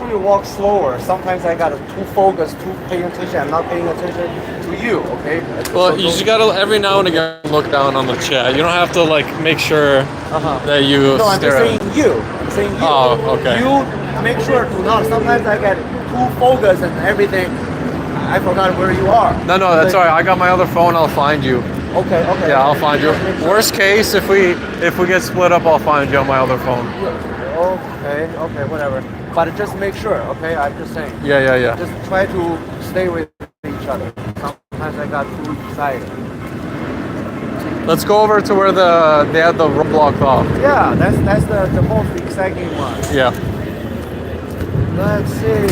usually walk slower. Sometimes I gotta too focus, too paying attention. I'm not paying attention to you, okay? Well, you just gotta every now and again look down on the chat. You don't have to like make sure that you No, I'm just stare at saying you. I'm saying you. Oh, okay. You make sure to not. Sometimes I get too focused and everything. I forgot where you are. No, that's alright. I got my other phone. I'll find you. Okay. Yeah, I'll find you. Worst case, if we get split up, I'll find you on my other phone. Okay, whatever. But just make sure, okay? I'm just saying. Yeah. Just try to stay with each other. Sometimes I got too excited. Let's go over to where they had the road blocked off. Yeah, that's the most exciting one. Yeah. Let's see.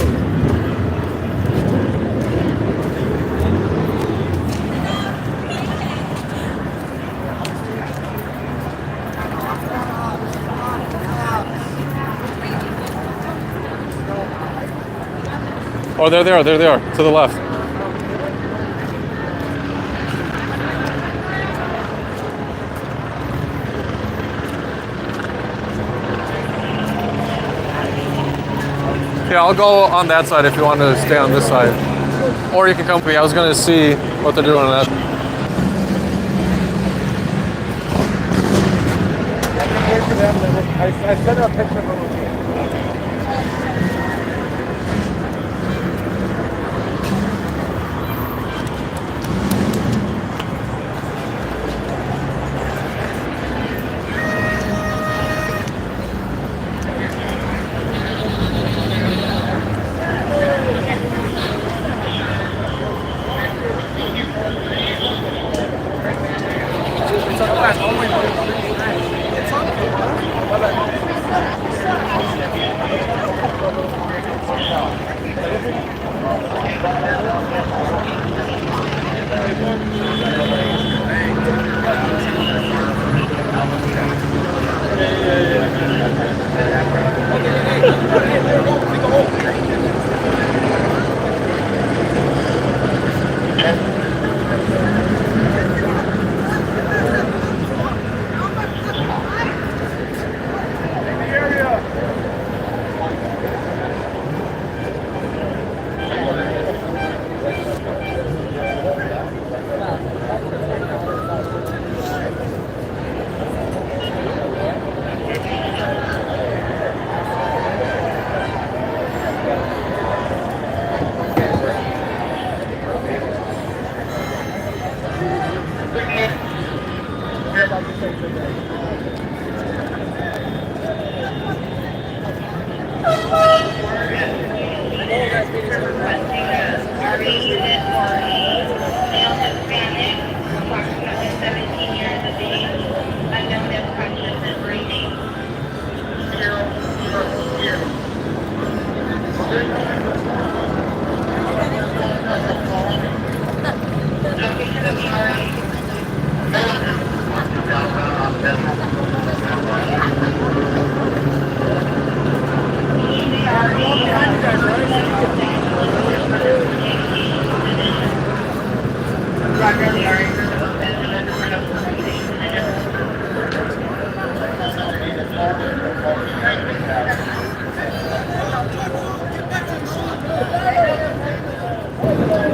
Oh, there they are, to the left. Yeah, I'll go on that side if you want to stay on this side. Or you can come with me. I was going to see what they're doing on that. I sent a picture of them.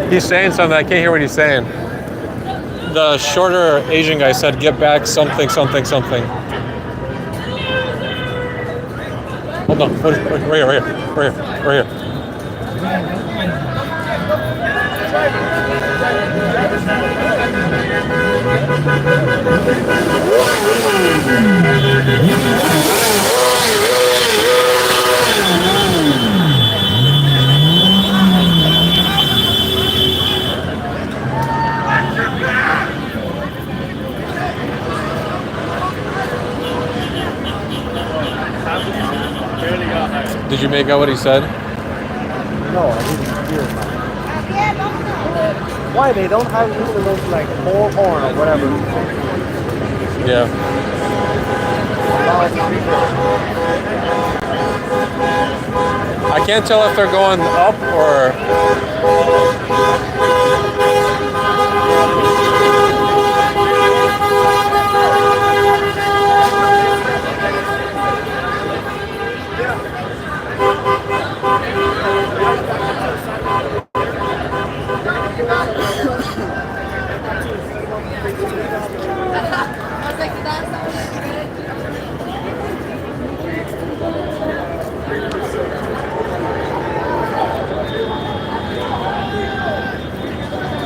He's saying something. I can't hear what he's saying. The shorter Asian guy said, "Get back something." Hold on. Right here. Did you make out what he said? No, I didn't hear it. Why they don't have those like horn or whatever? Yeah. I can't tell if they're going up or...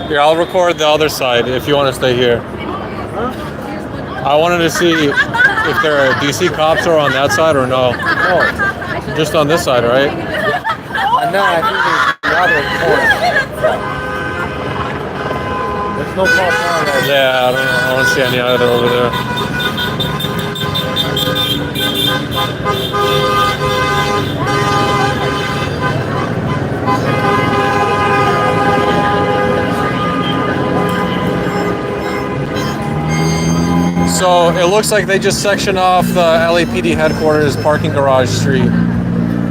Here, I'll record the other side if you want to stay here. I wanted to see if there are DC cops are on that side or no. No. Just on this side, right? And then I think there's the other corner. There's no cop on there. Yeah, I don't see any either over there. So it looks like they just sectioned off the LAPD headquarters parking garage street.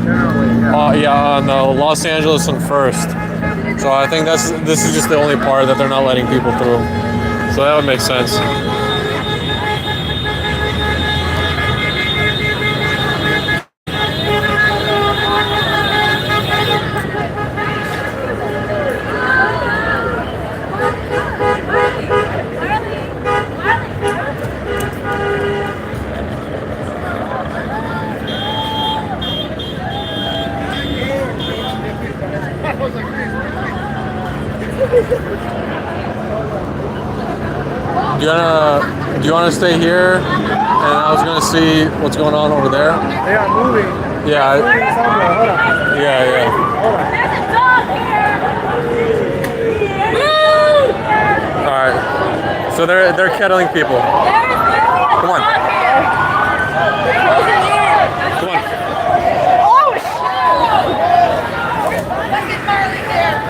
Generally, yeah. Yeah, on Los Angeles and First. So I think this is just the only part that they're not letting people through. So that would make sense. Do you want to stay here? And I was gonna see what's going on over there. They are moving. Yeah. Moving somewhere. Hold on. Yeah. Hold on. There's a dog here! All right. So they're Kettling people. Come on. Come on. Oh, shit! Let's get Marley there.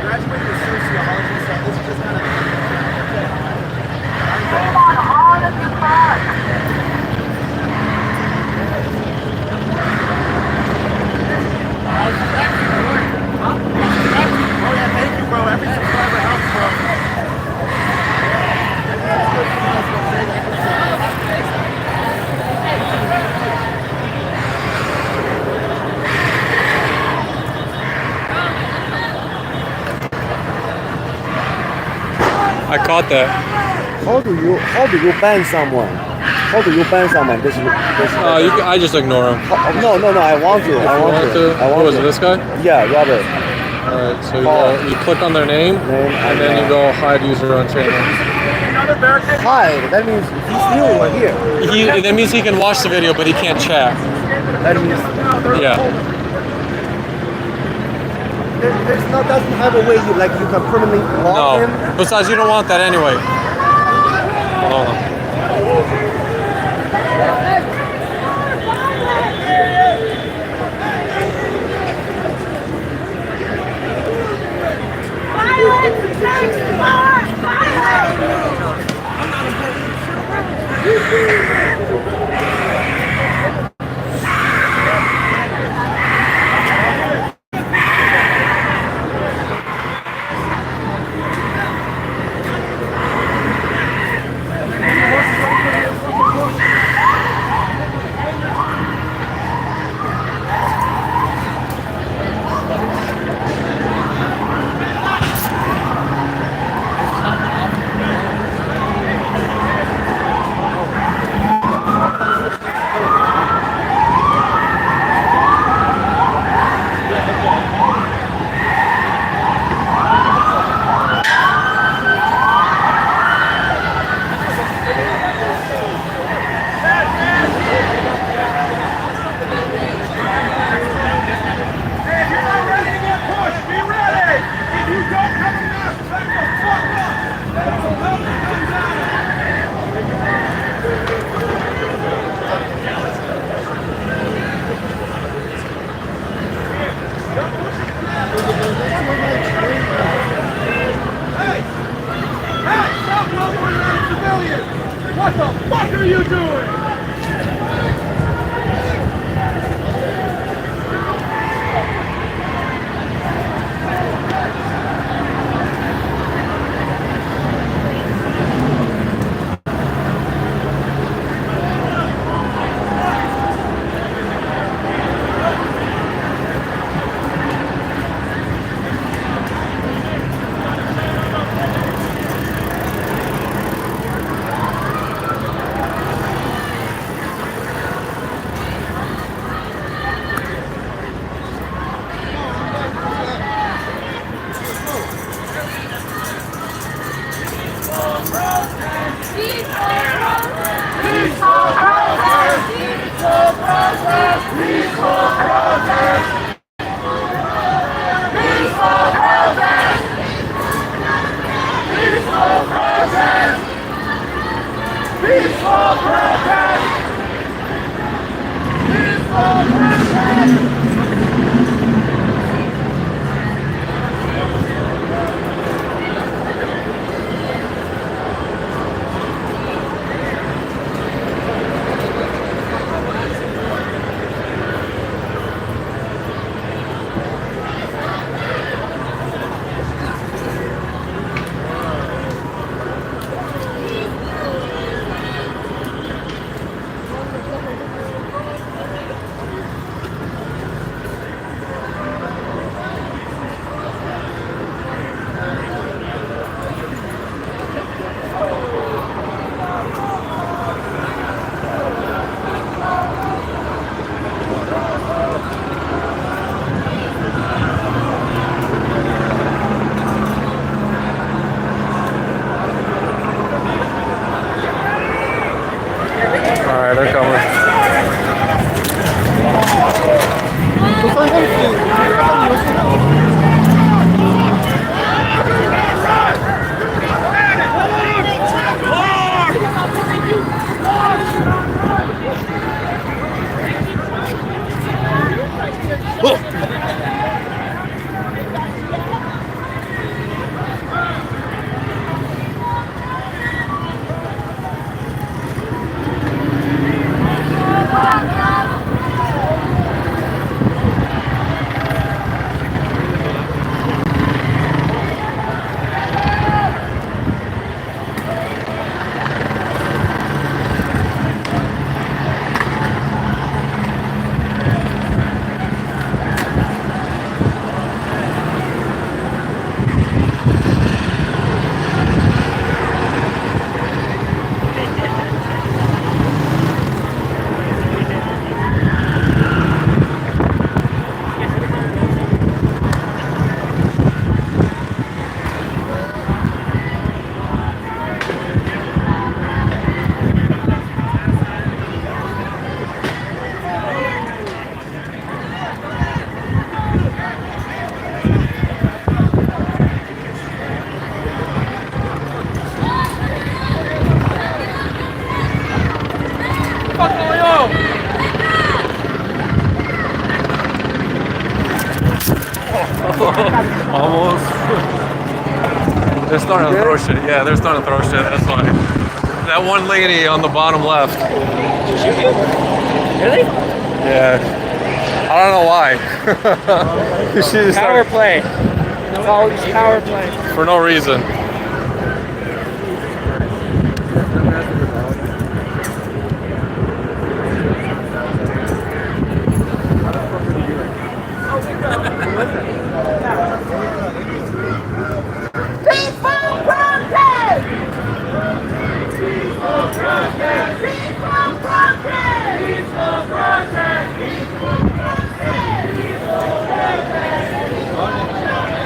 Graduated with sociology, so this is just kind of. Oh yeah, thank you, bro. Every subscriber helps, bro. I caught that. How do you ban someone? How do you ban someone? I just ignore him. No, I want to. What was it, this guy? Yeah, Robert. Alright, so you click on their name, and then you go hide user on channel. Hide. That means he's still here. That means he can watch the video, but he can't chat. That means Yeah. doesn't have a way you can permanently block him. No. Besides, you don't want that anyway. Hold on. What the fuck are you doing? Alright, they're coming. Almost. They're starting to throw shit. Yeah, they're starting to throw shit. That's why. That one lady on the bottom left. Really? Yeah. I don't know why. She just Power started, play. It's all just power play. for no reason. Peaceful protest! Peaceful protest! Peaceful protest! Peaceful protest! Peaceful protest! Peaceful protest!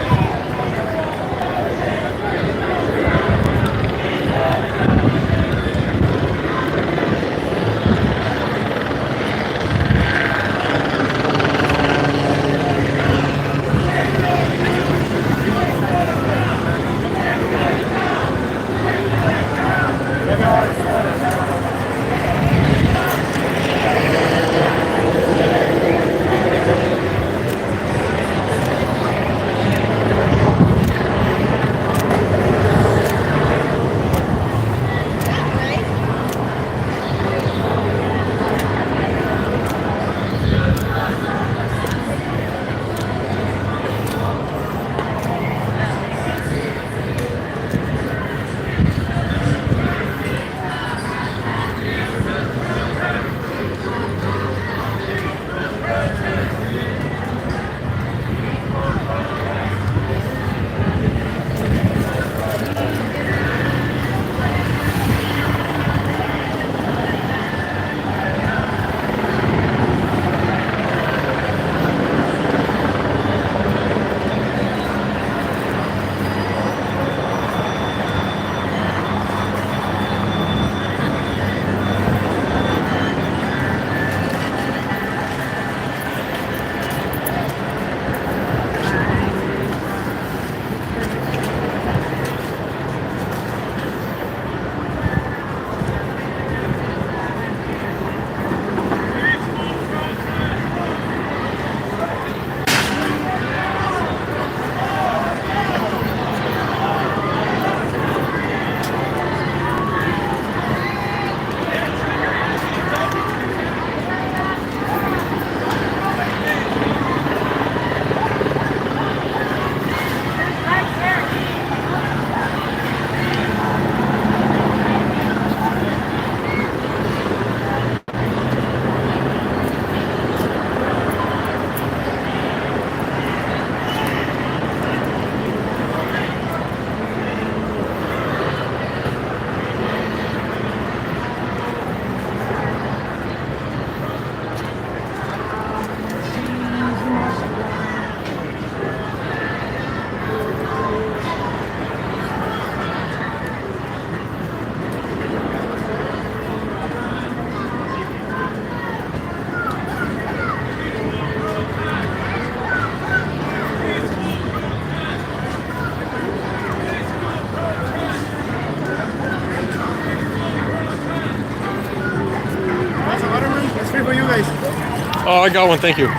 Oh, I got one. Thank you.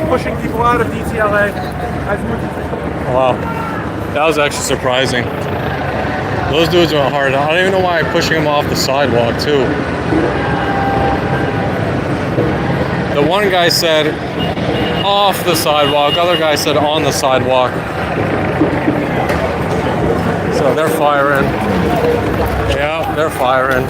Pushing people out of DTLA as much as Wow, that was actually surprising. Those dudes went hard. I don't even know why I'm pushing them off the sidewalk too. The one guy said off the sidewalk, other guy said on the sidewalk. So they're firing. Yeah, they're firing.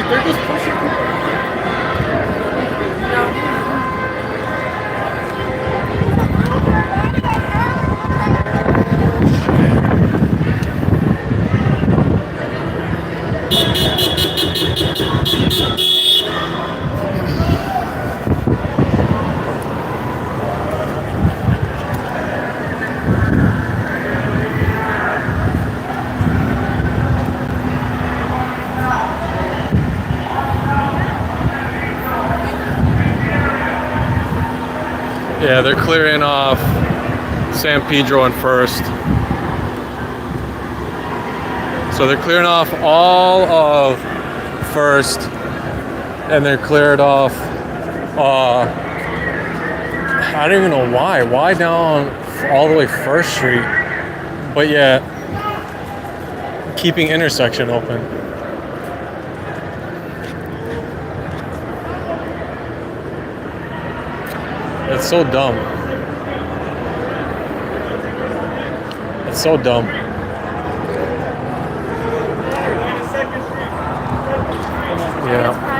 they're just pushing. Yeah, they're clearing off San Pedro and First. So they're clearing off all of First, and they're cleared off. I don't even know why. Why down all the way First Street, but yet keeping intersection open. It's so dumb. It's so dumb. Yeah.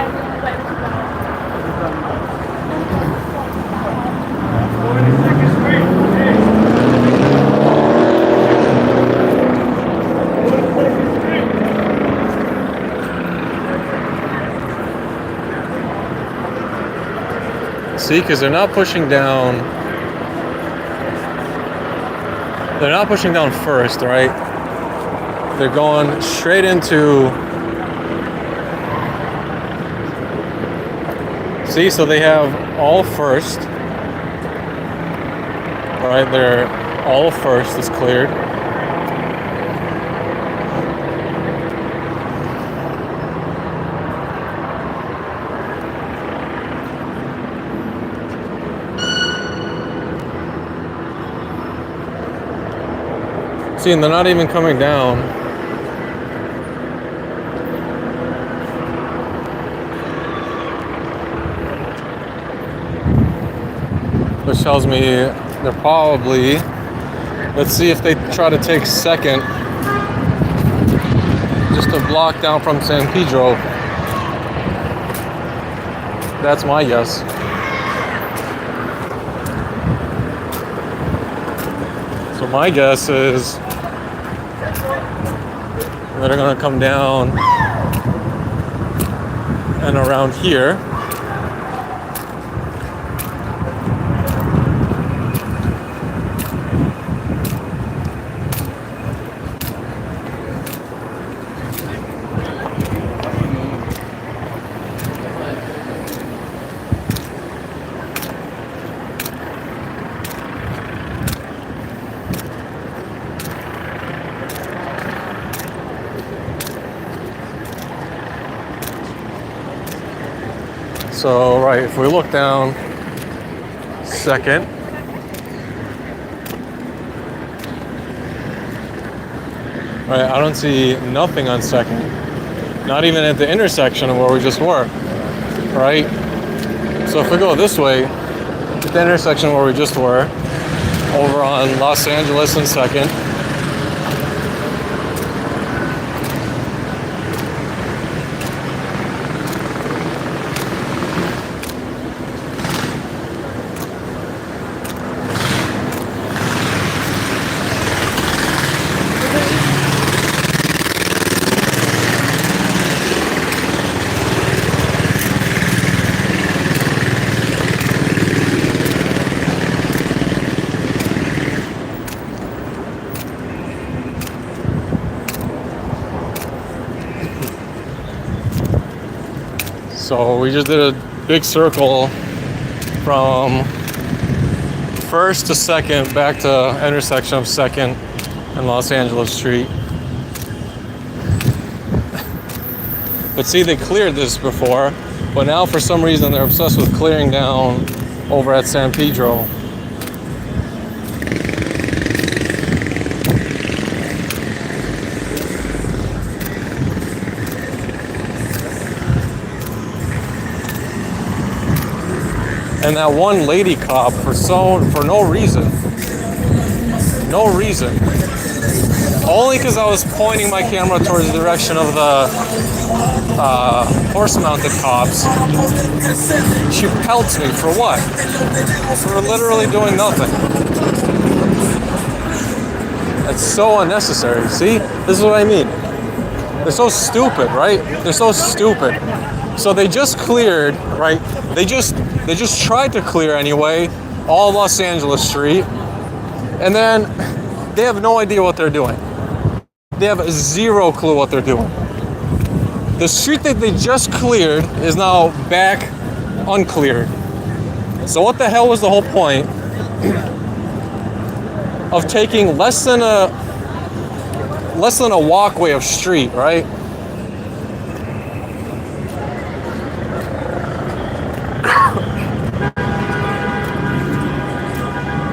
See, because they're not pushing down. They're not pushing down first, right? They're going straight into. See, so they have all first. All right, they're all first is cleared. See, and they're not even coming down. Which tells me they're probably, let's see if they try to take second just to block down from San Pedro. That's my guess. So my guess is they're gonna come down and around here. So, right, if we look down second, right, I don't see nothing on second. Not even at the intersection of where we just were, right? So if we go this way, at the intersection where we just were, over on Los Angeles and second, so we just did a big circle from first to second back to intersection of second and Los Angeles Street. But see, they cleared this before, but now for some reason they're obsessed with clearing down over at San Pedro. And that one lady cop, for no reason, only because I was pointing my camera towards the direction of the horse-mounted cops, she pelts me for what? For literally doing nothing. That's so unnecessary. See, this is what I mean. They're so stupid, right? They're so stupid. So they just cleared, right? They just tried to clear anyway, all Los Angeles Street, and then they have no idea what they're doing. They have zero clue what they're doing. The street that they just cleared is now back uncleared. So what the hell was the whole point of taking less than a walkway of street, right?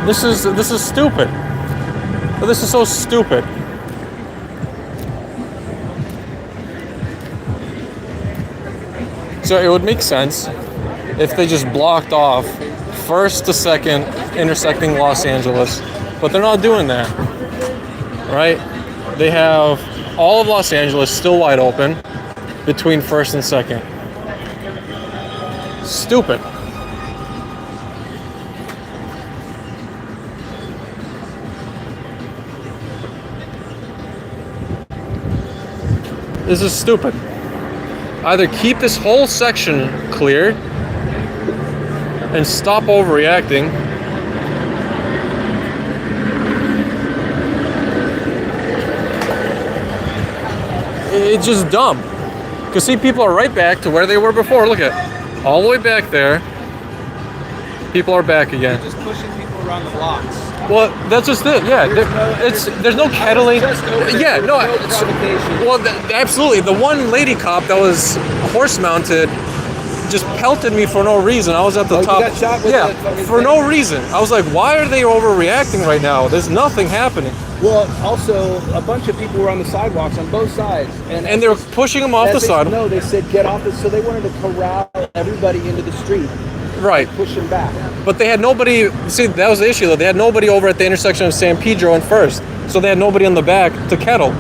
This is stupid. This is so stupid. So it would make sense if they just blocked off 1st to 2nd intersecting Los Angeles, but they're not doing that, right? They have all of Los Angeles still wide open between 1st and 2nd. Stupid. This is stupid. Either keep this whole section clear and stop overreacting, it's just dumb. Because see, people are right back to where they were before. Look at all the way back there. People are back again. Just pushing people around the blocks. Well, that's just it. Yeah, there's no kettling. Yeah, no. Well, absolutely. The one lady cop that was horse mounted just pelted me for no reason. I was at the top. You got shot with for no reason. I was like, why are they overreacting right now? There's nothing happening. Well, also, a bunch of people were on the sidewalks on both sides. And they were pushing them off the side. No, they said get off it. So they wanted to corral everybody into the street. Right. Push them back. But they had nobody. See, that was the issue, though. They had nobody over at the intersection of San Pedro and First. So they had nobody in the back to kettle.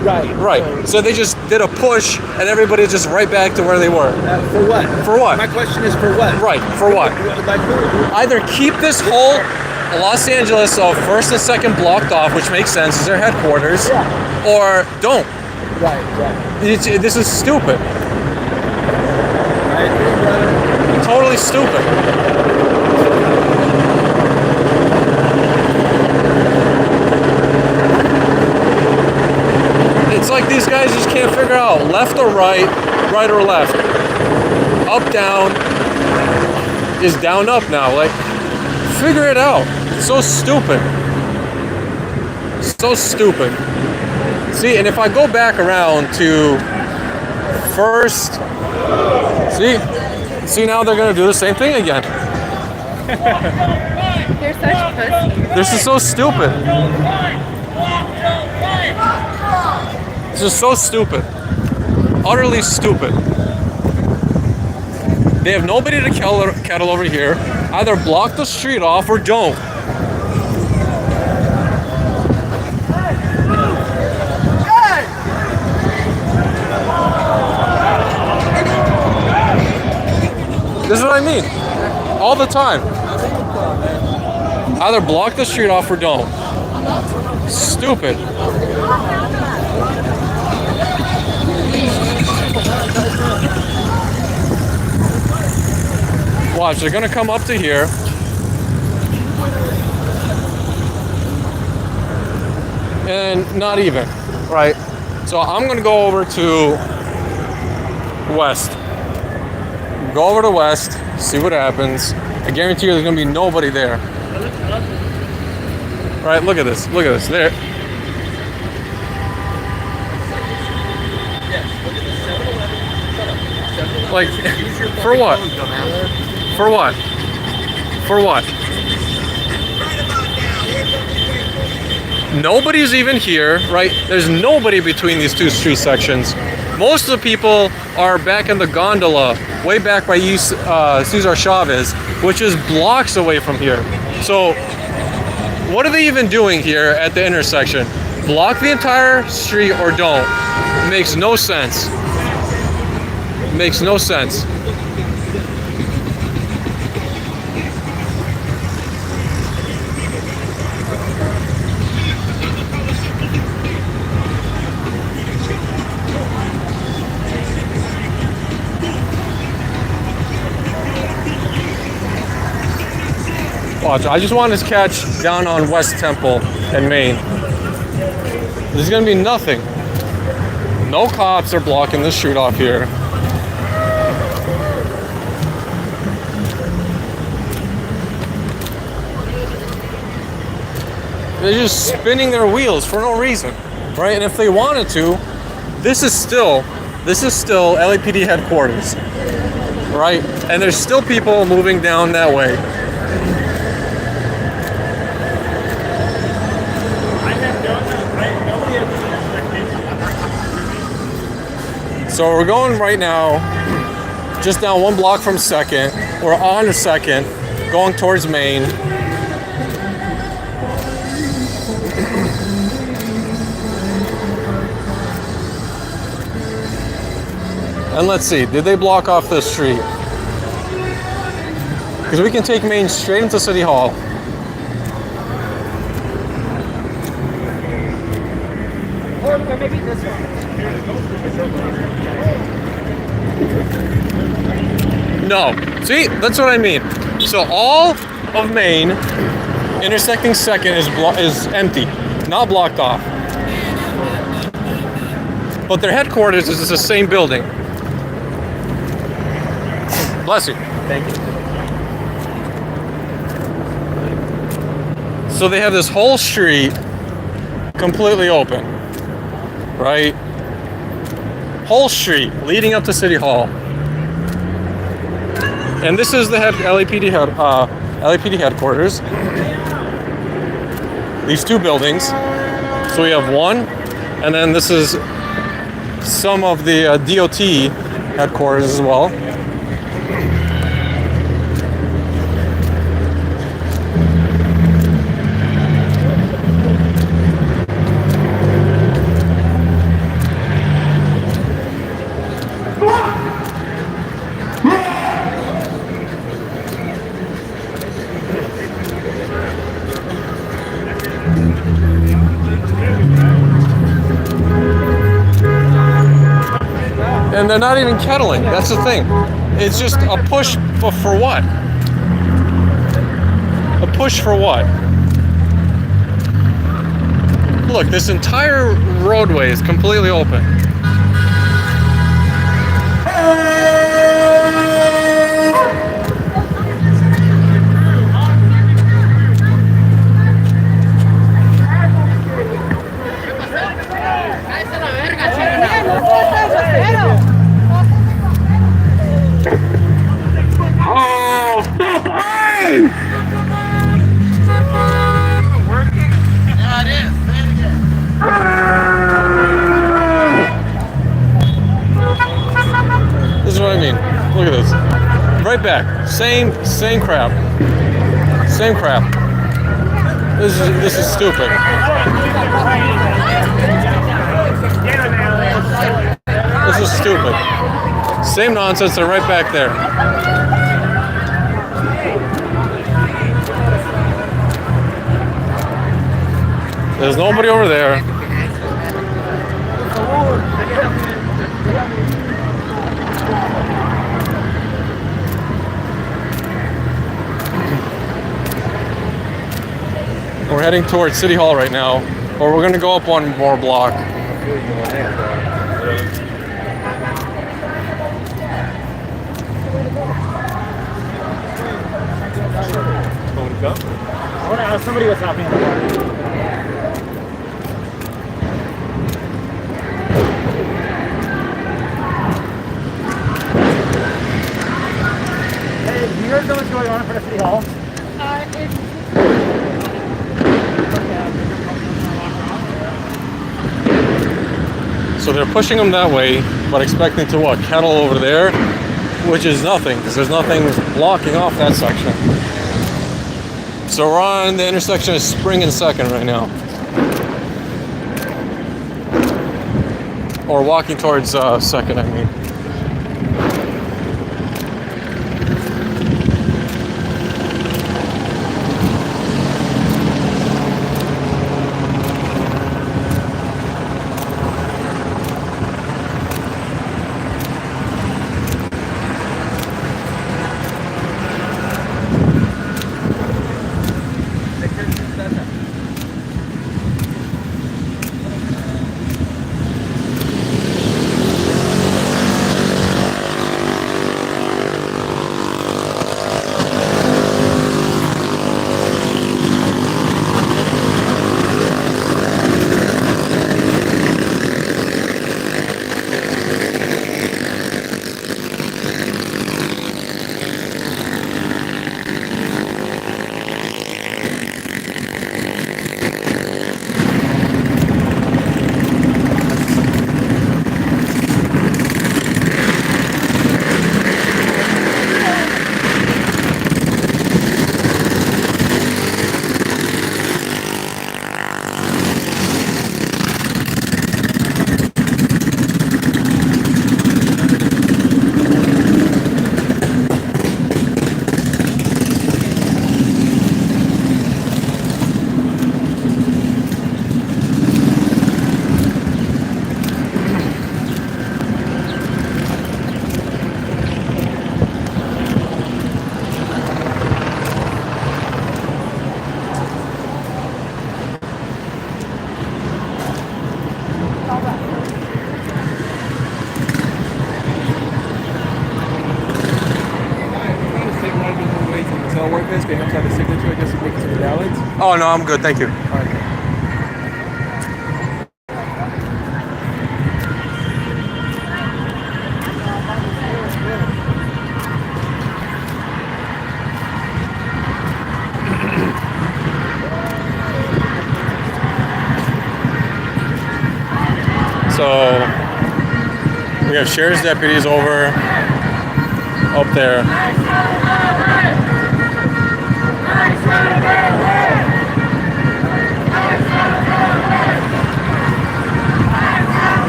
Right. Right. So they just did a push, and everybody's just right back to where they were. For what? For what? My question is for what? Right. For what? Like who? Either keep this whole Los Angeles of 1st and 2nd blocked off, which makes sense, is their headquarters, or don't. Right. This is stupid. I agree, brother. Totally stupid. It's like these guys just can't figure out left or right, right or left. Up, down, is down, up now. Like, figure it out. It's so stupid. So stupid. See, and if I go back around to First, see now they're gonna do the same thing again. You're such pussy. This is so stupid. This is so stupid. Utterly stupid. They have nobody to kettle over here. Either block the street off or don't. This is what I mean. All the time. Either block the street off or don't. Stupid. Watch, they're gonna come up to here. And not even, right? So I'm gonna go over to West. Go over to West, see what happens. I guarantee you there's gonna be nobody there. Right, look at this, there. Like, for what? For what? For what? Nobody's even here, right? There's nobody between these two street sections. Most of the people are back in the gondola, way back by Cesar Chavez, which is blocks away from here. So, what are they even doing here at the intersection? Block the entire street or don't? It makes no sense. It makes no sense. Watch, I just want to catch down on West Temple and Main. There's gonna be nothing. No cops are blocking the street off here. They're just spinning their wheels for no reason, right? And if they wanted to, this is still LAPD headquarters, right? And there's still people moving down that way. So we're going right now, just down 1 block from 2nd. We're on to 2nd, going towards Main. And let's see, did they block off this street? Because we can take Main straight into City Hall. Or maybe this one. No, see, that's what I mean. So all of Main, intersecting 2nd is empty, not blocked off. But their headquarters is the same building. Bless you. Thank you. So they have this whole street completely open, right? Whole street leading up to City Hall. And this is the LAPD headquarters. These 2 buildings. So we have one, and then this is some of the DOT headquarters as well. And they're not even kettling. That's the thing. It's just a push for what? A push for what? Look, this entire roadway is completely open. This is what I mean. Look at this. Right back. Same crap. Same crap. This is stupid. This is stupid. Same nonsense. They're right back there. There's nobody over there. We're heading towards City Hall right now, or we're gonna go up 1 more block. Want to go? I want to ask somebody what's happening in the park. Hey, do you guys know what's going on in front of City Hall? So they're pushing them that way, but expecting to what? Kettle over there, which is nothing, because there's nothing blocking off that section. So we're on the intersection of Spring and 2nd right now. Or walking towards 2nd, I mean. they have to have a signature, I guess, to make it to the ballots. Oh no, I'm good. Thank you. All right. So we have sheriff's deputies over up there.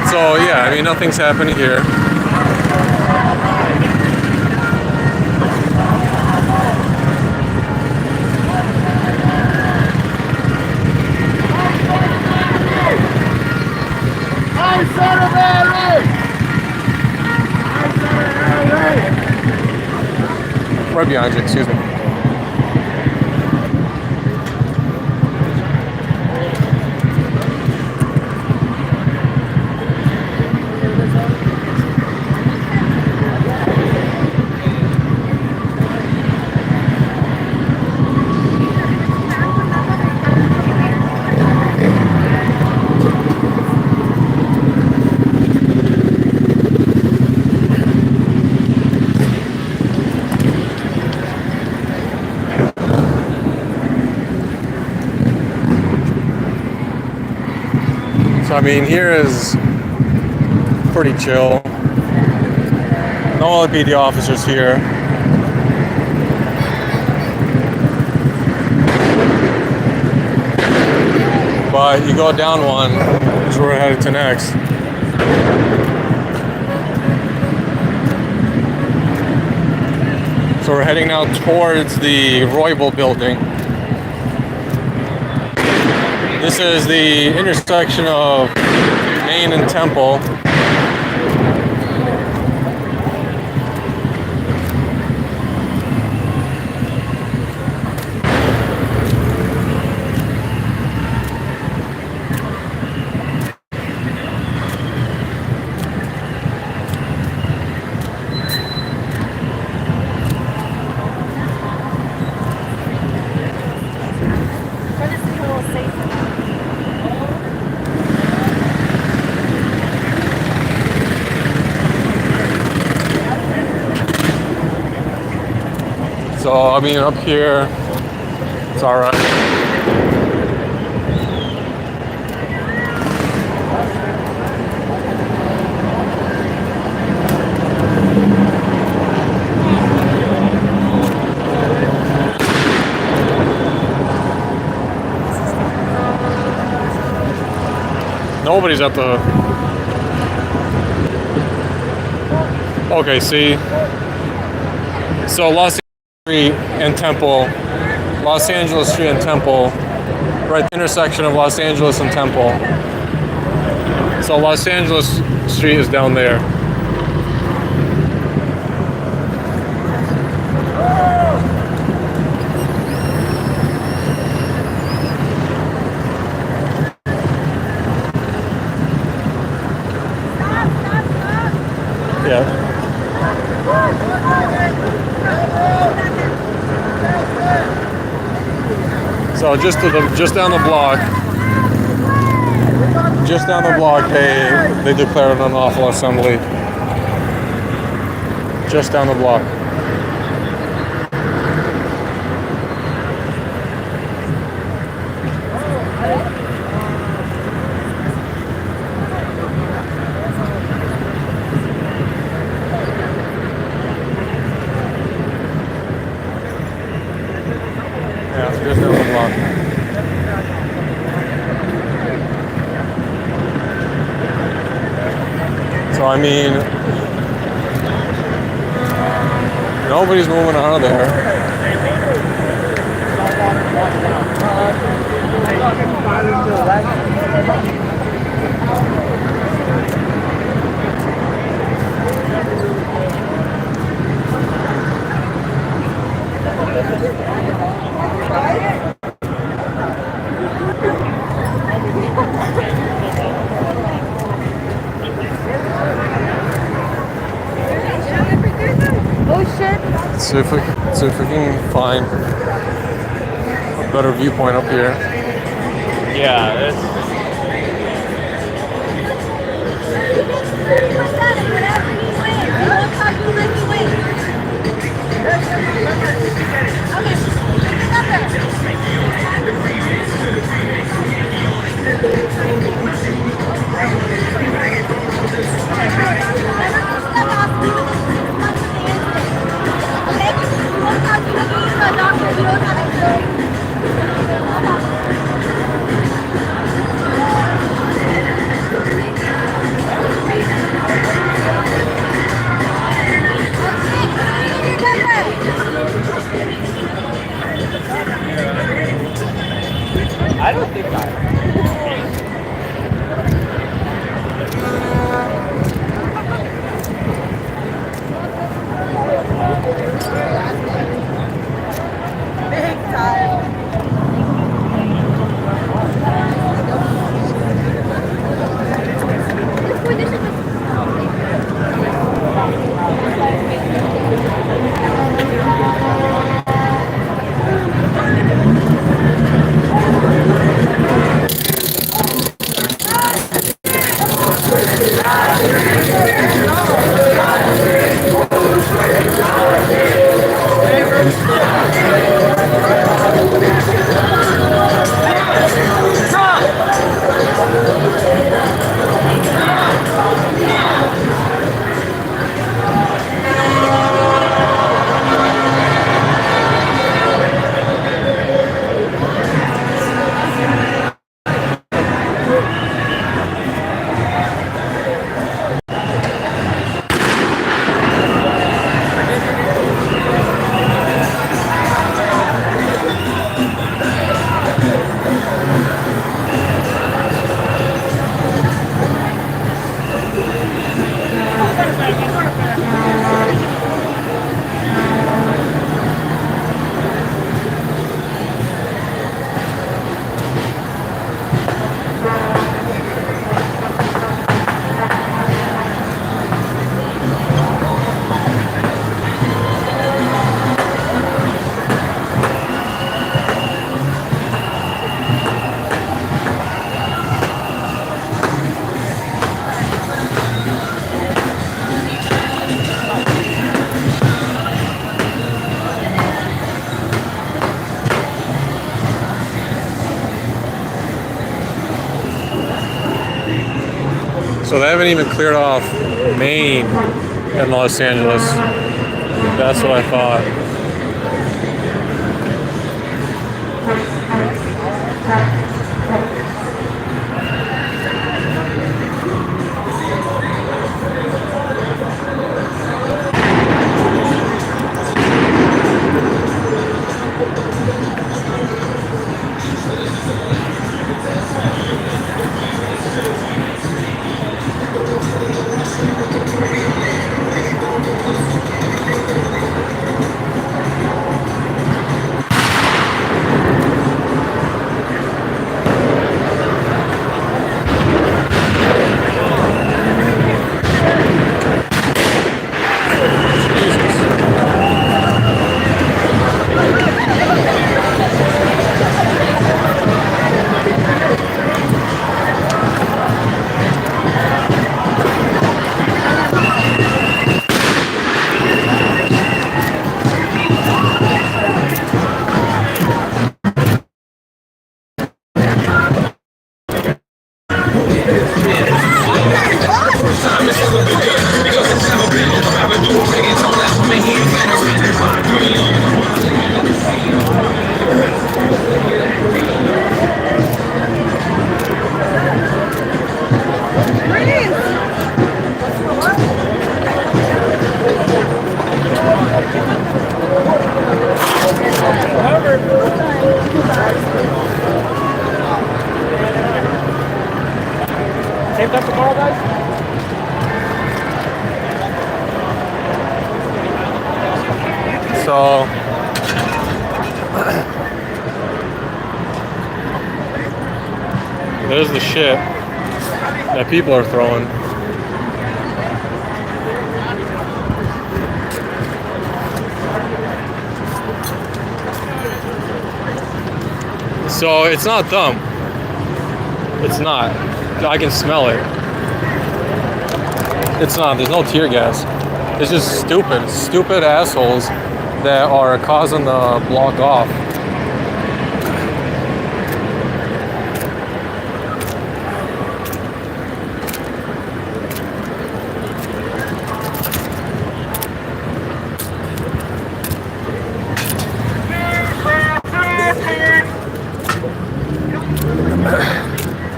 So yeah, I mean nothing's happening here. Right behind you, excuse me. So I mean, here is pretty chill. No LAPD officers here. But you go down one, which we're headed to next. So we're heading now towards the Roybal building. This is the intersection of Main and Temple. So, I mean, up here, it's all right. Nobody's at the... Okay, see? So, Los Street and Temple, Los Angeles Street and Temple, right at the intersection of Los Angeles and Temple. So Los Angeles Street is down there. Yeah. So just down the block, they declared an unlawful assembly. Just down the block. Yeah, it's just down the block. So I mean, nobody's moving out of there. Oh shit! See if we can find better viewpoint up here. Yeah, it's I don't think I. Big time. So they haven't even cleared off Maine in Los Angeles. That's what I thought. Same time tomorrow, guys? So there's the shit that people are throwing. So it's not them. It's not. I can smell it. It's not. There's no tear gas. It's just stupid assholes that are causing the block off.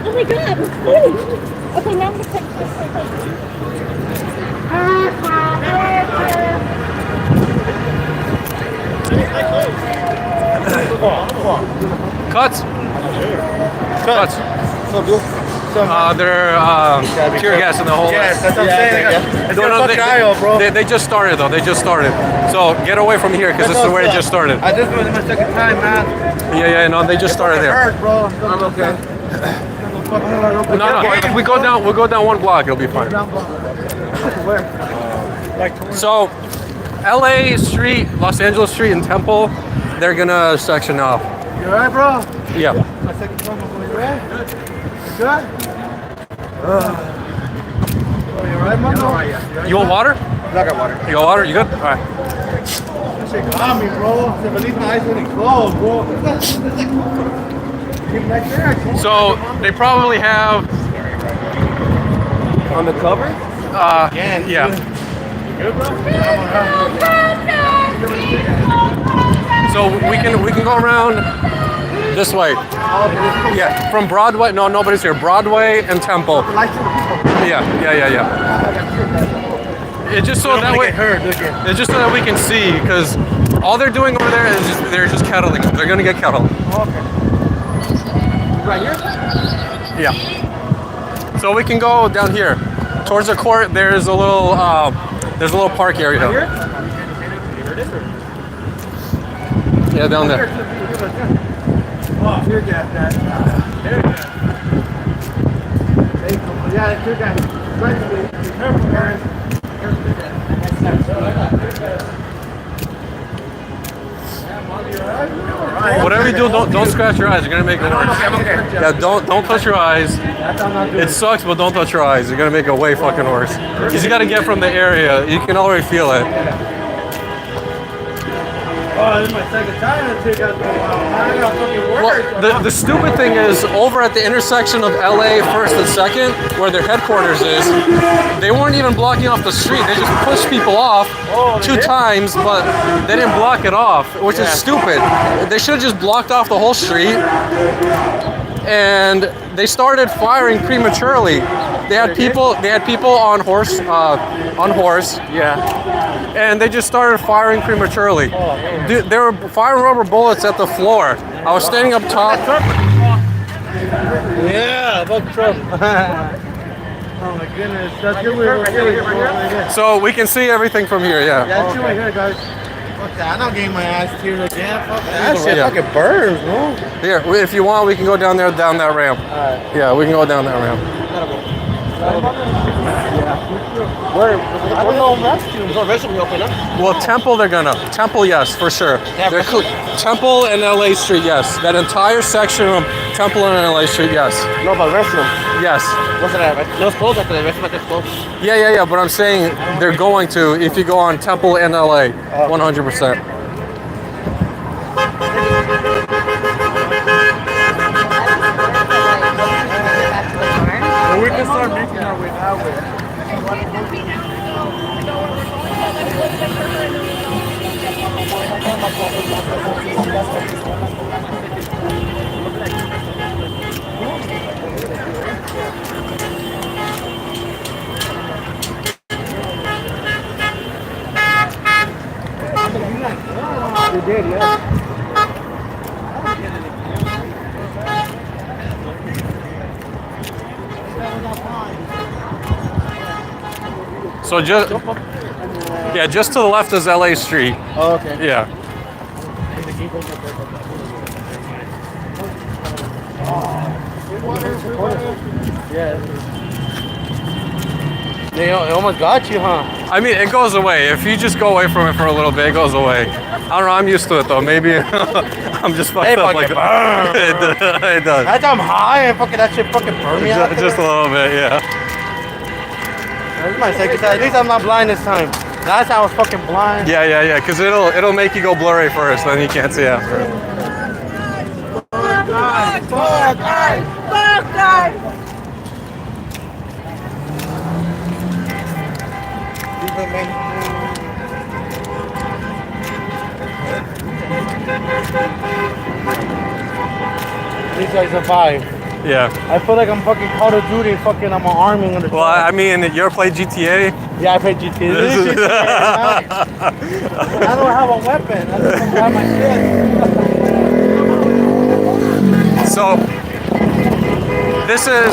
Oh my god, it's funny. Okay, now I'm gonna take this. Cuts. They're tear gas in the whole. Yes, that's what I'm saying. It's No, gonna no, fuck your eye out, bro. they just started though. They just started. So get away from here because this is where it just started. I just was my second time, man. Yeah, no, they just started there. Hurt, bro. I'm okay. No. If we go down, we'll go down one block. It'll be fine. Where? So, LA Street, Los Angeles Street, and Temple, they're gonna section off. You alright, bro? Yeah. My second time, you alright? Good? You alright, man? You want water? I got water. You got water? You good? All right. That shit got me, bro. Se feliz my eyes when it closed, bro. So they probably have. On the cover? Yeah. So we can go around this way. Yeah, from Broadway. No, nobody's here. Broadway and Temple. Yeah. It's just so that way. It's just so that we can see, because all they're doing over there is they're just kettling. They're gonna get kettled. Okay. Right here? Yeah. So we can go down here towards the court. There's a little park area. Here? Yeah, down there. Oh, tear gas, that. Tear gas. Yeah, tear gas. Be careful, guys. Whatever you do, don't scratch your eyes. You're gonna make it worse. Okay. Yeah, don't touch your eyes. It sucks, but don't touch your eyes. You're gonna make it way fucking worse. Because you gotta get from the area. You can already feel it. Oh, this is my second time to tear gas. I got fucking worse. Well, the stupid thing is, over at the intersection of LA 1st and 2nd, where their headquarters is, they weren't even blocking off the street. They just pushed people off two times, but they didn't block it off, which is stupid. They should have just blocked off the whole street. And they started firing prematurely. They had people on horse, Yeah. and they just started firing prematurely. Dude, they were firing rubber bullets at the floor. I was standing up top. Yeah, about Trump. Oh my goodness, that's good. Right So we can see everything from here, yeah. That's right here, guys. Fuck that, I'm not getting my ass teared again. Fuck that shit Yeah. fucking burns, bro. Here, if you want, we can go down there, down that ramp. Alright. Yeah, we can go down that ramp. Where? I don't know restrooms. No restroom open up. Well, Temple, Temple, yes, for sure. They're Temple and LA Street, yes. That entire section of Temple and LA Street, yes. No, but restroom. Yes. What's that? No, it's closed after the restroom is closed. Yeah, but I'm saying they're going to, if you go on Temple and LA, 100%. We can start making our way that way. You did, yeah. So just to the left is LA Street. Oh, okay. Yeah. Yeah. They almost got you, huh? I mean, it goes away. If you just go away from it for a little bit, it goes away. I don't know. I'm used to it though. Maybe I'm just fucked up like that. It does. That's I'm high and fucking that shit fucking burn me out. Just a little bit, yeah. This is my second time. At least I'm not blind this time. Last time I was fucking blind. Yeah. Because it'll make you go blurry first, then you can't see after. These guys survive. Yeah. I feel like I'm fucking Call of Duty. Fucking, I'm arming under. Well, I mean, you ever played GTA? Yeah, I played GTA. This is GTA. I don't have a weapon. I just have my shit. So, this is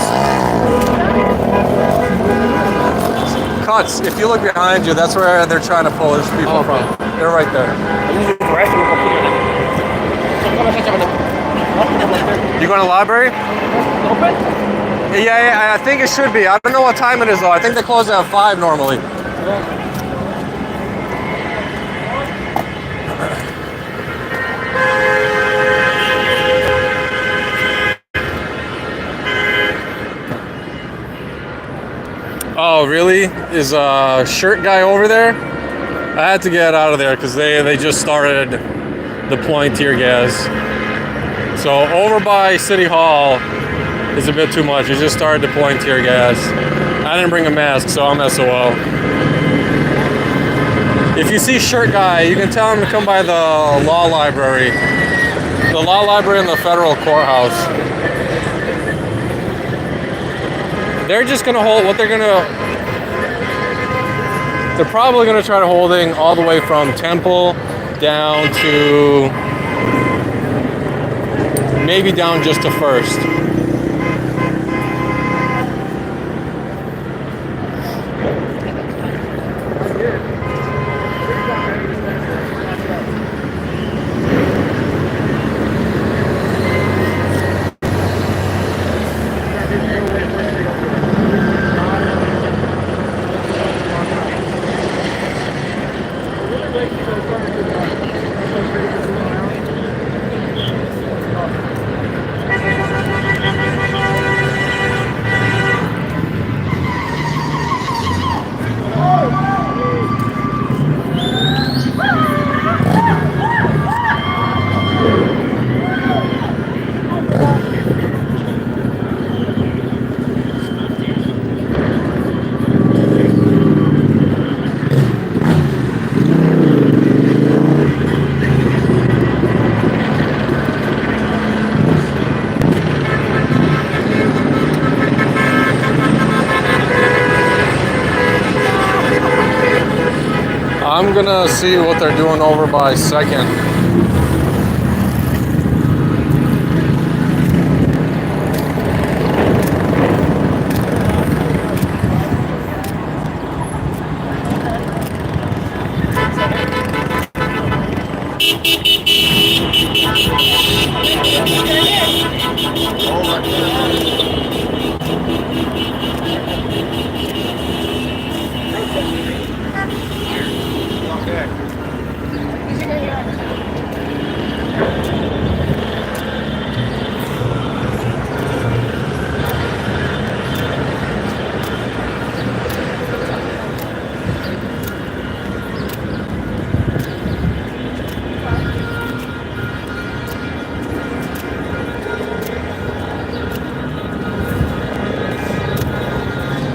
cuts. If you look behind you, that's where they're trying to pull these people from. They're right there. You going to the library? Yeah, I think it should be. I don't know what time it is though. I think they close at 5 normally. Oh, really? Is a shirt guy over there? I had to get out of there because they just started deploying tear gas. So over by City Hall is a bit too much. He just started deploying tear gas. I didn't bring a mask, so I'm SOL. If you see shirt guy, you can tell him to come by the law library. The law library in the federal courthouse. They're just gonna hold what they're probably gonna try to holding all the way from Temple down to maybe down just to First. I'm gonna see what they're doing over by Second.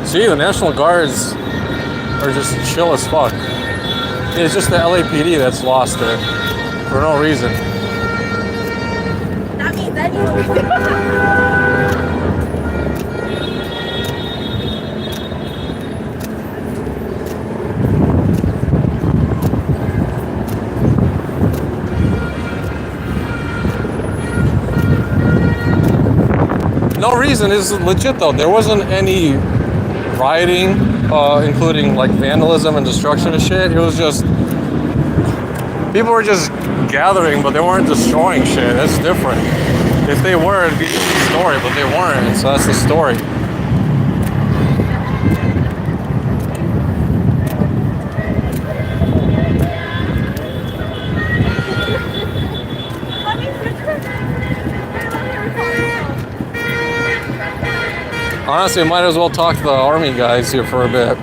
See, the National Guards are just chill as fuck. It's just the LAPD that's lost it for no reason. That means anyone. No reason is legit though. There wasn't any rioting, including like vandalism and destruction of shit. It was just people were just gathering, but they weren't destroying shit. That's different. If they were, it'd be a different story, but they weren't. So that's the story. Honestly, might as well talk to the army guys here for a bit.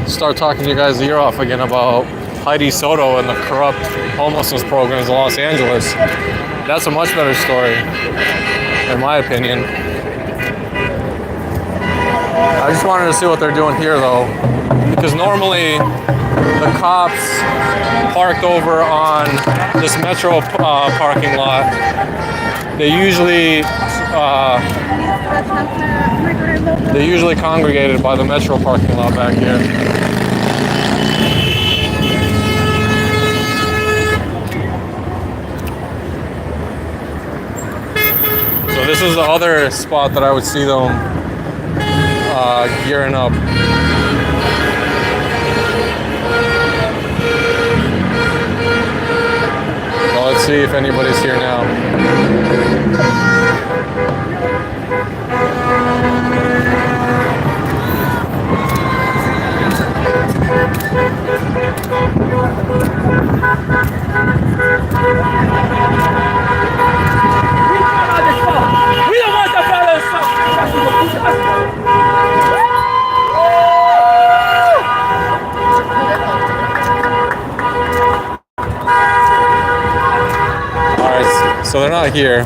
Start talking to you guys the ear off again about Heidi Soto and the corrupt homelessness programs in Los Angeles. That's a much better story, in my opinion. I just wanted to see what they're doing here, though, because normally the cops parked over on this metro parking lot. They usually congregated by the metro parking lot back here. So this is the other spot that I would see them gearing up. Well, let's see if anybody's here now. We don't want the fellas. Alright, so they're not here.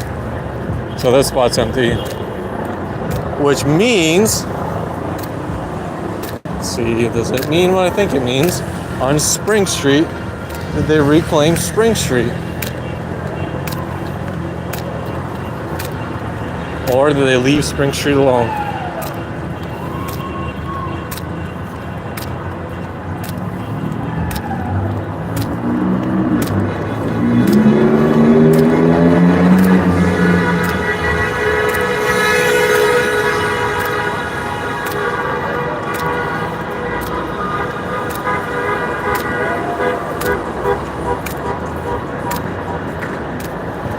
So this spot's empty. Which means, let's see, does it mean what I think it means? On Spring Street, did they reclaim Spring Street? Or did they leave Spring Street alone?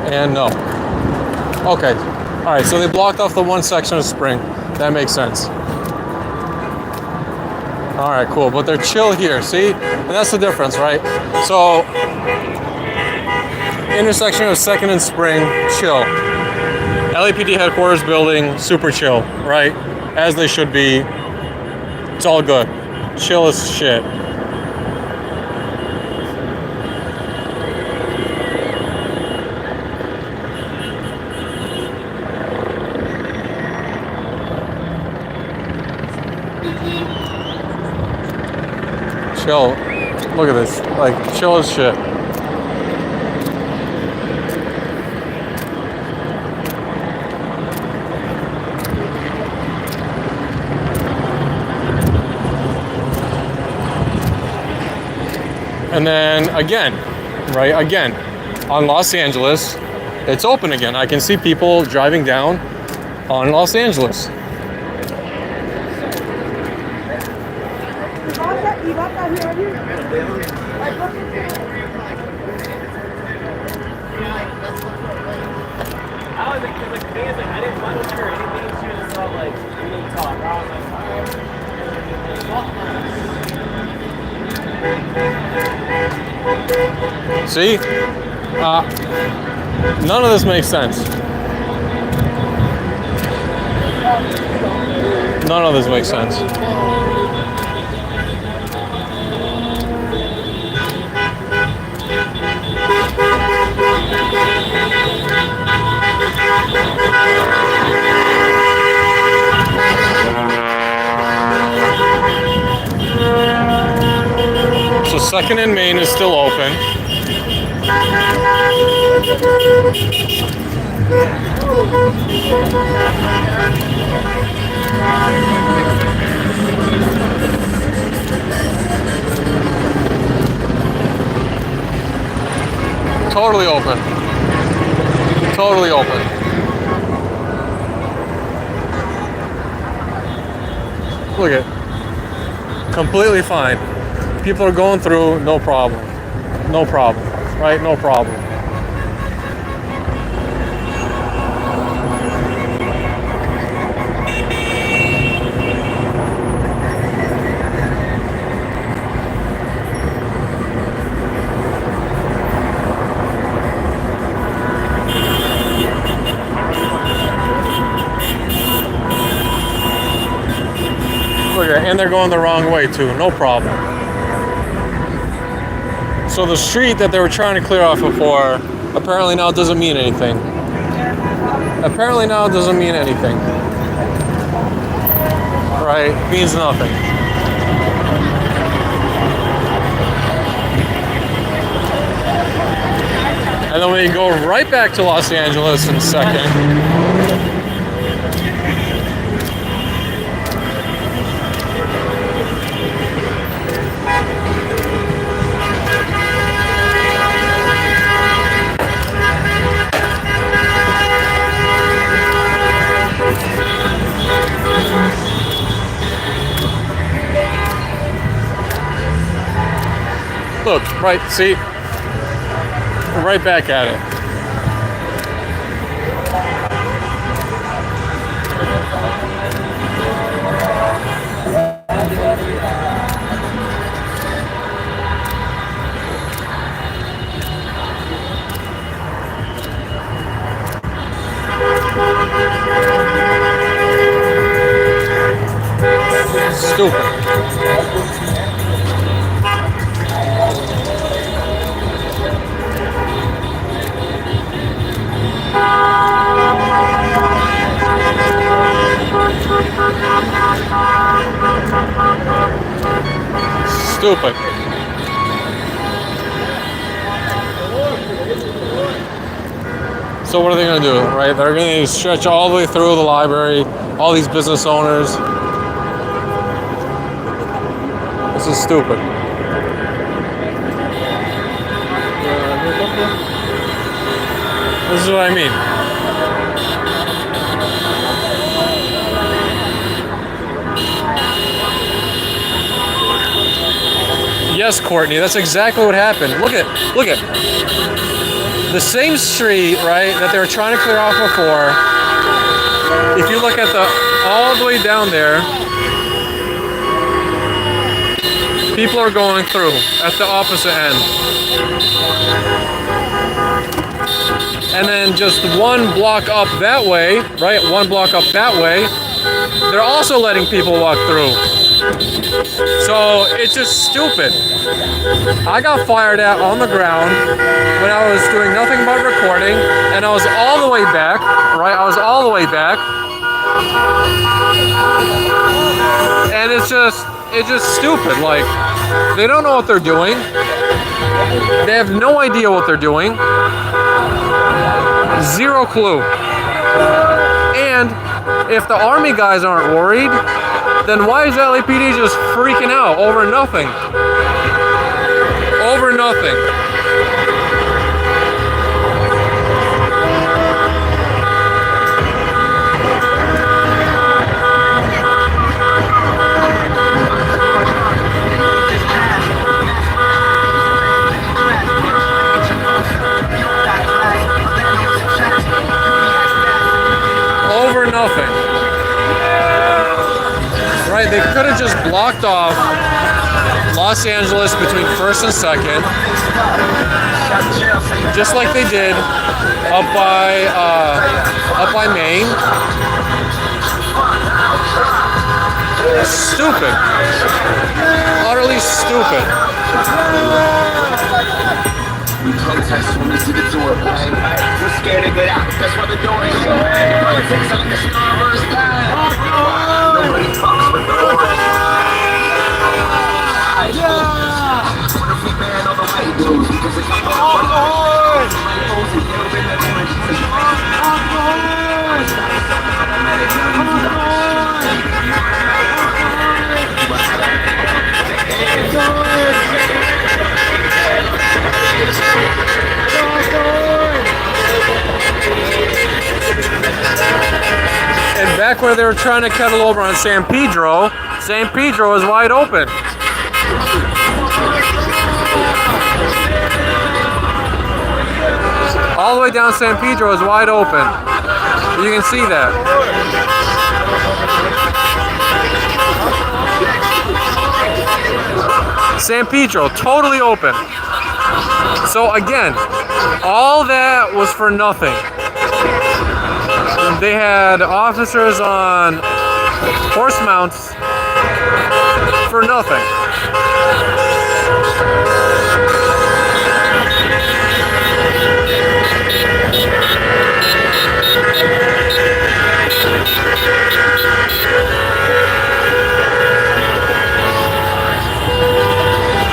And no. Okay. All right, so they blocked off the one section of Spring. That makes sense. All right, cool. But they're chill here, see? And that's the difference, right? So, intersection of 2nd and Spring, chill. LAPD headquarters building, super chill, right? As they should be. It's all good. Chill as shit. Chill. Look at this. Like, chill as shit. And then again, right? Again, on Los Angeles, it's open again. I can see people driving down on Los Angeles. See? None of this makes sense. None of this makes sense. So 2nd and Main is still open. Totally open. Totally open. Look at it. Completely fine. People are going through, no problem. No problem. Right? No problem. And they're going the wrong way too, no problem. So the street that they were trying to clear off before apparently now doesn't mean anything. Apparently now doesn't mean anything. Right? Means nothing. And then we go right back to Los Angeles in a second. Look, right, see? Right back at it. Stupid. Stupid. So what are they going to do, right? They're going to stretch all the way through the library, all these business owners. This is stupid. This is what I mean. Yes, Courtney, that's exactly what happened. Look at the same street, right, that they were trying to clear off before. If you look at all the way down there, people are going through at the opposite end. And then just one block up that way, right, one block up that way, they're also letting people walk through. So it's just stupid. I got fired at on the ground when I was doing nothing but recording, and I was all the way back, right? I was all the way back. And it's just stupid. Like, they don't know what they're doing. They have no idea what they're doing. Zero clue. And if the army guys aren't worried, then why is LAPD just freaking out over nothing? Over nothing. Over nothing. Right, they could have just blocked off Los Angeles between 1st and 2nd, just like they did up by Maine. Stupid. Utterly stupid. We protest when we see the door, right? We're scared to get out, that's why the door is shut. Politics like the Starburst time. Nobody talks with the door. What if we ban all the white dudes because it's not the And back where they were trying to kettle over on San Pedro is wide open. All the way down San Pedro is wide open. You can see that. San Pedro, totally open. So again, all that was for nothing. They had officers on horse mounts For nothing.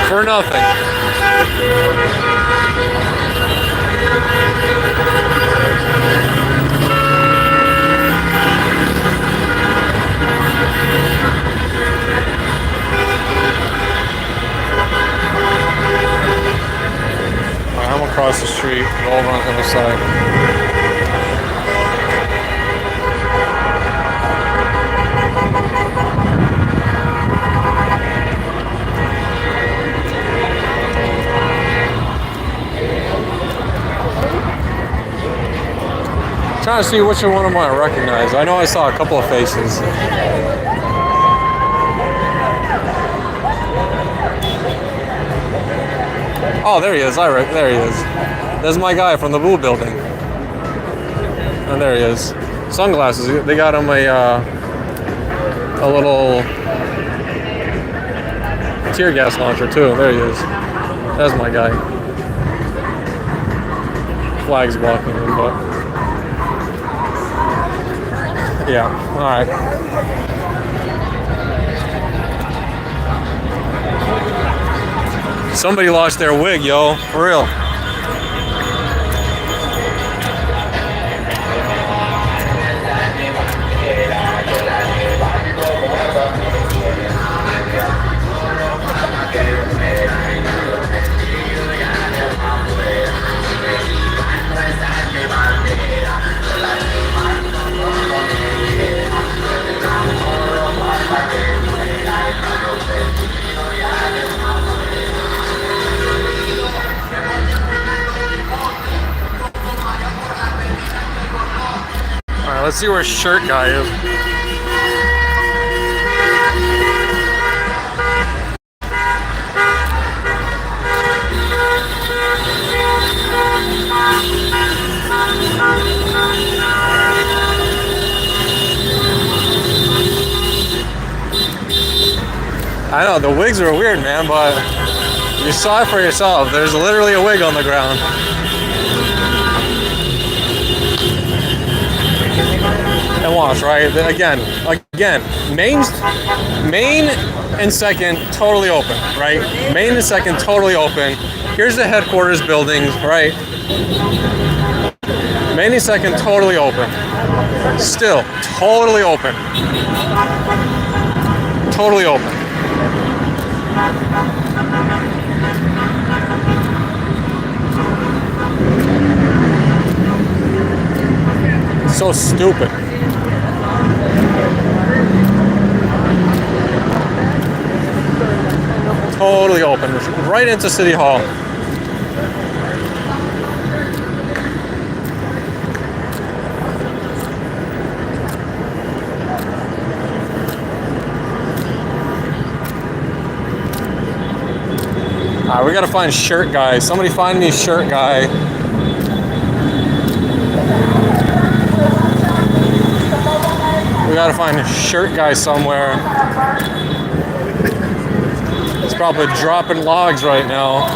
For nothing. I'm across the street, go over on the other side. Trying to see which one of them I recognize. I know I saw a couple of faces. Oh, there he is. There he is. There's my guy from the Blue Building. And there he is. Sunglasses. They got him a little tear gas launcher too. There he is. That's my guy. Flag's blocking him, but yeah. All right. Somebody lost their wig, yo. For real. Let's see where shirt guy is. I know, the wigs are weird, man, but you saw it for yourself. There's literally a wig on the ground. And watch, right? Again, main and second totally open, right? Main and second totally open. Here's the headquarters building, right? Main and second totally open. Still totally open. Totally open. So stupid. Totally open, right into City Hall. All right, we gotta find shirt guy. Somebody find me shirt guy. We gotta find a shirt guy somewhere. He's probably dropping logs right now.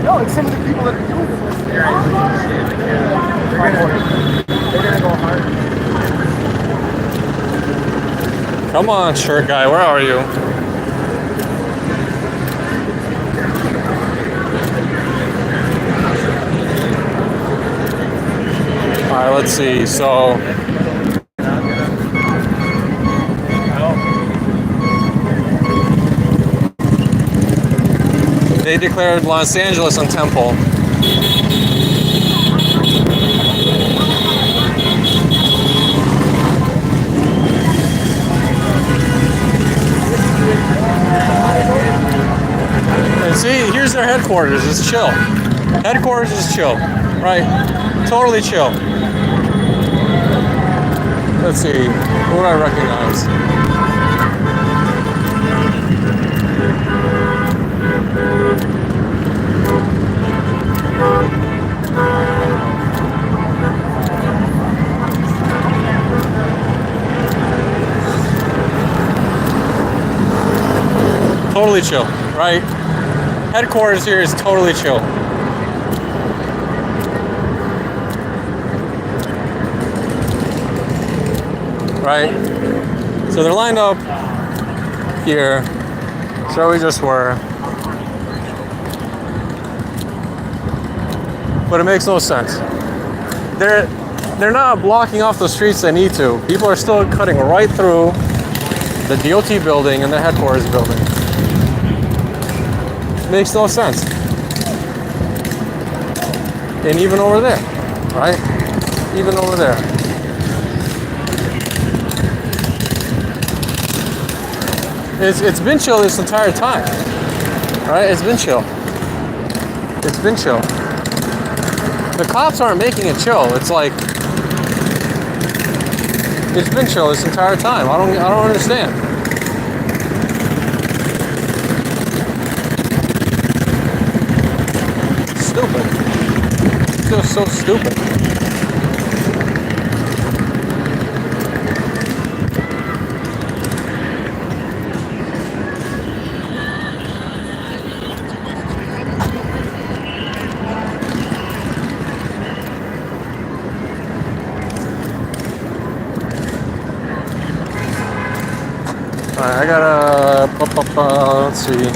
No, it's some of the people that are doing this. They're gonna go hard. Come on, shirt guy, where are you? All right, let's see. So, they declared Los Angeles on Temple. And see, here's their headquarters. It's chill. Headquarters is chill, right? Totally chill. Let's see, who do I recognize? Totally chill, right? Headquarters here is totally chill. Right? So they're lined up here. So we just were. But it makes no sense. They're not blocking off the streets they need to. People are still cutting right through the DOT building and the headquarters building. Makes no sense. And even over there, right? Even over there. It's been chill this entire time, right? It's been chill. It's been chill. The cops aren't making it chill. It's like it's been chill this entire time. I don't understand. Stupid. It's just so stupid. Alright, I gotta let's see.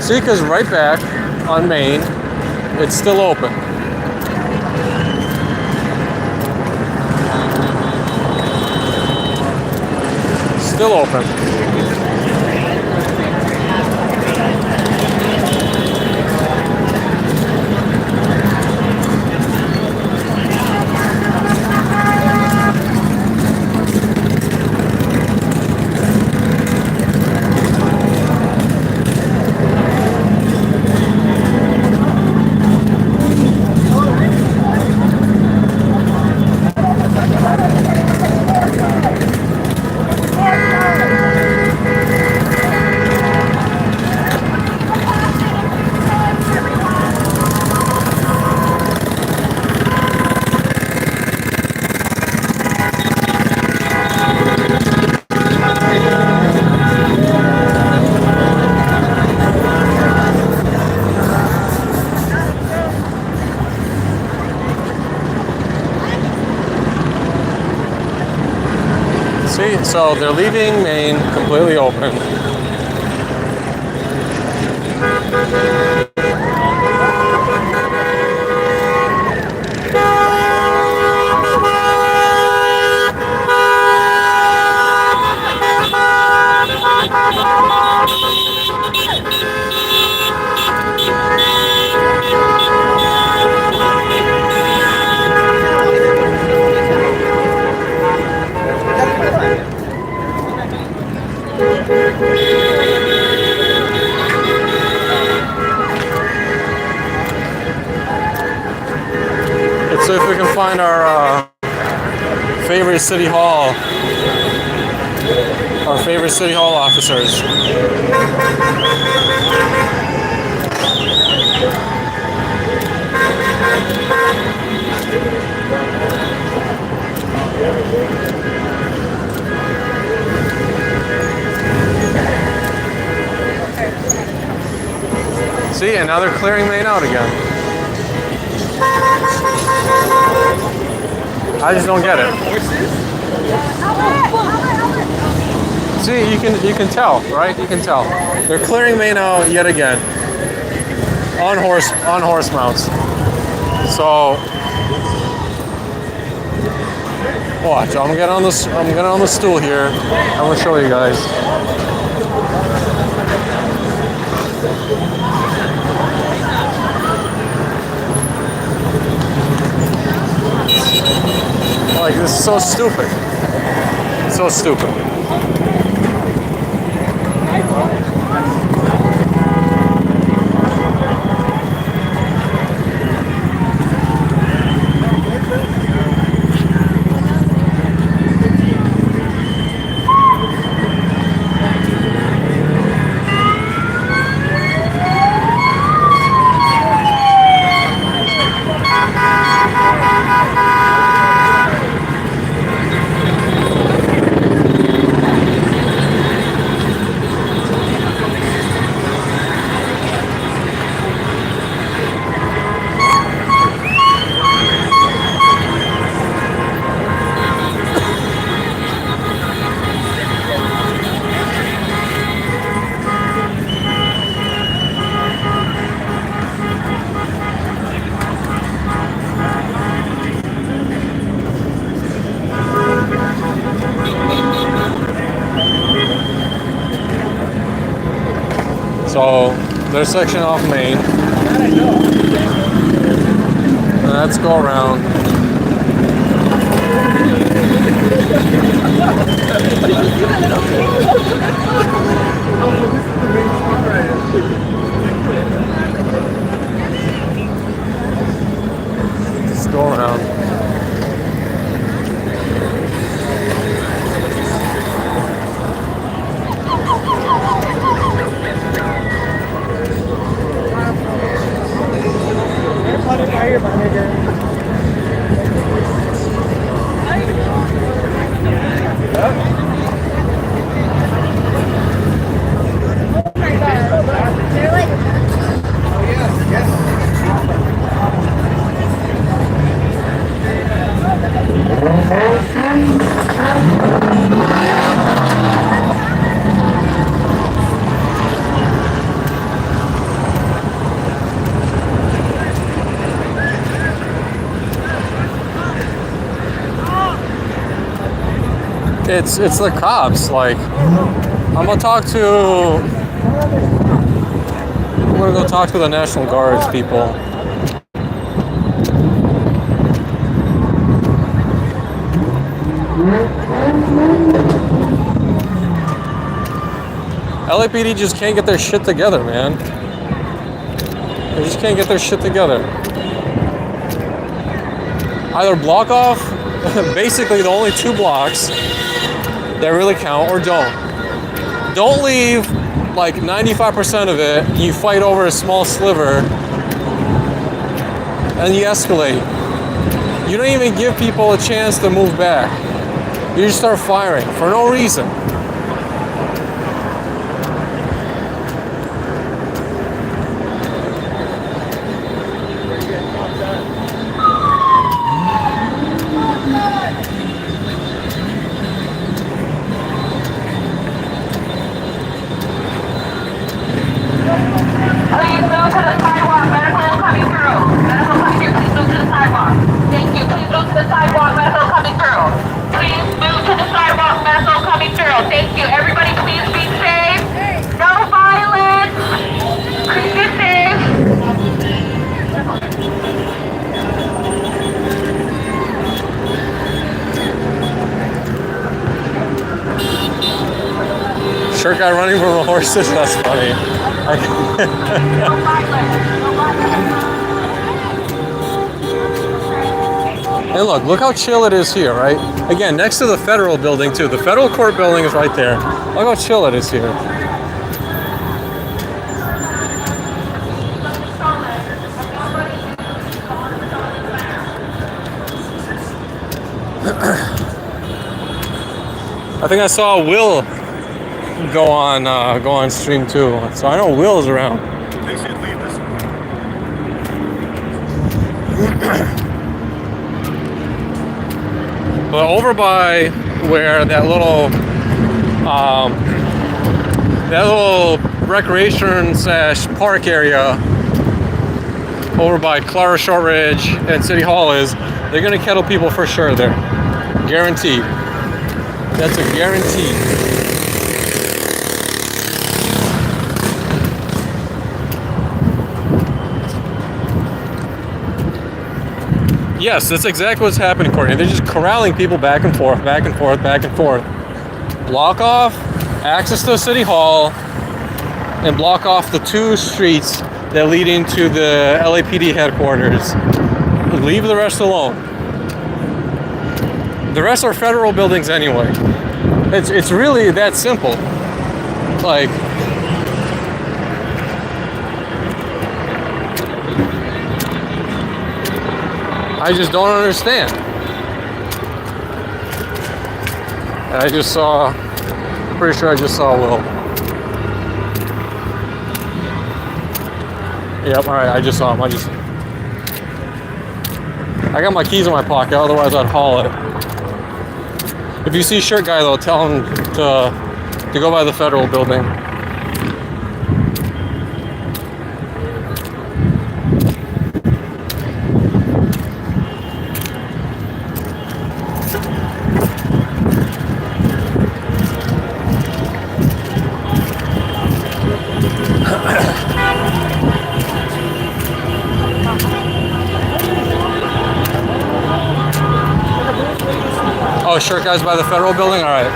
See, because right back on Main, it's still open. Still open. See, so they're leaving Main completely open. Let's see if we can find our favorite city hall officers. See, and now they're clearing Main out again. I just don't get it. See, you can tell, right? You can tell. They're clearing Main out yet again. On horse mounts. So watch, I'm getting on the stool here. I'm gonna show you guys. Like, this is so stupid. So stupid. So there's section off Main. Let's go around. Let's go around. It's the cops. Like, I'm gonna go talk to the National Guards people. LAPD just can't get their shit together, man. They just can't get their shit together. Either block off basically the only 2 blocks that really count, or don't. Don't leave like 95% of it. You fight over a small sliver and you escalate. You don't even give people a chance to move back. You just start firing for no reason. Short guy running from the horses, that's funny. And look how chill it is here, right? Again, next to the federal building too. The federal court building is right there. Look how chill it is here. I think I saw Will go on stream too. So I know Will's around. But over by where that little recreation / park area over by Clara Shortridge and City Hall is, they're gonna kettle people for sure there. Guaranteed. That's a guarantee. Yes, that's exactly what's happening, Courtney. They're just corralling people back and forth, back and forth, back and forth. Block off access to City Hall and block off the 2 streets that lead into the LAPD headquarters. Leave the rest alone. The rest are federal buildings anyway. It's really that simple. Like, I just don't understand. And I just saw, pretty sure I just saw Will. Yep, alright, I just saw him. I got my keys in my pocket, otherwise I'd haul it. If you see shirt guy though, tell him to go by the federal building. Oh, shirt guys by the federal building? All right.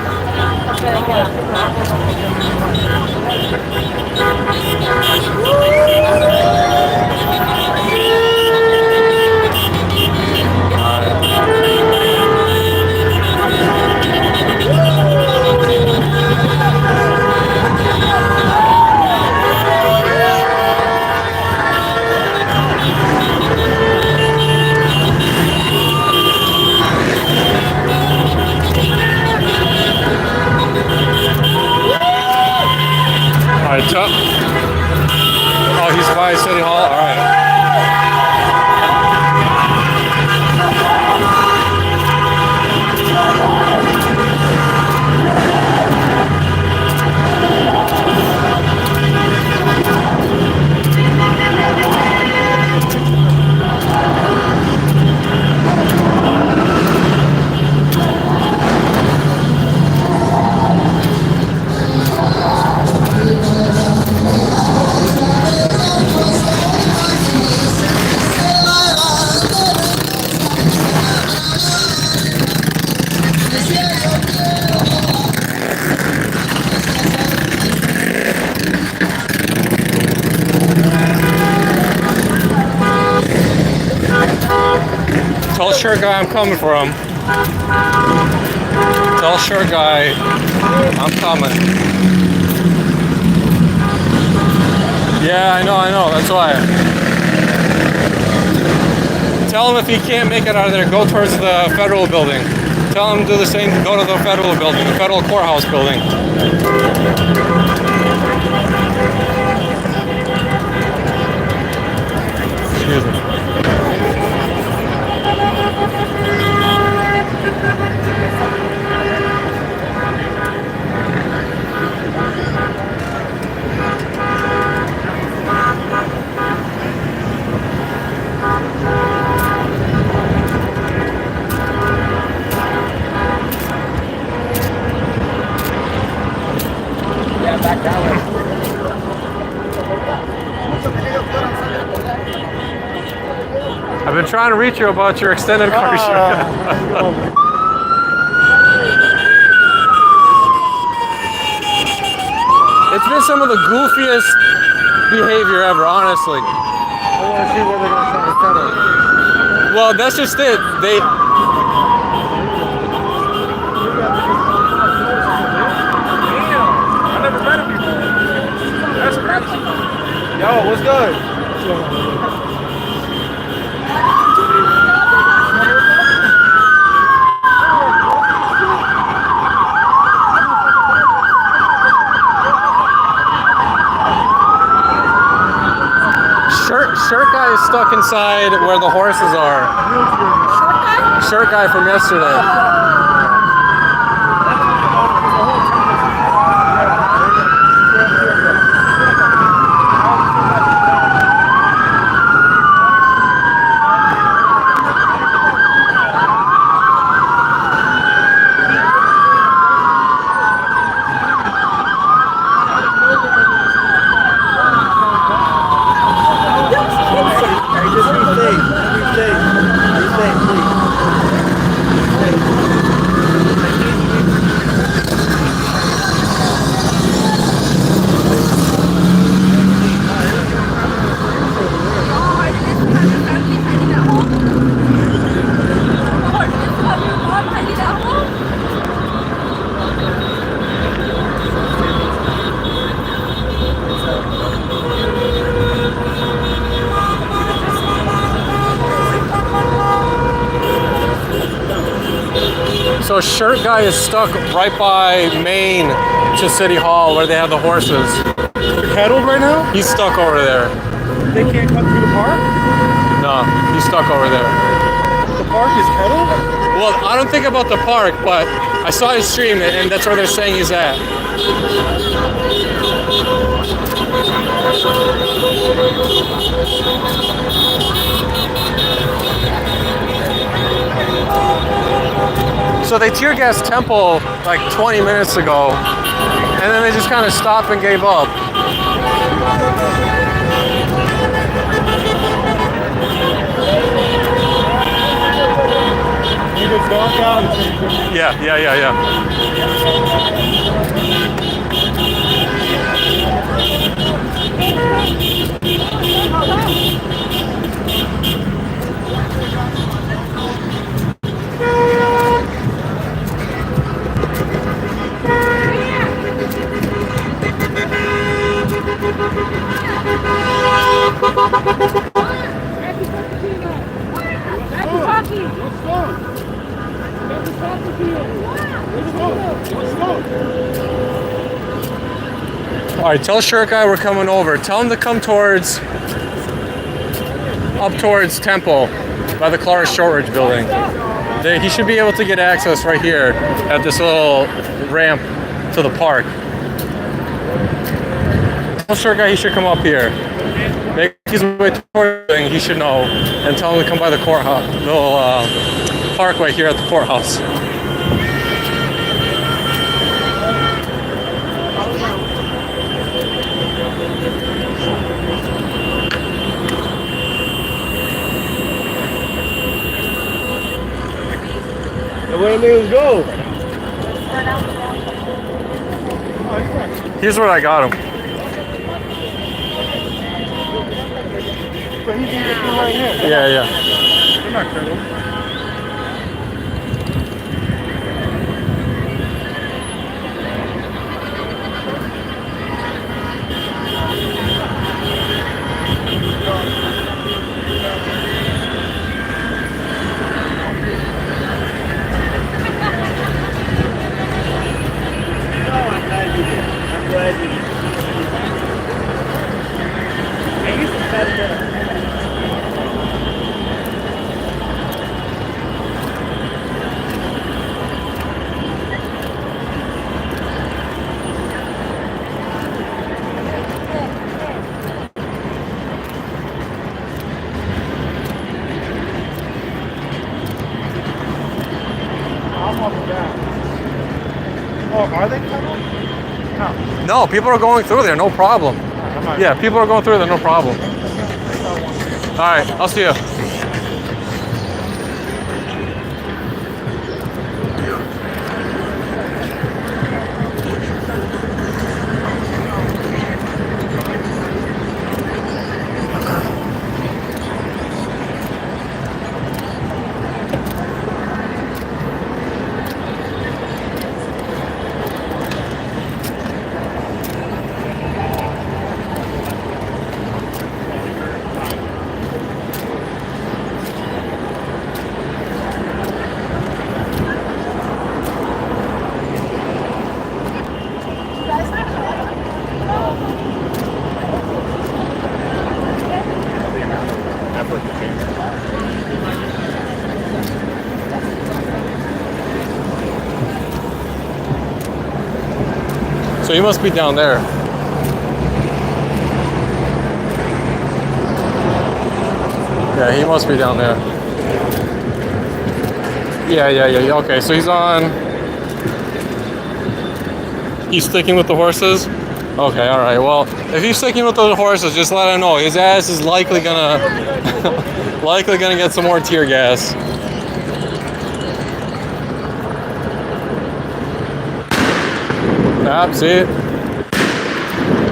All right, Chuck. Oh, he's by City Hall? All right. Tell shirt guy I'm coming for him. Tell shirt guy I'm coming. Yeah, I know, that's why. Tell him if he can't make it out of there, go towards the federal building. Tell him to do the same, go to the federal building, the federal courthouse building. Excuse me. I've been trying to reach you about your extended car shirt. It's been some of the goofiest behavior ever, honestly. I want to see where they're going to try to settle. Well, that's just it. They. I never met him before. That's crazy. Yo, what's good? Shirt guy is stuck inside where the horses are. Shirt guy from yesterday. So shirt guy is stuck right by Main to City Hall where they have the horses. They're kettled right now? He's stuck over there. They can't come through the park? No, he's stuck over there. The park is kettled? Well, I don't think about the park, but I saw his stream and that's where they're saying he's at. So they tear gassed Temple like 20 minutes ago, and then they just kind of stopped and gave up. You just don't Yeah. All right, tell Shirt Guy we're coming over. Tell him to come up towards Temple by the Clark Shortridge building. He should be able to get access right here at this little ramp to the park. Tell Shirt Guy he should come up here. Make his way towards the building, he should know, and tell him to come by the courthouse, little parkway here at the courthouse. Where do niggas go? Here's where I got him. But he's right here. Yeah. You're not credible. Oh, are they coming? No, people are going through there, no problem. Yeah, people are going through there, no problem. All right, I'll see you. So he must be down there. Yeah, he must be down there. Yeah. Okay, so he's on. He's sticking with the horses? Okay, alright. Well, if he's sticking with the horses, just let him know. His ass is likely gonna get some more tear gas. Ah, see it?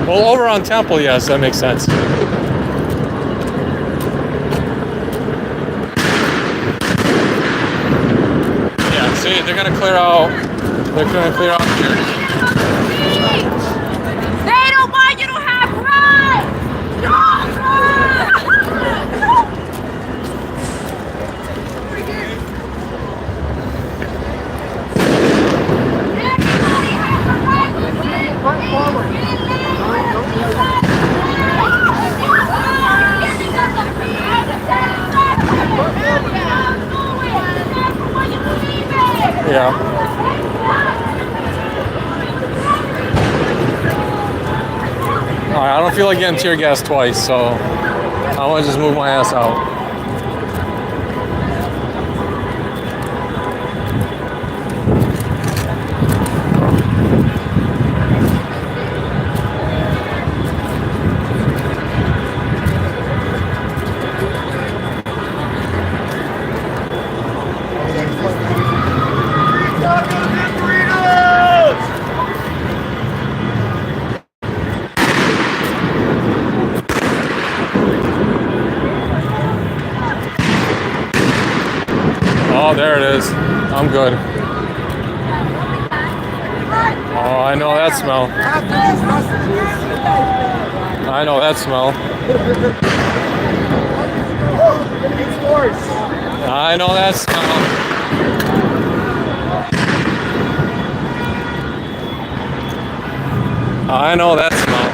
Well, over on Temple, yes, that makes sense. Yeah, see, they're gonna clear out. They're gonna clear out here. They don't want you to have pride! Don't run! Yeah. Alright, I don't feel like getting tear gas twice, so I want to just move my ass out. Oh, there it is. I'm good. Oh, I know that smell. I know that smell. I know that smell. I know that smell.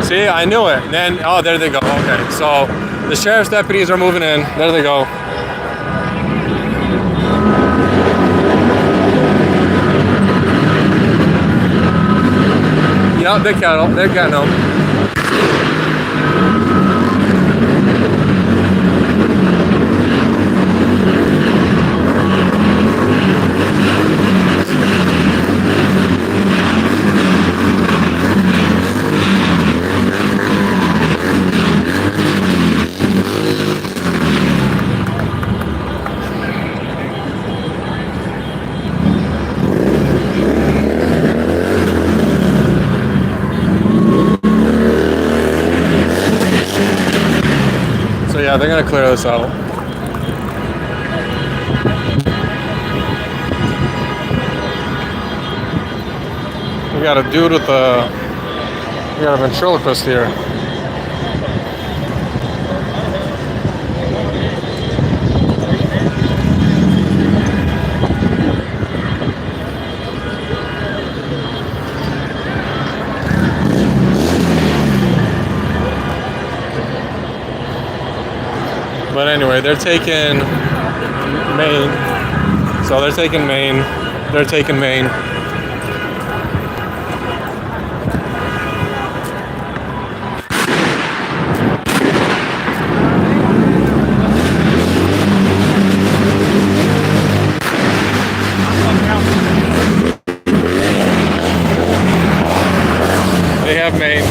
See, I knew it. And then, oh, there they go. Okay, so the sheriff's deputies are moving in. There they go. Yep, they're getting them. Yeah, they're gonna clear this out. We got a dude with a... We got a ventriloquist here. But anyway, they're taking Maine. So they're taking Maine. They're taking Maine. They have Maine.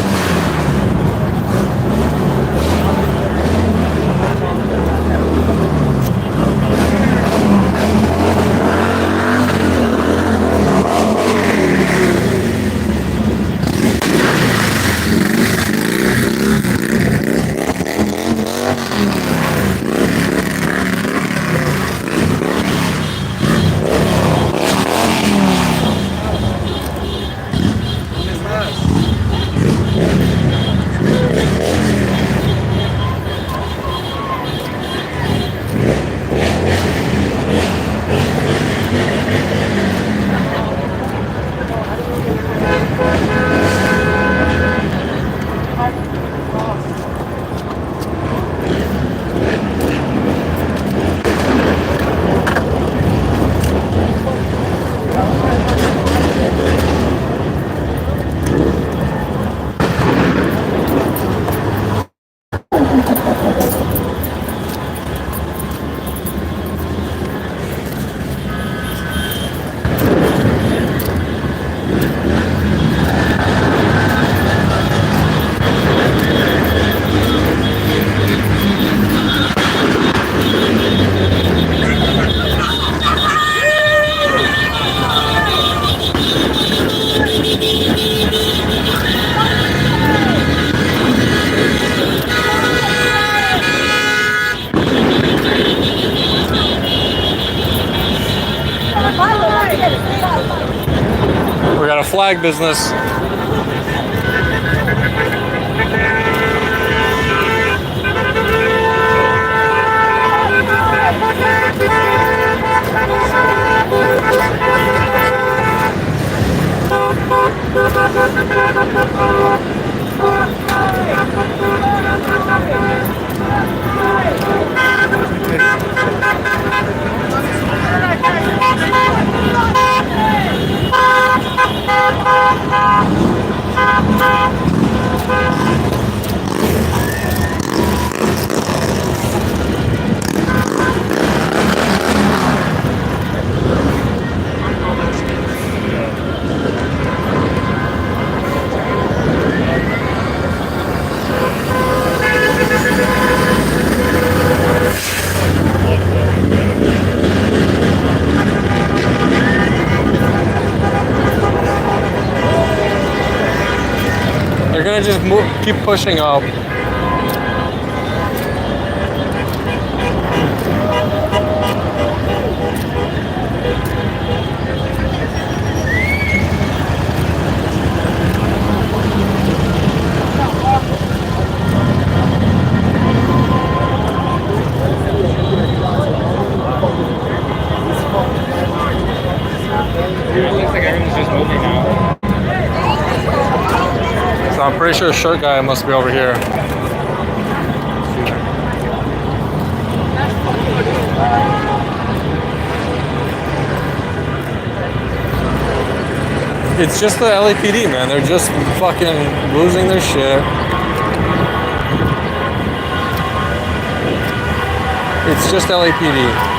We got a flag business. They're gonna just keep pushing up. It looks like everyone's just moving now. So I'm pretty sure the shirt guy must be over here. It's just the LAPD, man. They're just fucking losing their shit. It's just LAPD.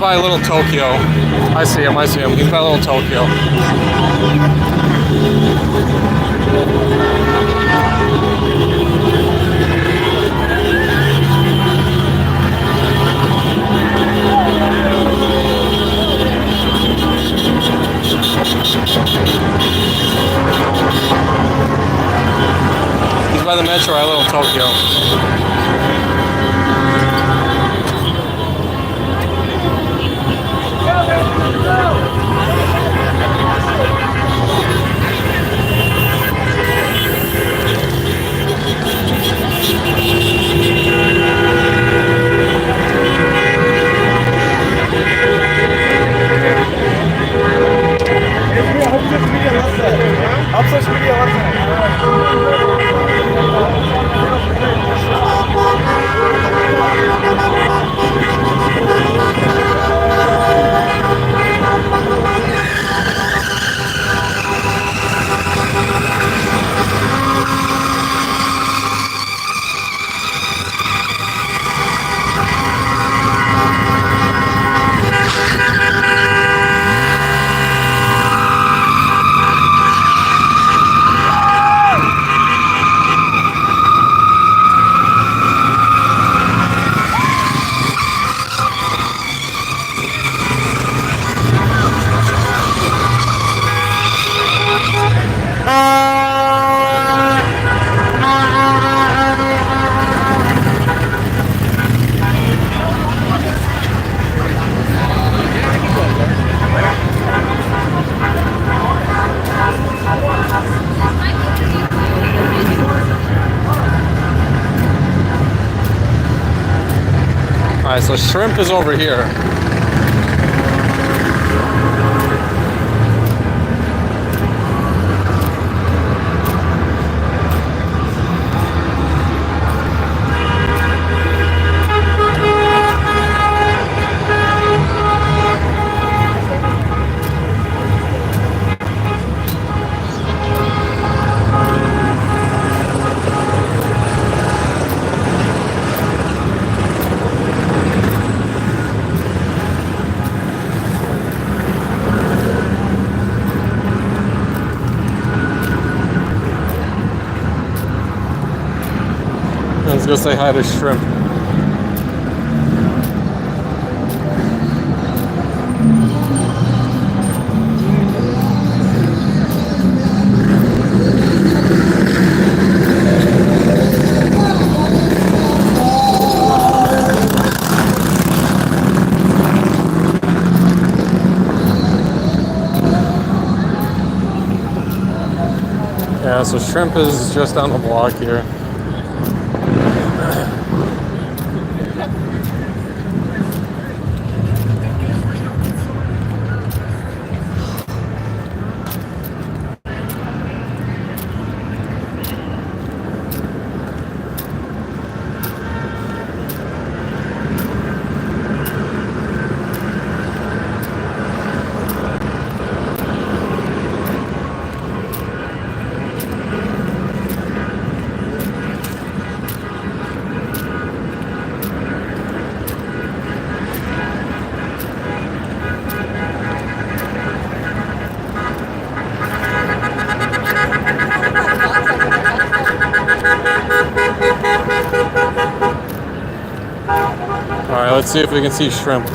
By Little Tokyo. I see him. He's by Little Tokyo. He's by the metro at Little Tokyo. Alright, so shrimp is over here. Let's go say hi to Shrimp. Yeah, so shrimp is just down the block here. Alright, let's see if we can see shrimp.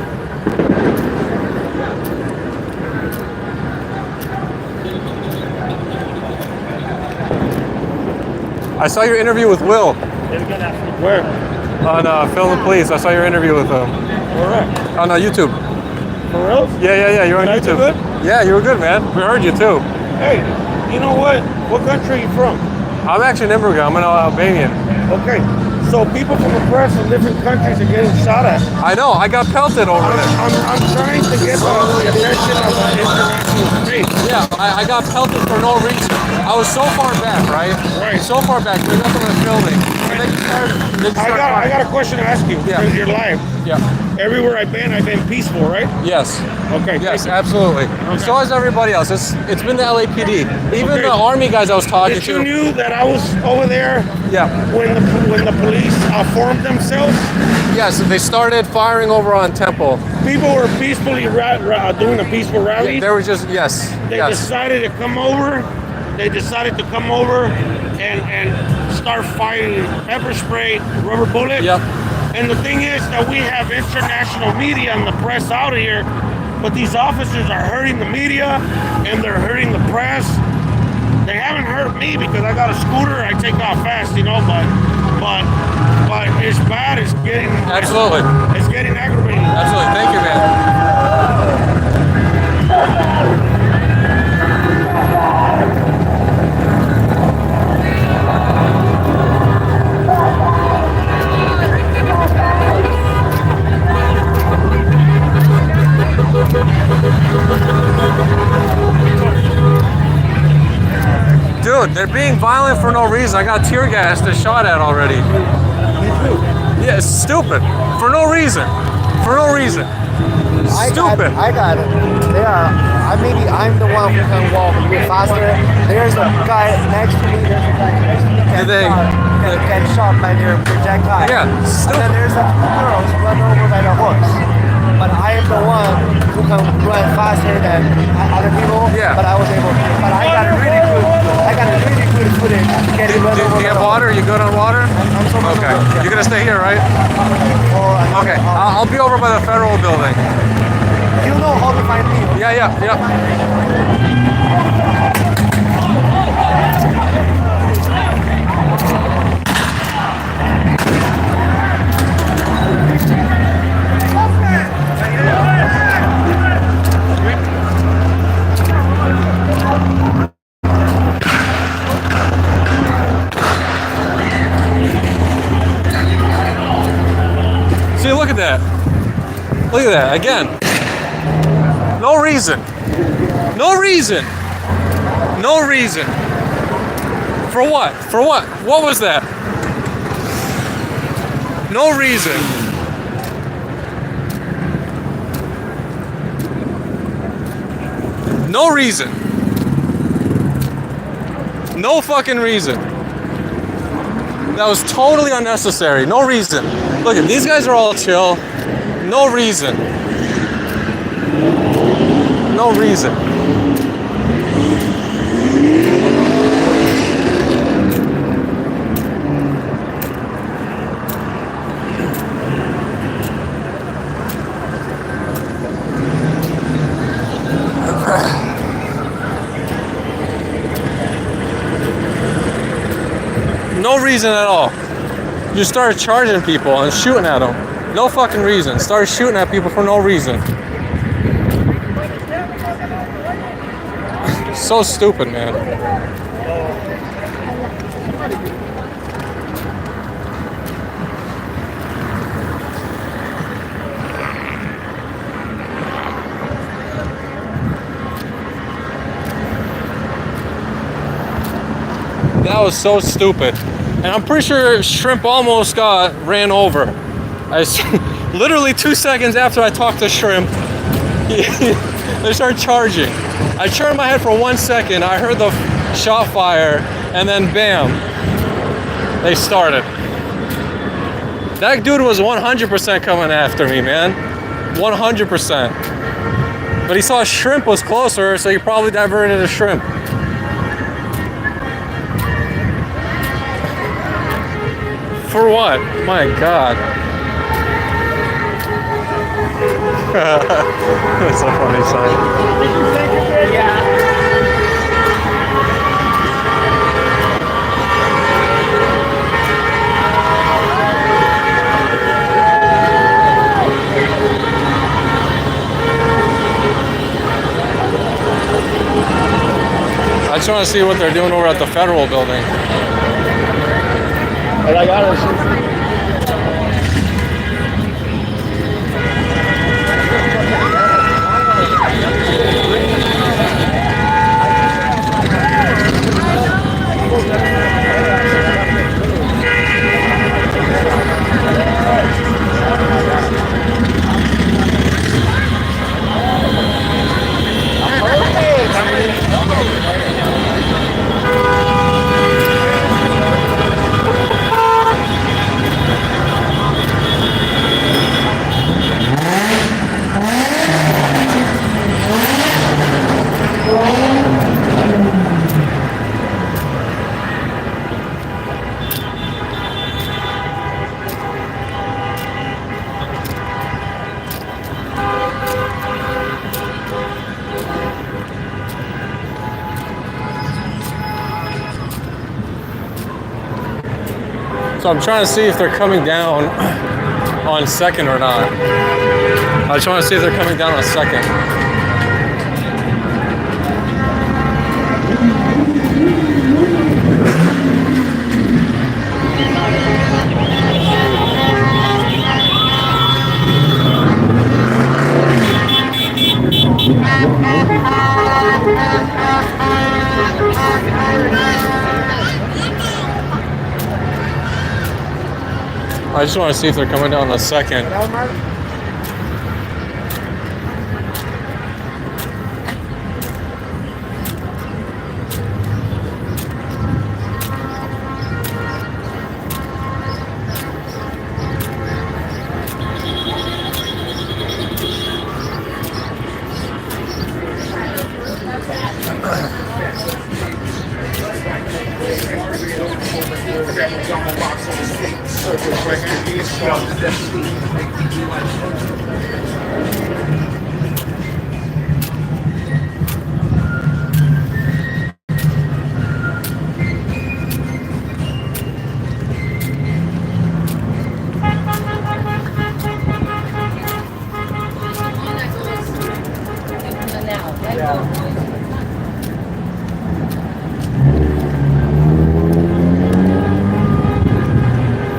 I saw your interview with Will. Where? On Film and Police. I saw your interview with him. Where? On YouTube. For real? Yeah. You're on Did I do YouTube. good? Yeah, you were good, man. We heard you too. Hey, you know what? What country are you from? I'm actually an immigrant. I'm an Albanian. Okay, so people from the press in different countries are getting shot at. I know. I got pelted over there. I'm trying to get the attention of the international state. Yeah, I got pelted for no reason. I was so far back, right? Right. So far back. There's nothing in the building. And then you started I got a question to ask you. Yeah. Because you're live. Yeah. Everywhere I've been peaceful, right? Yes. Okay. Yes, thank you. absolutely. Okay. So has everybody else. It's been the LAPD. Even Okay. the Army guys I was talking Did to. you knew that I was over there Yeah. when the police formed themselves? Yes, they started firing over on Temple. People were peacefully doing a peaceful rally. There was just, yes. They yes. decided to come over. They decided to come over and start firing pepper spray, rubber bullets. Yep. And the thing is that we have international media and the press out here, but these officers are hurting the media and they're hurting the press. They haven't hurt me because I got a scooter. I take off fast, you know, but it's bad. It's getting Absolutely. It's getting aggravating. Absolutely. Thank you, man. Dude, they're being violent for no reason. I got tear gassed and shot at already. Yeah, it's stupid. For no reason. For no reason. Stupid. I got it. Maybe I'm the one who can walk a bit faster. There's a guy next to me. There's a guy next to me can get shot by their projectile. Yeah, and then there's a two girls run over by the horse. But I am the one who can run faster than other people. Yeah. But I was able to. But I got a really good footage getting run over. Do you have water? You good on water? I'm so much Okay. over, yeah. You're gonna stay here, right? Okay. I'll I'll be over by the federal building. you know how to find me. Yeah. See, look at that. Look at that, again. No reason. No reason. No reason. For what? For what? What was that? No reason. No reason. No fucking reason. That was totally unnecessary. No reason. Look at these guys are all chill. No reason. No reason. No reason at all. You started charging people and shooting at them. No fucking reason. Started shooting at people for no reason. So stupid, man. was so stupid. And I'm pretty sure Shrimp almost got ran over. Literally 2 seconds after I talked to Shrimp, they start charging. I turned my head for 1 second. I heard the shot fire, and then bam, they started. That dude was 100% coming after me, man. 100%. But he saw Shrimp was closer, so he probably diverted to Shrimp. For what? My God. That's a funny sight. Yeah. I just want to see what they're doing over at the Federal building. And I got it. So I'm trying to see if they're coming down on second or not. I just want to see if they're coming down on second. I just want to see if they're coming down on second.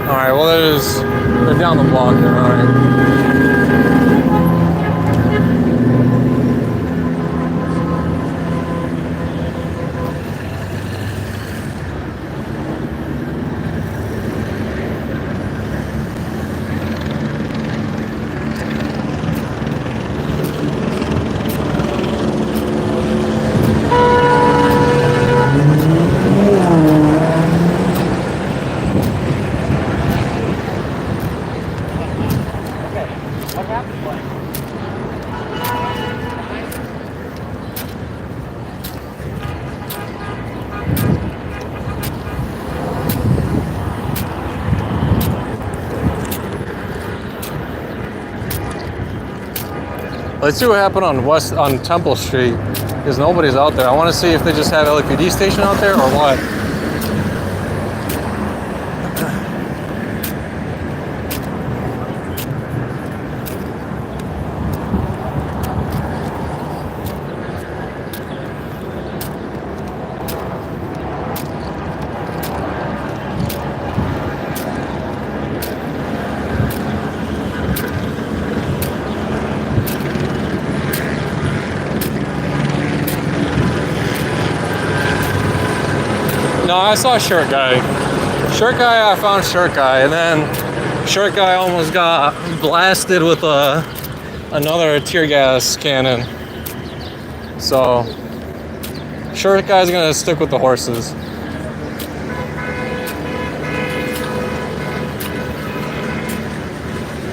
Alright, well they're down the block here, alright. Let's see what happened on Temple Street, because nobody's out there. I want to see if they just have LAPD station out there or what. No, I saw shirt guy. Shirt guy, I found shirt guy, and then shirt guy almost got blasted with another tear gas cannon. So shirt guy's gonna stick with the horses.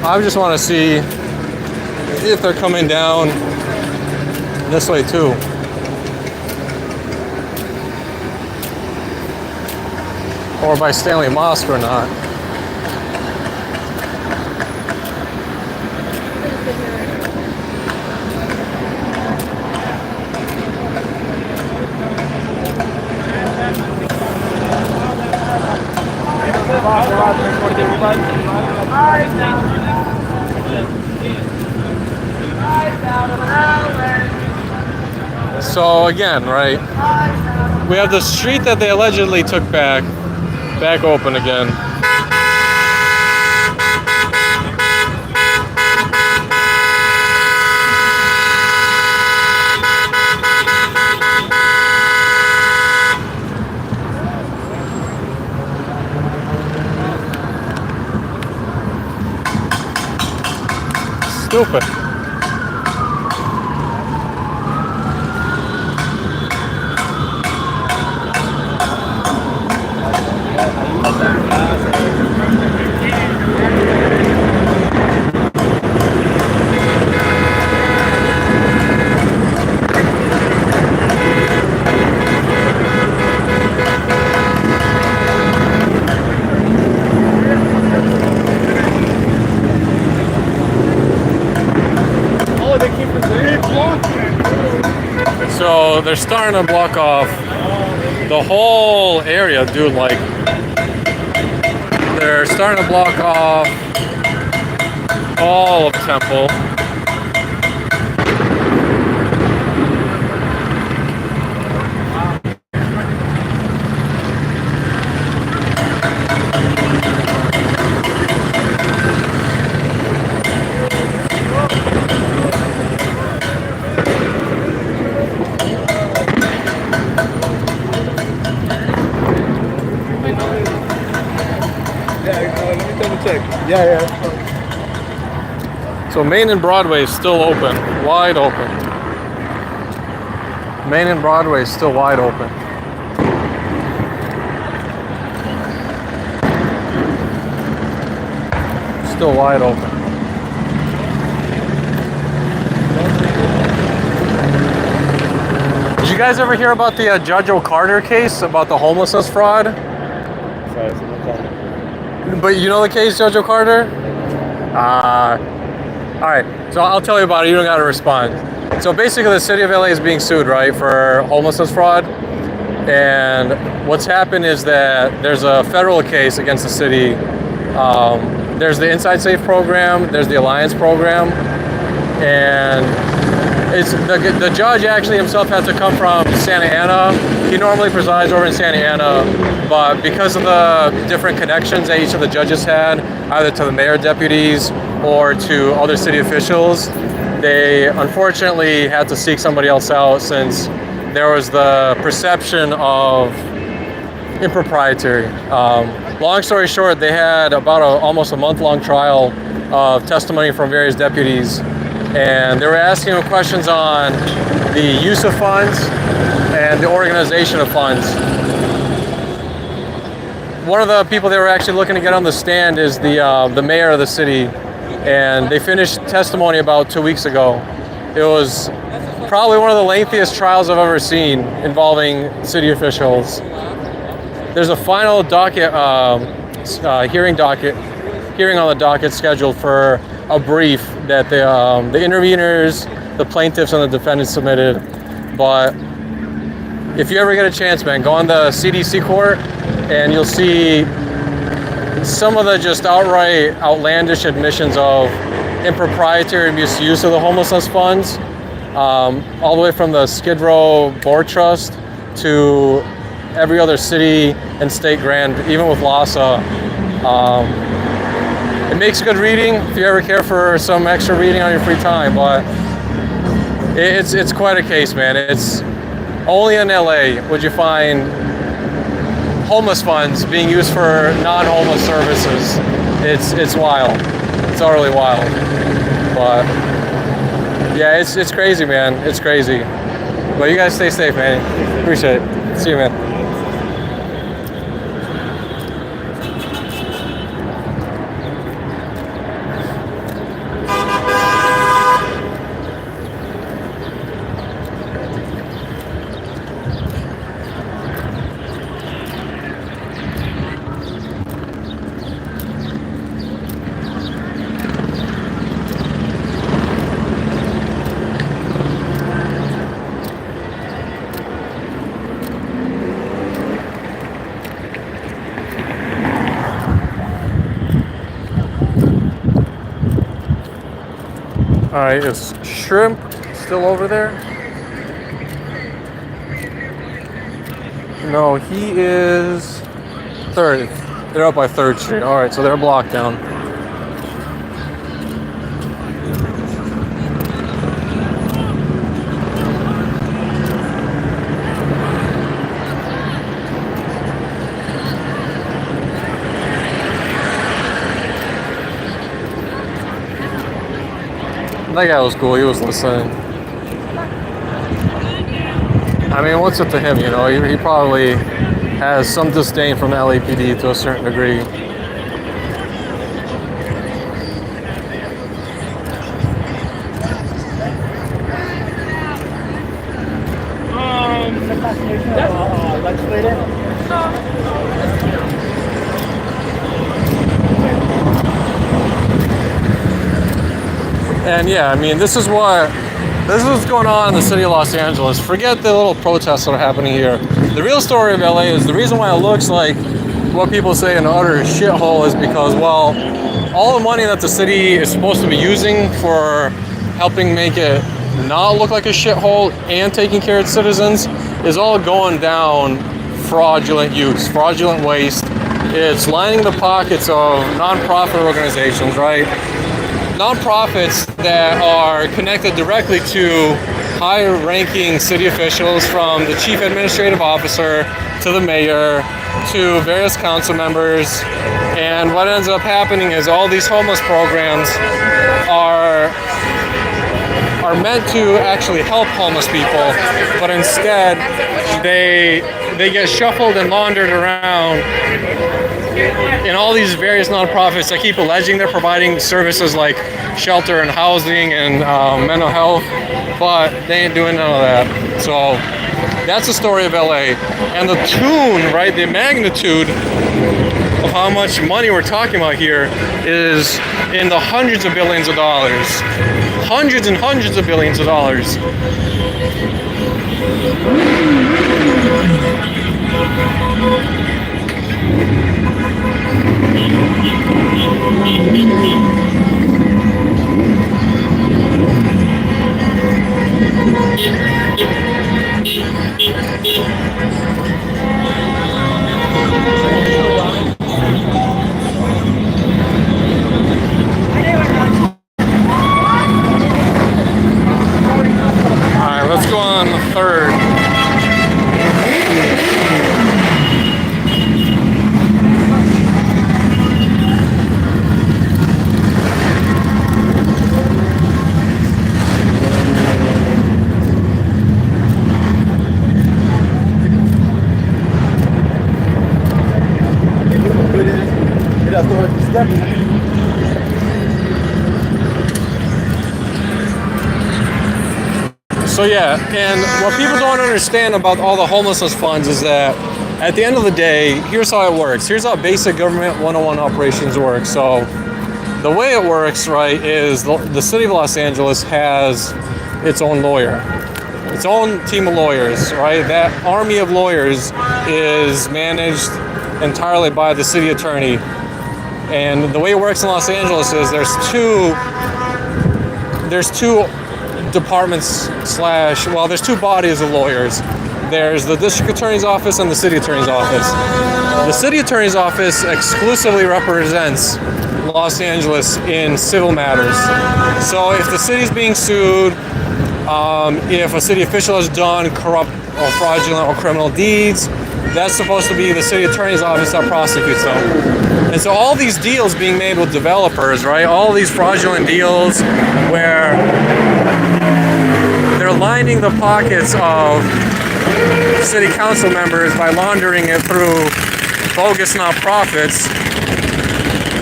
I just want to see if they're coming down this way too. Or by Stanley Mosque or not. So again, right, we have the street that they allegedly took back open again. Stupid. So they're starting to block off the whole area, dude. Like, they're starting to block off all of Temple. Yeah. So Main and Broadway is still open, wide open. Main and Broadway is still wide open. Still wide open. Did you guys ever hear about the Judge O'Carter case about the homelessness fraud? But you know the case, Judge O'Carter? All right, so I'll tell you about it. You don't got to respond. So basically, the city of LA is being sued, right, for homelessness fraud. And what's happened is that there's a federal case against the city. There's the Inside Safe program. There's the Alliance program. And it's the judge actually himself has to come from Santa Ana. He normally presides over in Santa Ana, but because of the different connections that each of the judges had, either to the mayor deputies or to other city officials, they unfortunately had to seek somebody else out since there was the perception of impropriety. Long story short, they had about almost a month-long trial of testimony from various deputies, and they were asking them questions on the use of funds and the organization of funds. One of the people they were actually looking to get on the stand is the mayor of the city, and they finished testimony about 2 weeks ago. It was probably one of the lengthiest trials I've ever seen involving city officials. There's a final docket, hearing on the docket scheduled for a brief that the interveners, the plaintiffs, and the defendants submitted. But if you ever get a chance, man, go on the CDC court and you'll see some of the just outright outlandish admissions of impropriety misuse of the homelessness funds, all the way from the Skid Row Board Trust to every other city and state grant, even with LASA. It makes good reading if you ever care for some extra reading on your free time, but it's quite a case, man. It's only in LA would you find homeless funds being used for non-homeless services. It's wild. It's utterly wild. But yeah, it's crazy, man. It's crazy. But you guys stay safe, man. Appreciate it. See you, man. All right, is Shrimp still over there? No, he is 3rd. They're up by 3rd Street. All right, so they're blocked down. That guy was cool. He was listening. I mean, what's it to him, you know? He probably has some disdain from the LAPD to a certain degree. Legislator? And yeah, I mean, this is what's going on in the city of Los Angeles. Forget the little protests that are happening here. The real story of LA is the reason why it looks like what people say an utter shithole is because, well, all the money that the city is supposed to be using for helping make it not look like a shithole and taking care of its citizens is all going down fraudulent use, fraudulent waste. It's lining the pockets of nonprofit organizations, right? Nonprofits that are connected directly to high-ranking city officials, from the chief administrative officer to the mayor to various council members. And what ends up happening is all these homeless programs are meant to actually help homeless people, but instead they get shuffled and laundered around in all these various nonprofits that keep alleging they're providing services like shelter and housing and mental health, but they ain't doing none of that. So that's the story of LA. And the tune, right, the magnitude of how much money we're talking about here is in the hundreds of billions of dollars. Hundreds and hundreds of billions of dollars. Alright, let's go on the 3rd. So yeah, and what people don't understand about all the homelessness funds is that at the end of the day, here's how it works. Here's how basic government 101 operations work. So the way it works, right, is the city of Los Angeles has its own lawyer, its own team of lawyers, right? That army of lawyers is managed entirely by the city attorney. And the way it works in Los Angeles is there's two departments there's two bodies of lawyers. There's the district attorney's office and the city attorney's office. The city attorney's office exclusively represents Los Angeles in civil matters. So if the city's being sued, if a city official has done corrupt or fraudulent or criminal deeds, that's supposed to be the city attorney's office that prosecutes them. And so all these deals being made with developers, right? All these fraudulent deals where they're lining the pockets of city council members by laundering it through bogus nonprofits.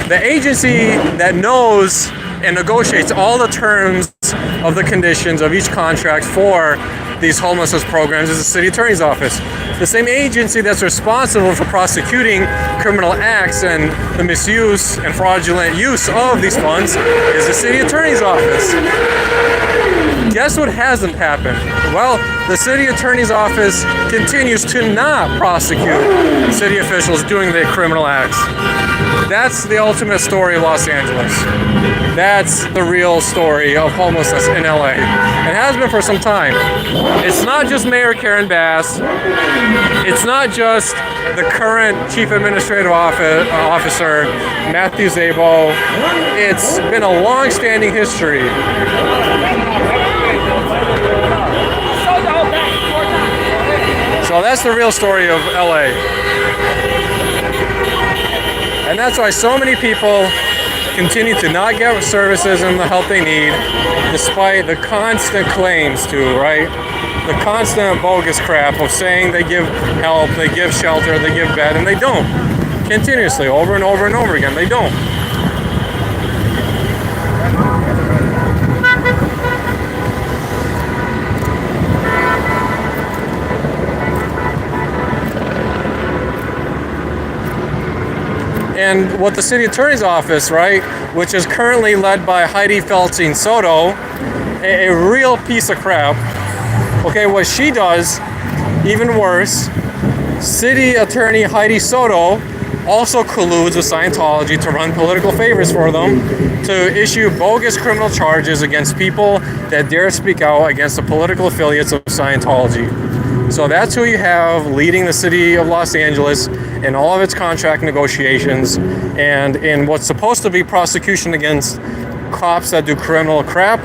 The agency that knows and negotiates all the terms of the conditions of each contract for these homelessness programs is the city attorney's office. The same agency that's responsible for prosecuting criminal acts and the misuse and fraudulent use of these funds is the city attorney's office. Guess what hasn't happened? Well, the city attorney's office continues to not prosecute city officials doing the criminal acts. That's the ultimate story of Los Angeles. That's the real story of homelessness in LA. It has been for some time. It's not just Mayor Karen Bass. It's not just the current Chief Administrative Officer, Matthew Szabo. It's been a long-standing history. So that's the real story of LA. And that's why so many people continue to not get services and the help they need, despite the constant claims to, right? The constant bogus crap of saying they give help, they give shelter, they give bed, and they don't. Continuously, over and over and over again, they don't. And what the city attorney's office, right, which is currently led by Heidi Feltzing Soto, a real piece of crap. Okay, what she does, even worse, city attorney Heidi Soto also colludes with Scientology to run political favors for them, to issue bogus criminal charges against people that dare speak out against the political affiliates of Scientology. So that's who you have leading the city of Los Angeles in all of its contract negotiations and in what's supposed to be prosecution against cops that do criminal crap.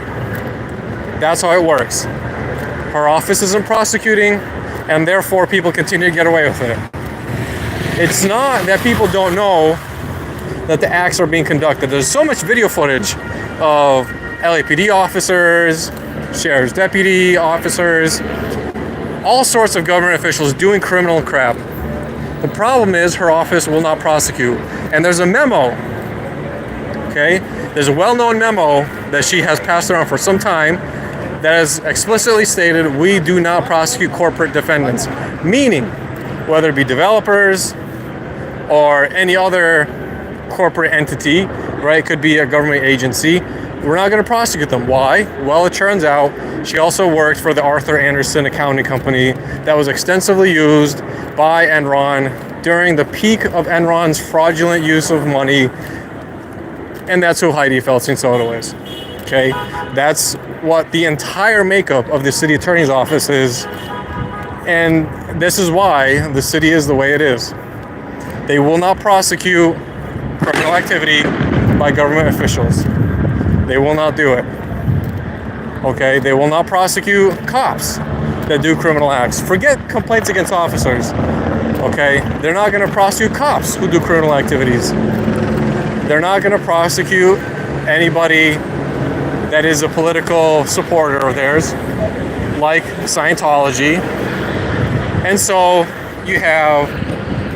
That's how it works. Her office isn't prosecuting, and therefore people continue to get away with it. It's not that people don't know that the acts are being conducted. There's so much video footage of LAPD officers, sheriff's deputy officers, all sorts of government officials doing criminal crap. The problem is her office will not prosecute. And there's a memo, okay? There's a well-known memo that she has passed around for some time that has explicitly stated we do not prosecute corporate defendants. Meaning, whether it be developers or any other corporate entity, right? It could be a government agency. We're not going to prosecute them. Why? Well, it turns out she also worked for the Arthur Anderson accounting company that was extensively used by Enron during the peak of Enron's fraudulent use of money. And that's who Heidi Feltzing Soto is. Okay? That's what the entire makeup of the city attorney's office is. And this is why the city is the way it is. They will not prosecute criminal activity by government officials. They will not do it. Okay? They will not prosecute cops that do criminal acts. Forget complaints against officers. Okay? They're not going to prosecute cops who do criminal activities. They're not going to prosecute anybody that is a political supporter of theirs, like Scientology. And so you have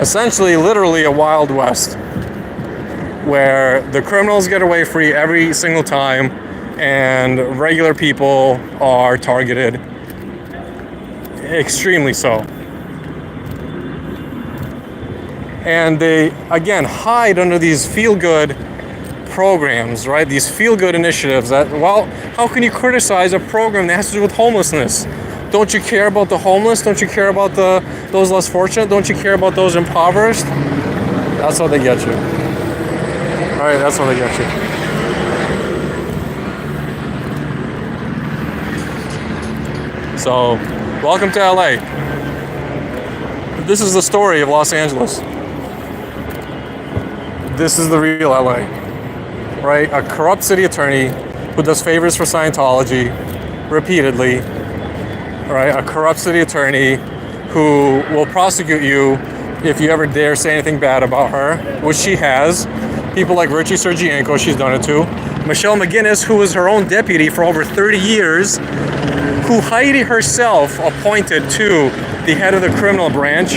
essentially literally a Wild West where the criminals get away free every single time and regular people are targeted, extremely so. And they, again, hide under these feel-good programs, right? These feel-good initiatives that, well, how can you criticize a program that has to do with homelessness? Don't you care about the homeless? Don't you care about those less fortunate? Don't you care about those impoverished? That's how they get you. All right, that's how they get you. So, welcome to LA. This is the story of Los Angeles. This is the real LA, right? A corrupt city attorney who does favors for Scientology repeatedly, right? A corrupt city attorney who will prosecute you if you ever dare say anything bad about her, which she has. People like Richie Sergienko, she's done it to. Michelle McGuinness, who was her own deputy for over 30 years, who Heidi herself appointed to the head of the criminal branch.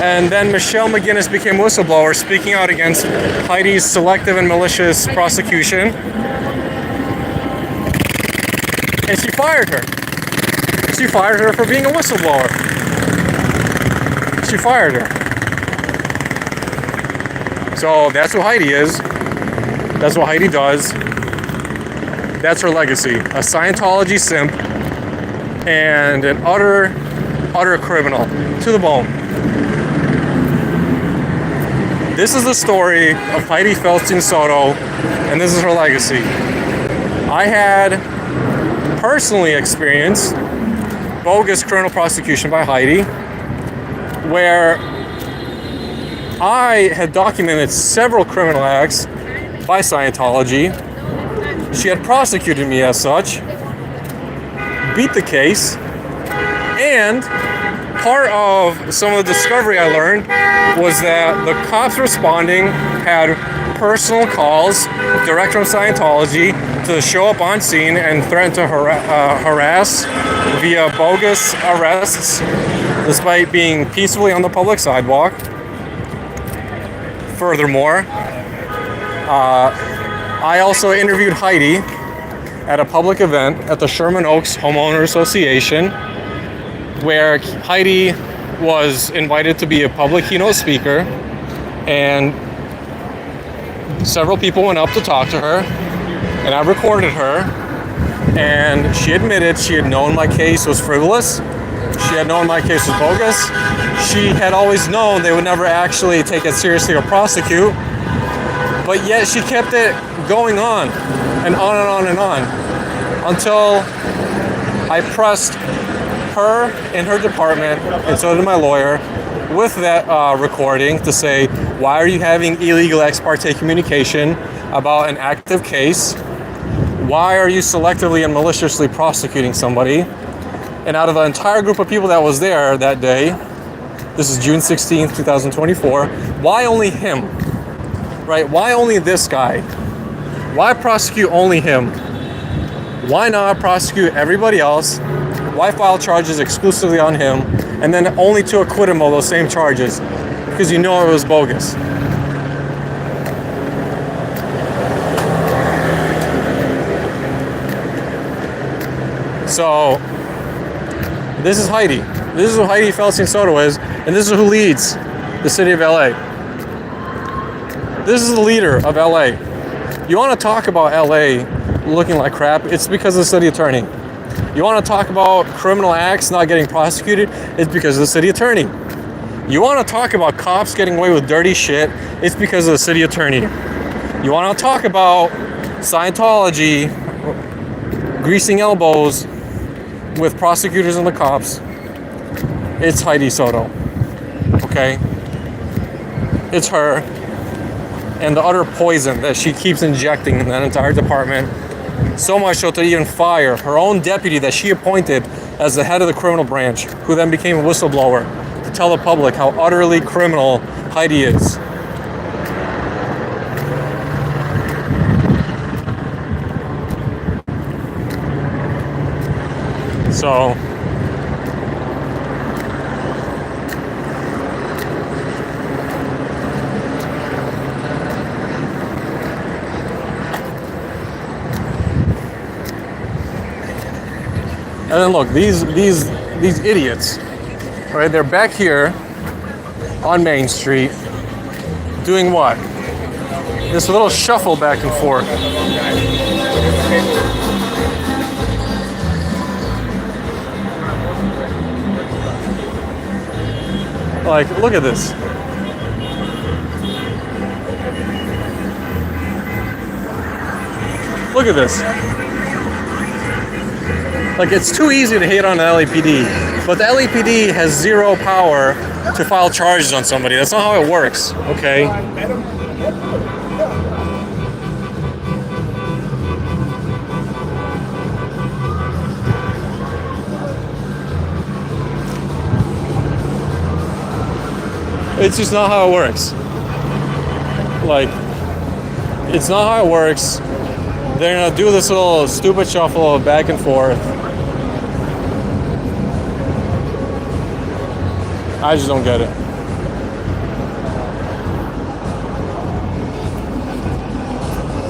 And then Michelle McGuinness became whistleblower, speaking out against Heidi's selective and malicious prosecution. And she fired her. She fired her for being a whistleblower. She fired her. So that's who Heidi is. That's what Heidi does. That's her legacy. A Scientology simp and an utter criminal to the bone. This is the story of Heidi Feldstein Soto, and this is her legacy. I had personally experienced bogus criminal prosecution by Heidi, where I had documented several criminal acts by Scientology. She had prosecuted me as such, beat the case, and part of some of the discovery I learned was that the cops responding had personal calls direct from Scientology to show up on scene and threaten to harass via bogus arrests despite being peacefully on the public sidewalk. Furthermore, I also interviewed Heidi at a public event at the Sherman Oaks Homeowner Association, where Heidi was invited to be a public keynote speaker, and several people went up to talk to her, and I recorded her, and she admitted she had known my case was frivolous. She had known my case was bogus. She had always known they would never actually take it seriously or prosecute, but yet she kept it going on and on and on and on until I pressed her in her department, and so did my lawyer, with that recording to say, why are you having illegal ex parte communication about an active case? Why are you selectively and maliciously prosecuting somebody? And out of the entire group of people that was there that day, this is June 16th, 2024, why only him? Right? Why only this guy? Why prosecute only him? Why not prosecute everybody else? Why file charges exclusively on him and then only to acquit him of those same charges? Because you know it was bogus. So, this is Heidi. This is who Heidi Feldstein Soto is, and this is who leads the city of LA. This is the leader of LA. You want to talk about LA looking like crap, it's because of the city attorney. You want to talk about criminal acts not getting prosecuted, it's because of the city attorney. You want to talk about cops getting away with dirty shit, it's because of the city attorney. You want to talk about Scientology greasing elbows with prosecutors and the cops, it's Heidi Soto. Okay? It's her and the utter poison that she keeps injecting in that entire department. So much so to even fire her own deputy that she appointed as the head of the criminal branch, who then became a whistleblower to tell the public how utterly criminal Heidi is. So, and then look, these idiots, right? They're back here on Main Street doing what? This little shuffle back and forth. Like, look at this. Look at this. Like, it's too easy to hate on the LAPD, but the LAPD has zero power to file charges on somebody. That's not how it works, okay? It's just not how it works. Like, it's not how it works. They're gonna do this little stupid shuffle of back and forth. I just don't get it.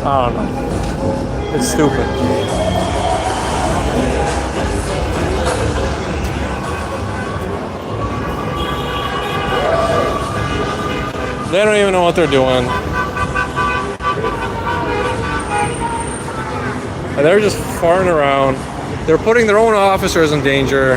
I don't know. It's stupid. They don't even know what they're doing. And they're just farting around. They're putting their own officers in danger.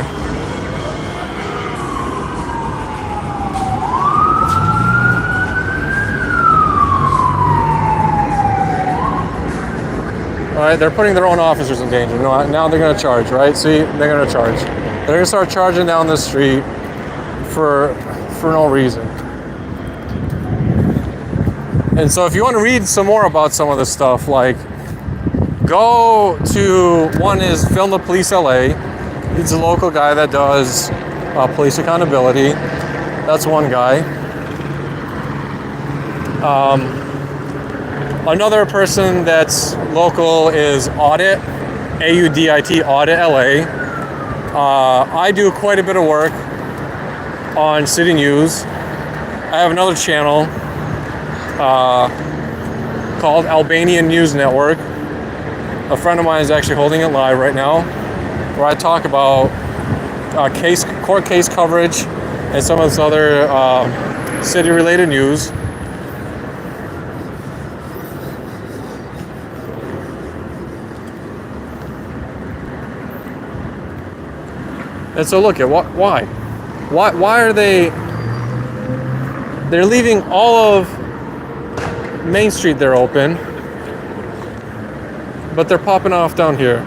Alright, they're putting their own officers in danger. Now they're gonna charge, right? See, they're gonna charge. They're gonna start charging down the street for no reason. And so if you want to read some more about some of this stuff, like, go to, one is Film the Police LA. He's a local guy that does police accountability. That's one guy. Another person that's local is Audit, AUDIT, Audit LA. I do quite a bit of work on City News. I have another channel called Albanian News Network. A friend of mine is actually holding it live right now, where I talk about court case coverage and some of this other city-related news. And so look at why are they? They're leaving all of Main Street there open, but they're popping off down here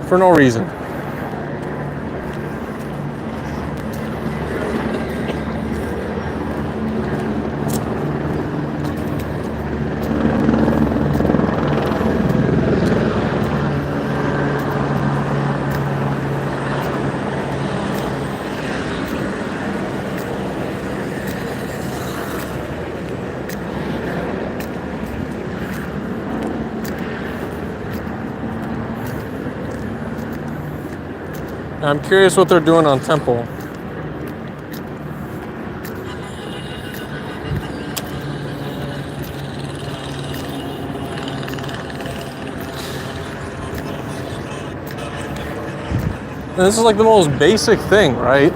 for no reason. I'm curious what they're doing on Temple. And this is like the most basic thing, right?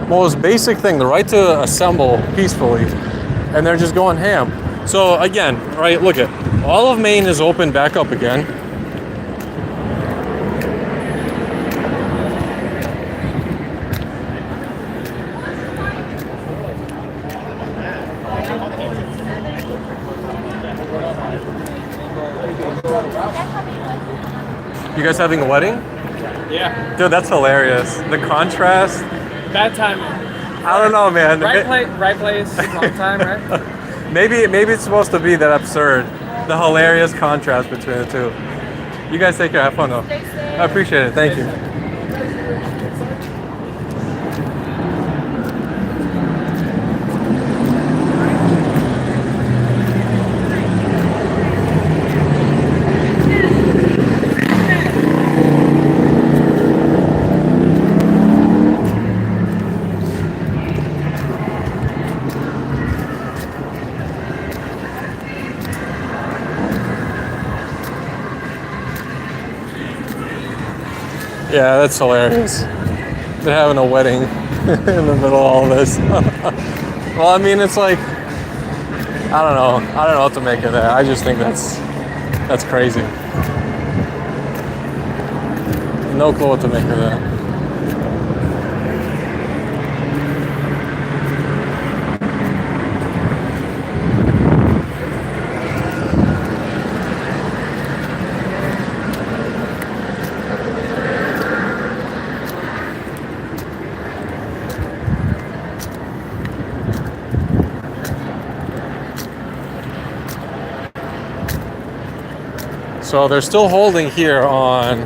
Most basic thing, the right to assemble peacefully. And they're just going ham. So again, right, look at all of Maine is open back up again. You guys having a wedding? Yeah. Dude, that's hilarious. The contrast. Bad timing. I don't know, man. Right place, wrong time, right? Maybe it's supposed to be that absurd. The hilarious contrast between the two. You guys take care. Have fun, though. I appreciate it. Thank you. Yeah, that's hilarious. They're having a wedding in the middle of all this. Well, I mean, it's like, I don't know what to make of that. I just think that's crazy. No clue what to make of that. So they're still holding here on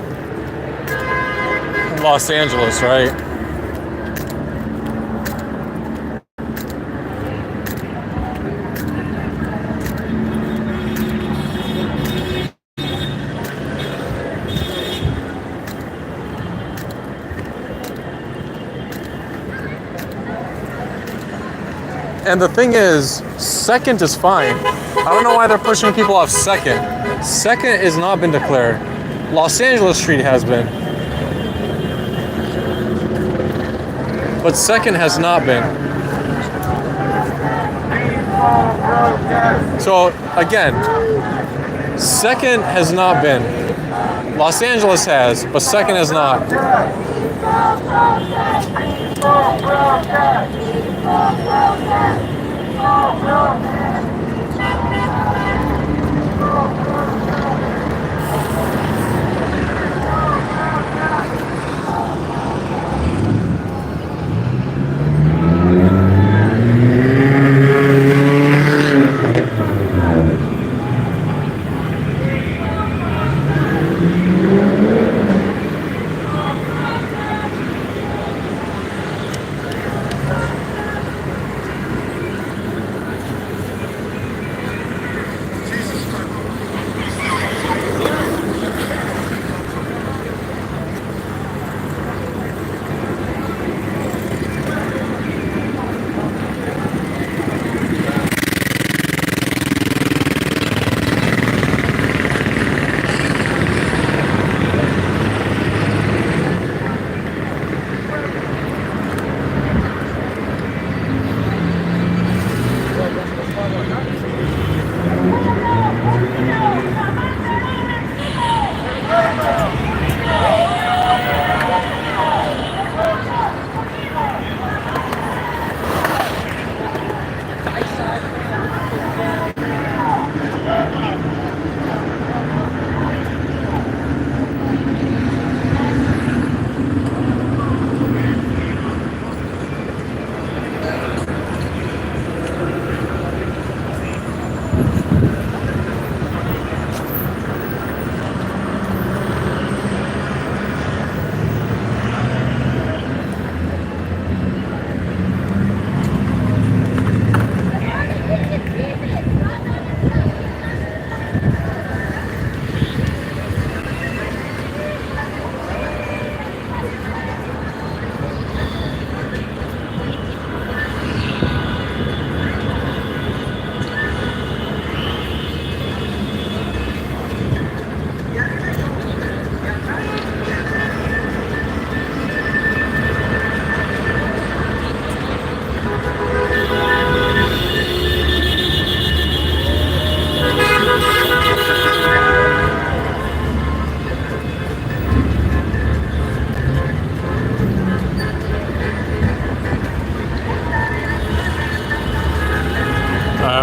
Los Angeles, right? And the thing is, second is fine. I don't know why they're pushing people off second. Second has not been declared. Los Angeles Street has been. But second has not been. So again, second has not been. Los Angeles has, but second has not.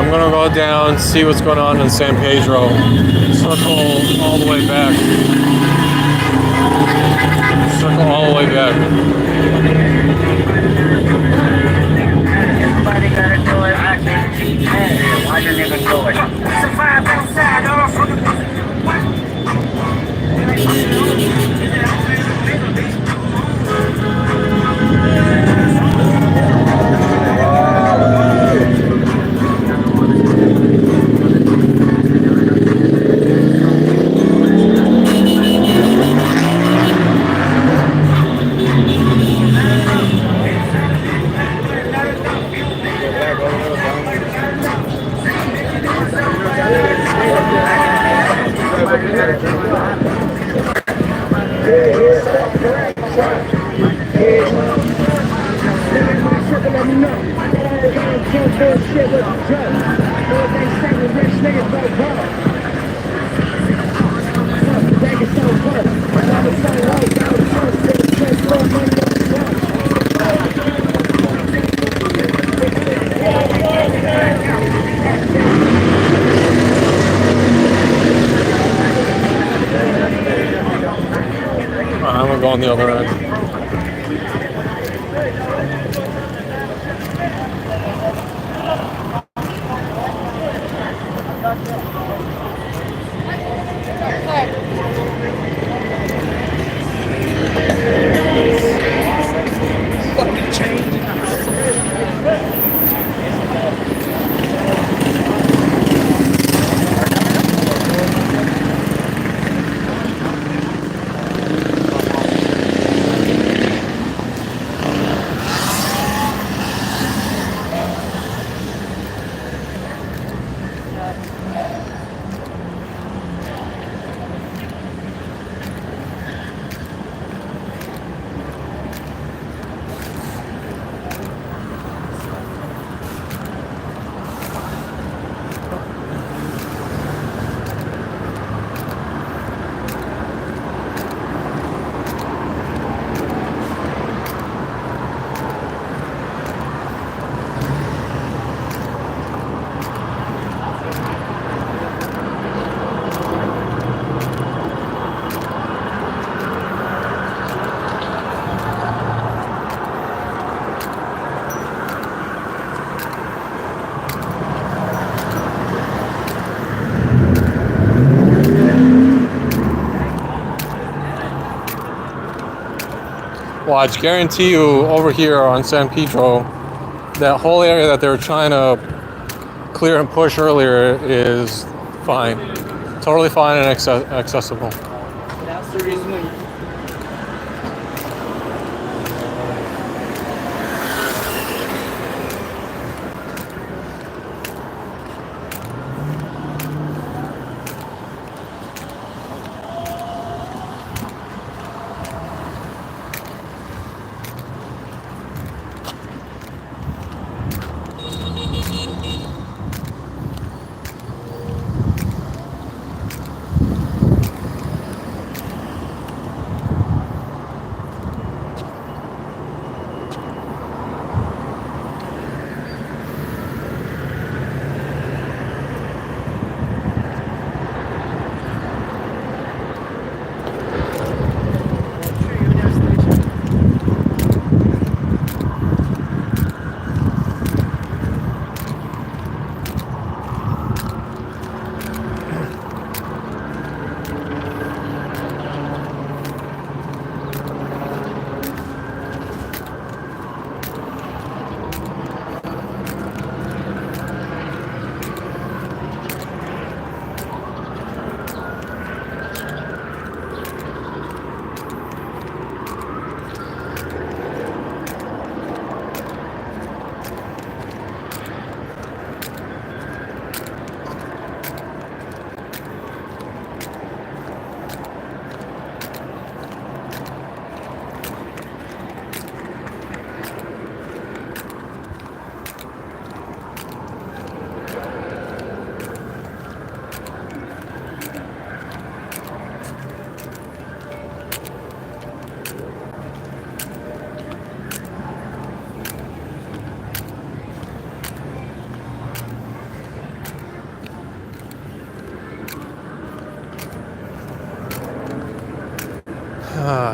I'm gonna go down, see what's going on in San Pedro. Circle all the way back. Circle all the way back. Everybody gotta do it. I can't keep it. Why didn't even do it? Survive outside, all from I'm gonna go on the other end. Watch, guarantee you over here on San Pedro, that whole area that they were trying to clear and push earlier is fine. Totally fine and accessible. That's the reason when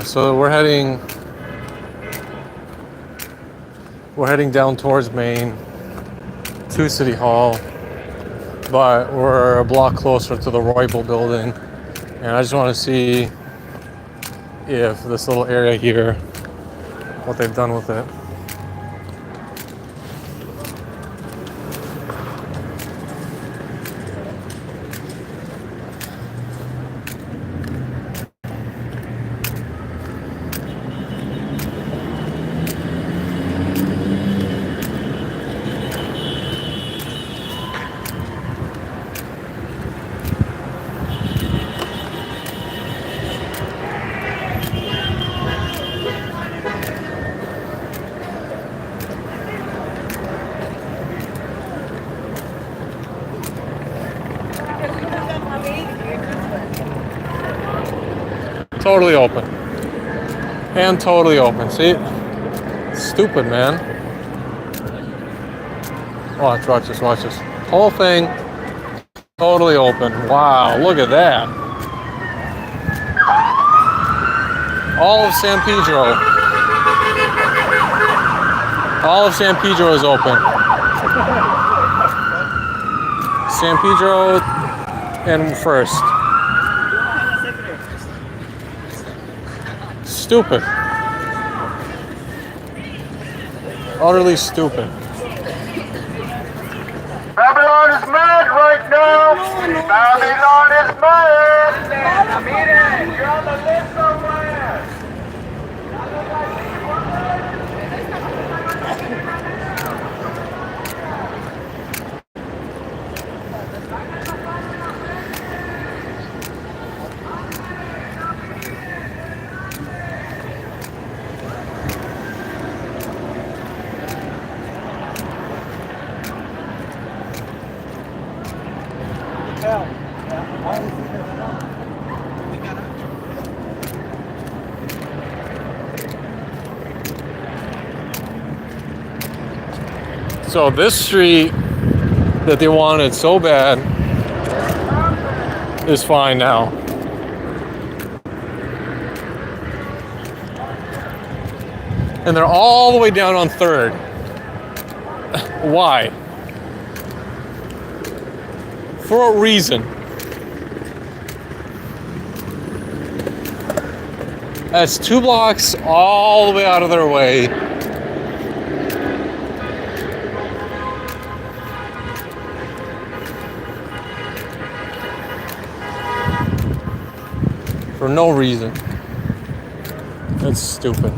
So we're heading down towards Maine to City Hall, but we're a block closer to the Roybal building, and I just want to see if this little area here, what they've done with it. Totally open. And totally open. See? Stupid, man. Watch this. Whole thing totally open. Wow, look at that. All of San Pedro. All of San Pedro is open. San Pedro and First. Stupid. Utterly stupid. Babylon is mad right now. Babylon is mad. I mean it. You're on the list somewhere. So this street that they wanted so bad is fine now. And they're all the way down on 3rd. Why? For a reason. That's 2 blocks all the way out of their way. For no reason. That's stupid.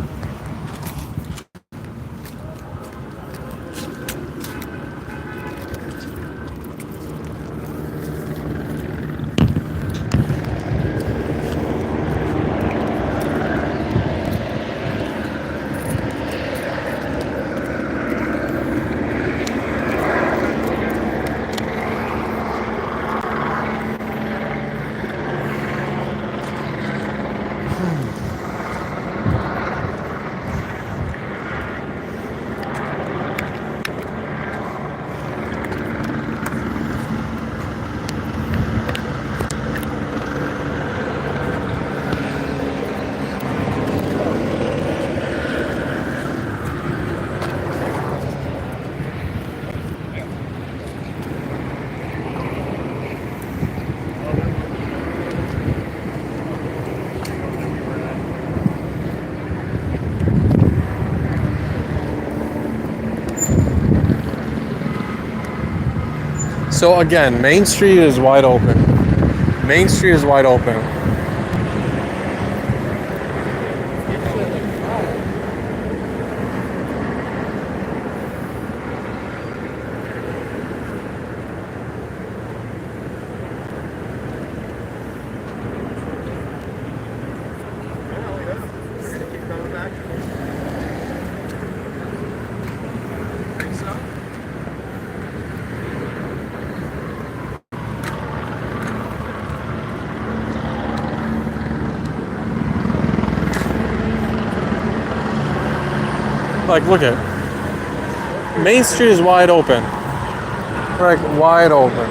So again, Main Street is wide open. Main Street is wide open. Like, look at it. Main Street is wide open. Like, wide open.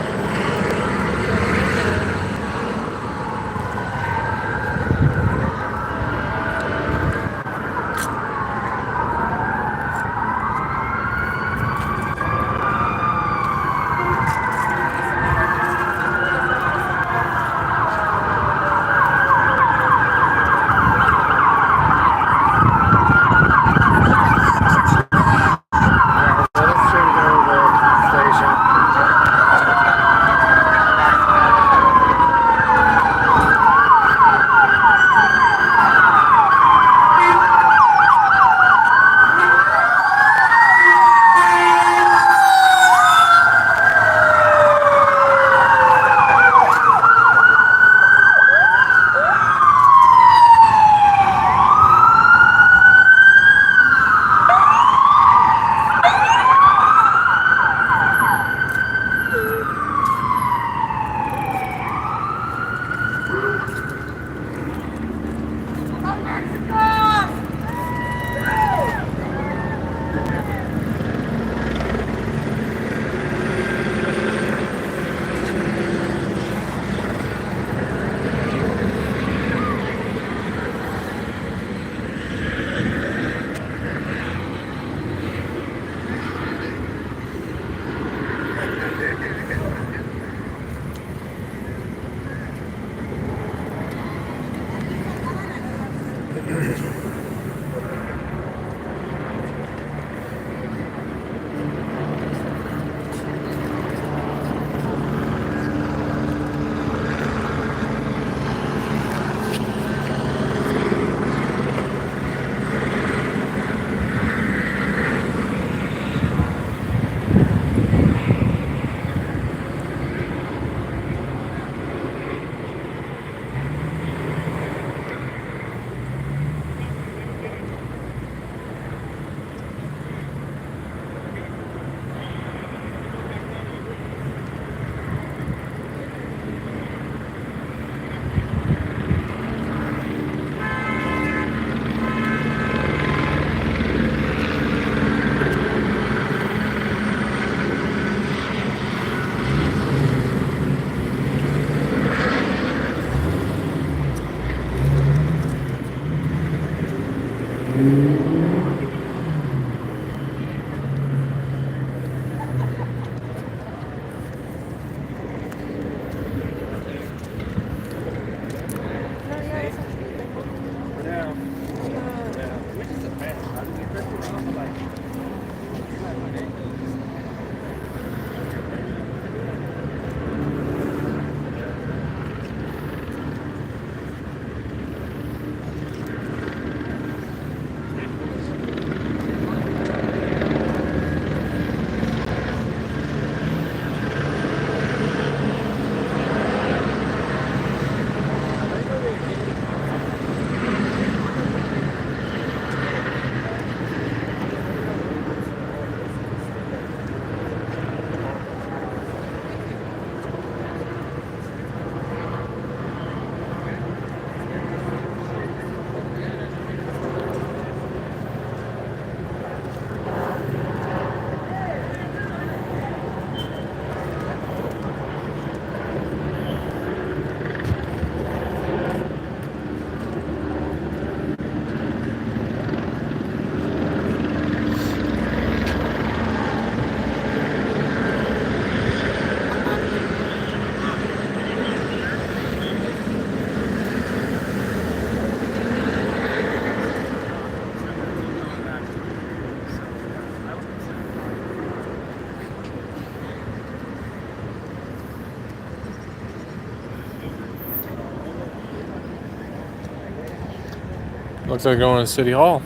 Looks like going to City Hall.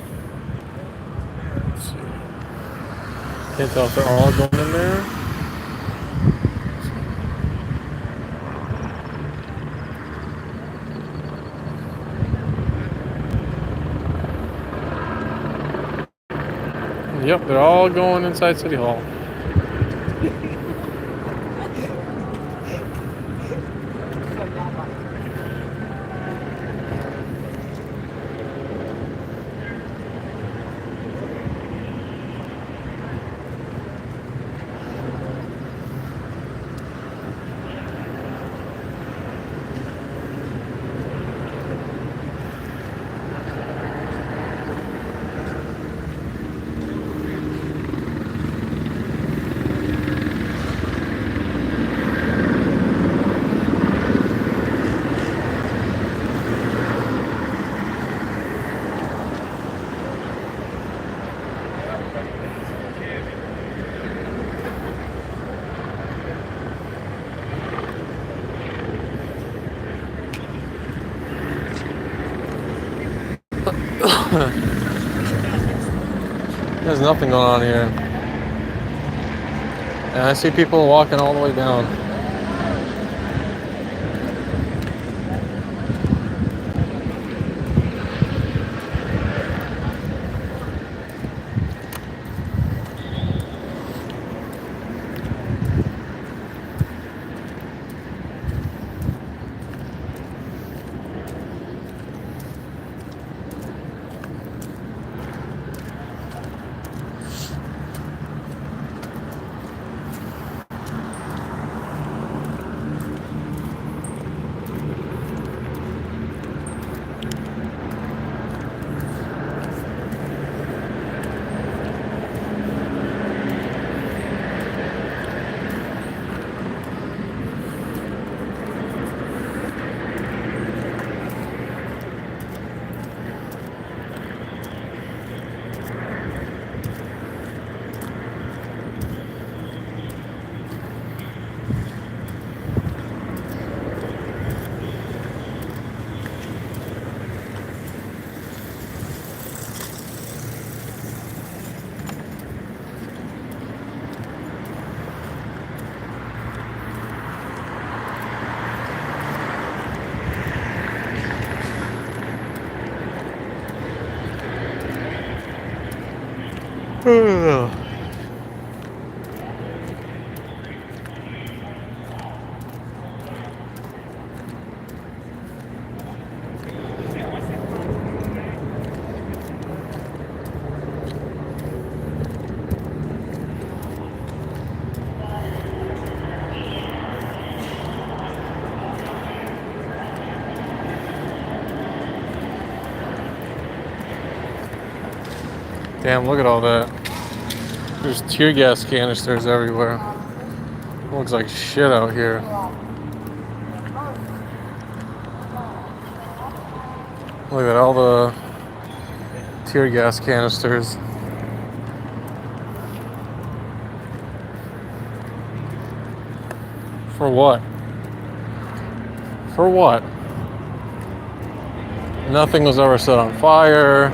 Let's see. Can't tell if they're all going in there. Yep, they're all going inside City Hall. There's nothing going on here. And I see people walking all the way down. Damn, look at all that. There's tear gas canisters everywhere. Looks like shit out here. Look at all the tear gas canisters. For what? For what? Nothing was ever set on fire.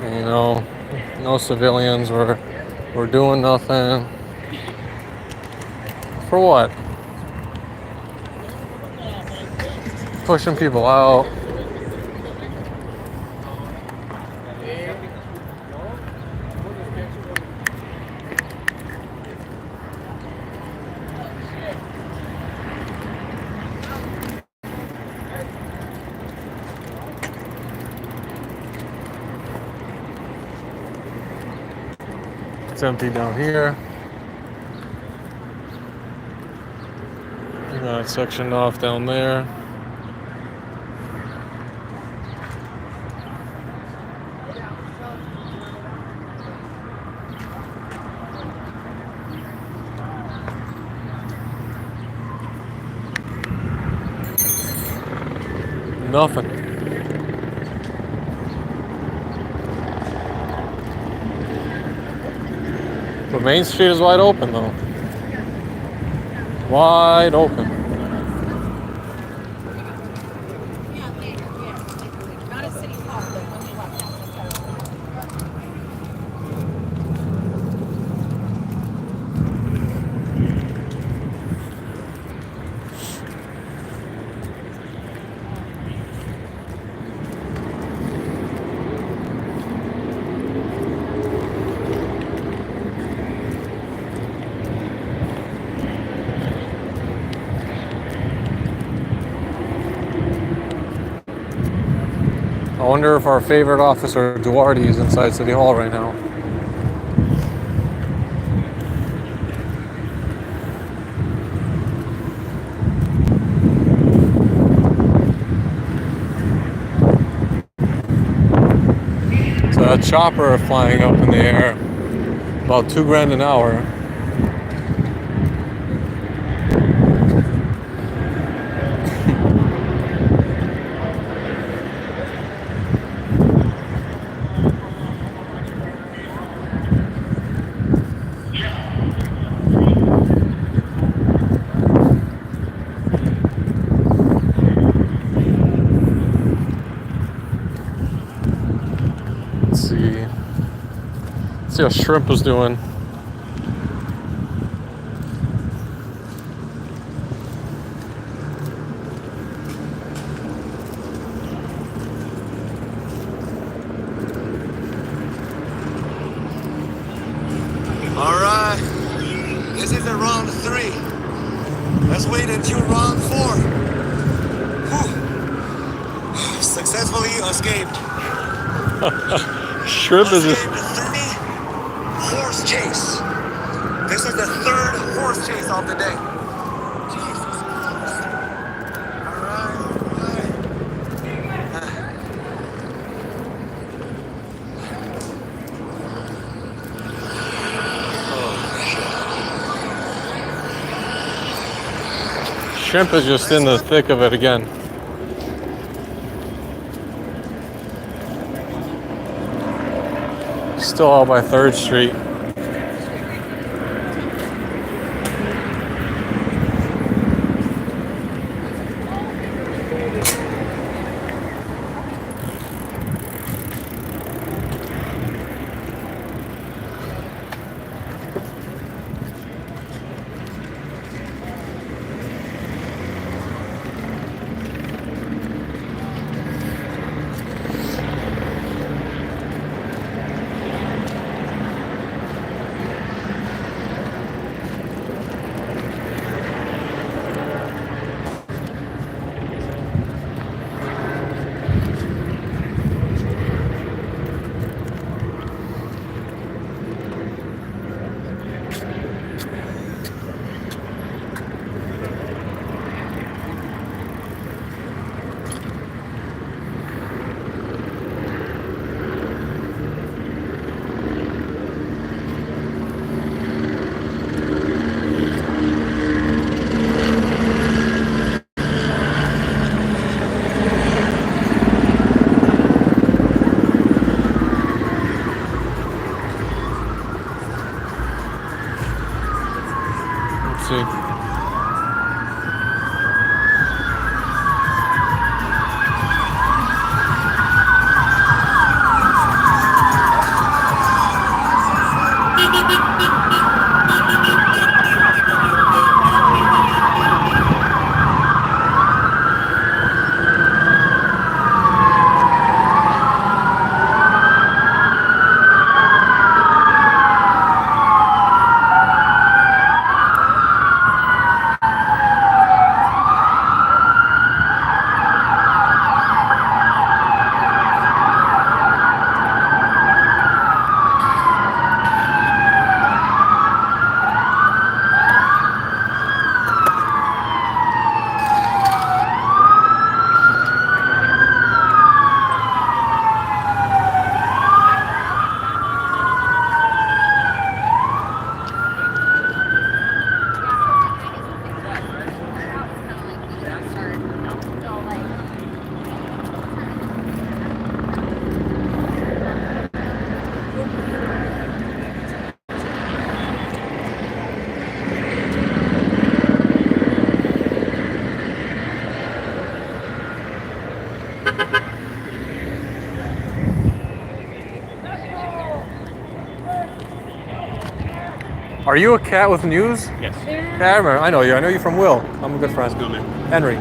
You know, no civilians were doing nothing. For what? Pushing people out. It's empty down here. You got it sectioned off down there. Nothing. But Main Street is wide open though. Wide open. wonder if our favorite officer Duarte is inside City Hall right now. So a chopper flying up in the air, about $2,000 an hour. Let's see how Shrimp is doing. All right, this is a round 3. Let's wait until round 4. Whew. Successfully escaped. Shrimp is Escaped the 30 horse chase. This is the 3rd horse chase of the day. Jesus Christ. All right. Shrimp is just in the thick of it again. Still out by 3rd Street. See. Are you a cat with news? Yes. Yeah, I remember. I know you. I know you from Will. I'm a good friend. Henry.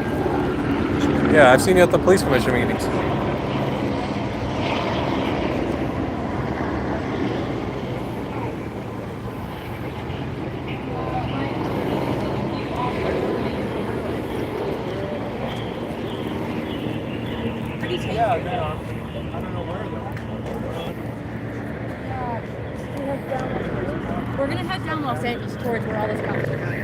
Yeah, I've seen you at the police commission meetings. Yeah, Los Angeles towards where all those cops are going.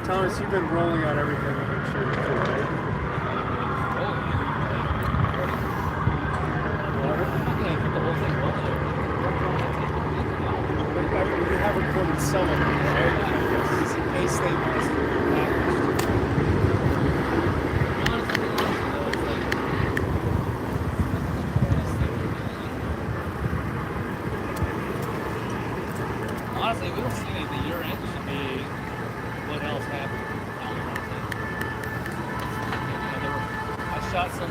Thomas, you've been rolling on everything I've been shooting too, right? But you have recorded some of them, right? Just in case they missed it. Honestly, we don't see anything. Your end should be what else happened. I shot some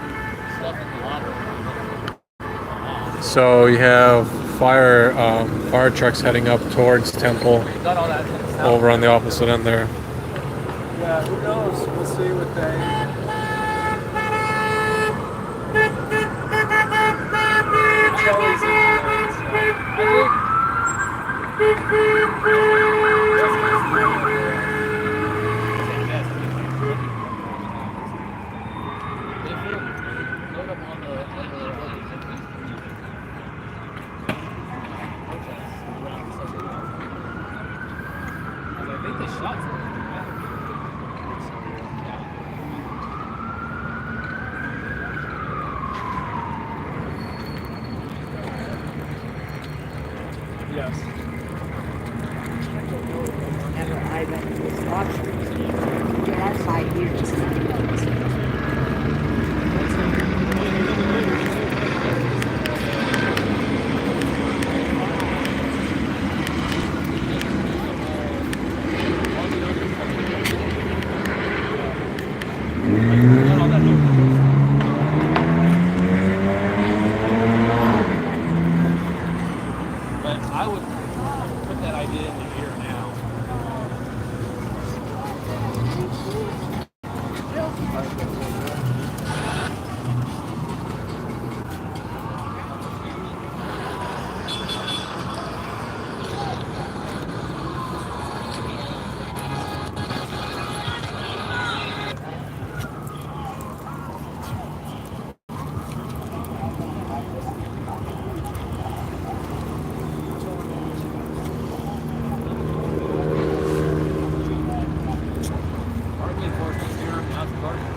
stuff in the water. So you have fire trucks heading up towards Temple, Got all that stuff. over on the opposite end there. Yeah, who knows? We'll see what they... It's always I think they shot something. Yes. Never Ivan was watching. Get outside here. But I would put that idea in the air now. Parking enforcement here, how's the parking?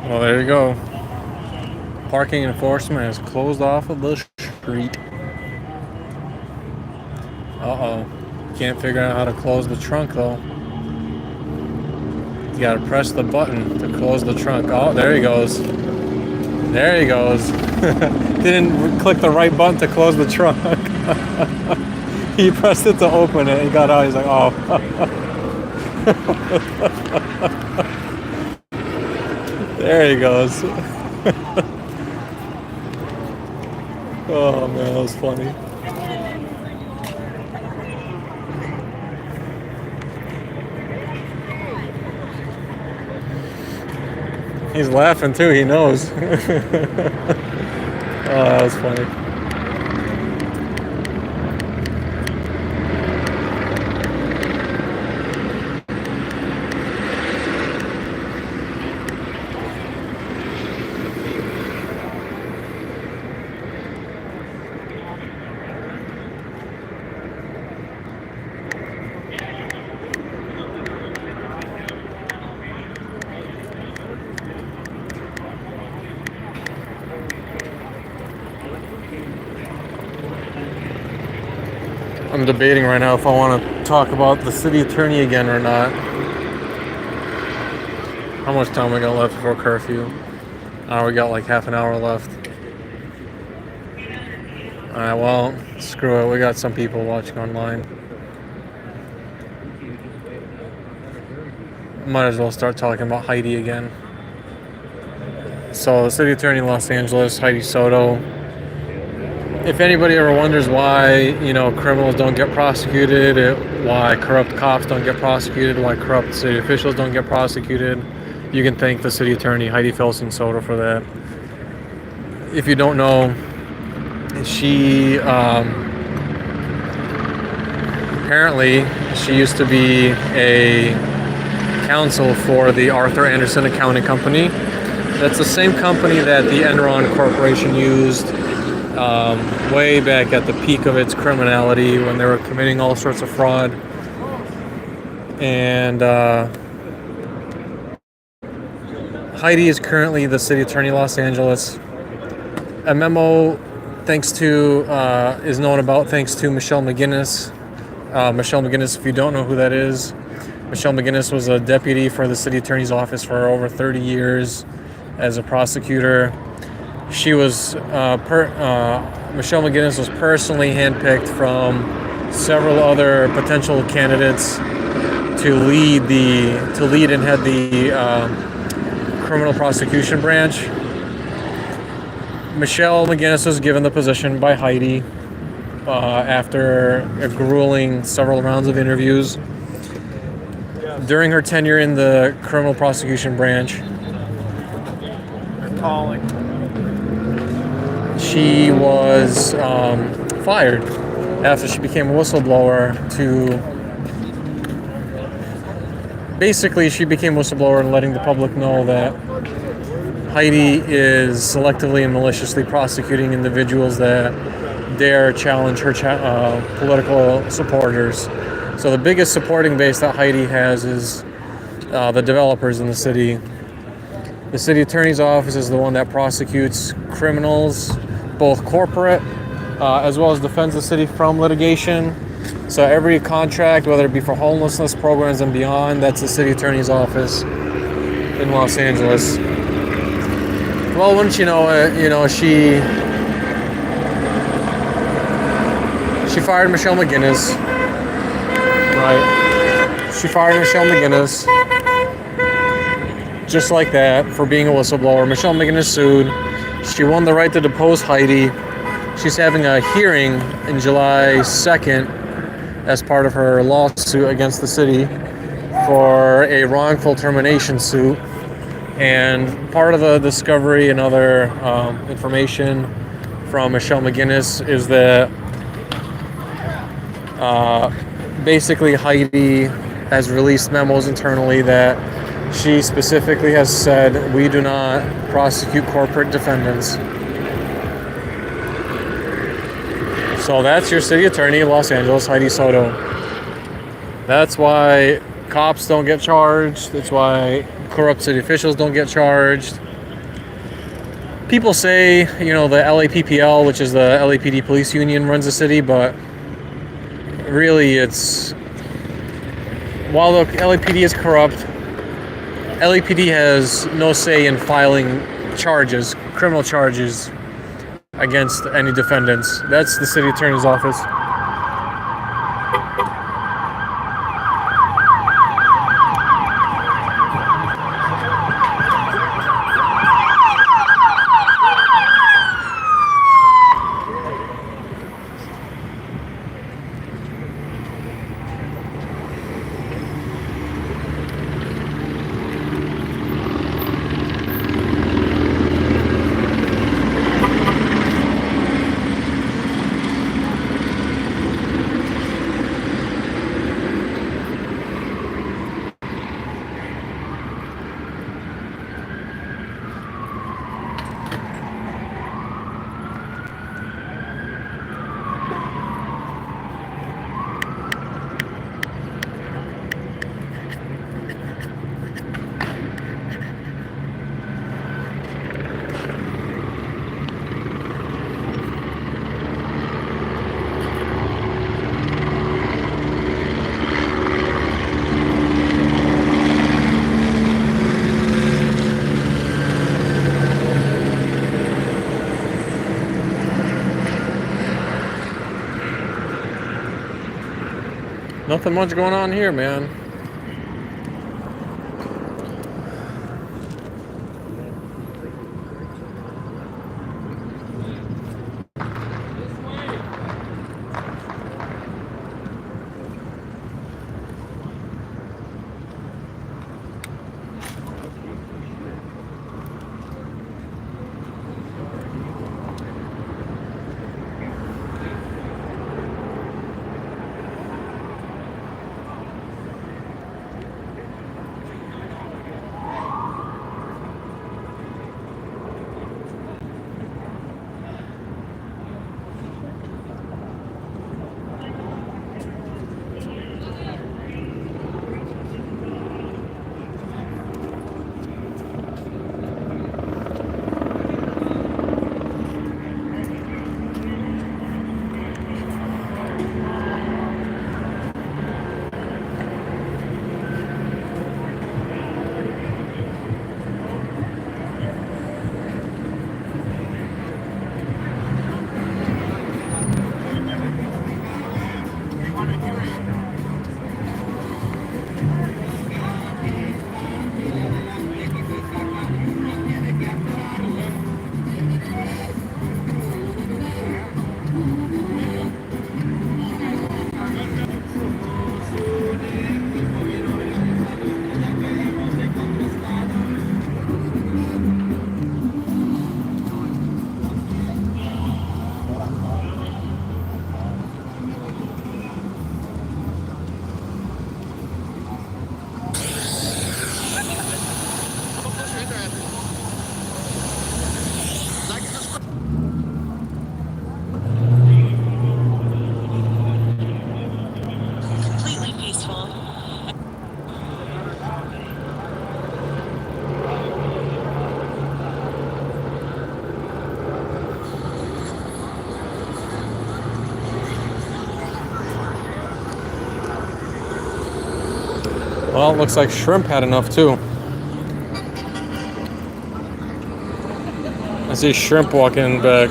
Well, there you go. Parking enforcement has closed off of the street. Uh-oh. Can't figure out how to close the trunk, though. You gotta press the button to close the trunk. Oh, there he goes. There he goes. Didn't click the right button to close the trunk. He pressed it to open it. He got out. He's like, oh. There he goes. Oh man, that was funny. He's laughing too. He knows. Oh, that was funny. I'm debating right now if I want to talk about the city attorney again or not. How much time we got left before curfew? We got like half an hour left. Alright, well, screw it. We got some people watching online. Might as well start talking about Heidi again. So, the city attorney in Los Angeles, Heidi Soto. If anybody ever wonders why, criminals don't get prosecuted, why corrupt cops don't get prosecuted, why corrupt city officials don't get prosecuted, you can thank the city attorney, Heidi Felsen Soto, for that. If you don't know, she apparently she used to be a counsel for the Arthur Andersen Accounting Company. That's the same company that the Enron Corporation used way back at the peak of its criminality when they were committing all sorts of fraud. And Heidi is currently the city attorney of Los Angeles. A memo is known about thanks to Michelle McGinnis. Michelle McGinnis, if you don't know who that is, Michelle McGinnis was a deputy for the city attorney's office for over 30 years as a prosecutor. She was Michelle McGinnis was personally handpicked from several other potential candidates to lead and head the criminal prosecution branch. Michelle McGinnis was given the position by Heidi after a grueling several rounds of interviews. During her tenure in the criminal prosecution branch, she was fired after she became a whistleblower she became a whistleblower and letting the public know that Heidi is selectively and maliciously prosecuting individuals that dare challenge her political supporters. So the biggest supporting base that Heidi has is the developers in the city. The city attorney's office is the one that prosecutes criminals, both corporate as well as defends the city from litigation. So every contract, whether it be for homelessness programs and beyond, that's the city attorney's office in Los Angeles. Well, wouldn't you know it, she fired Michelle McGinnis. Right. She fired Michelle McGinnis. Just like that, for being a whistleblower. Michelle McGinnis sued. She won the right to depose Heidi. She's having a hearing in July 2nd as part of her lawsuit against the city for a wrongful termination suit. And part of the discovery and other information from Michelle McGinnis is that basically Heidi has released memos internally that she specifically has said, we do not prosecute corporate defendants. So that's your city attorney of Los Angeles, Heidi Soto. That's why cops don't get charged. That's why corrupt city officials don't get charged. People say, the LAPPL, which is the LAPD police union, runs the city, but really while the LAPD is corrupt, LAPD has no say in filing criminal charges against any defendants. That's the city attorney's office. Nothing much going on here, man. Completely peaceful. Well, it looks like Shrimp had enough too. I see Shrimp walking back.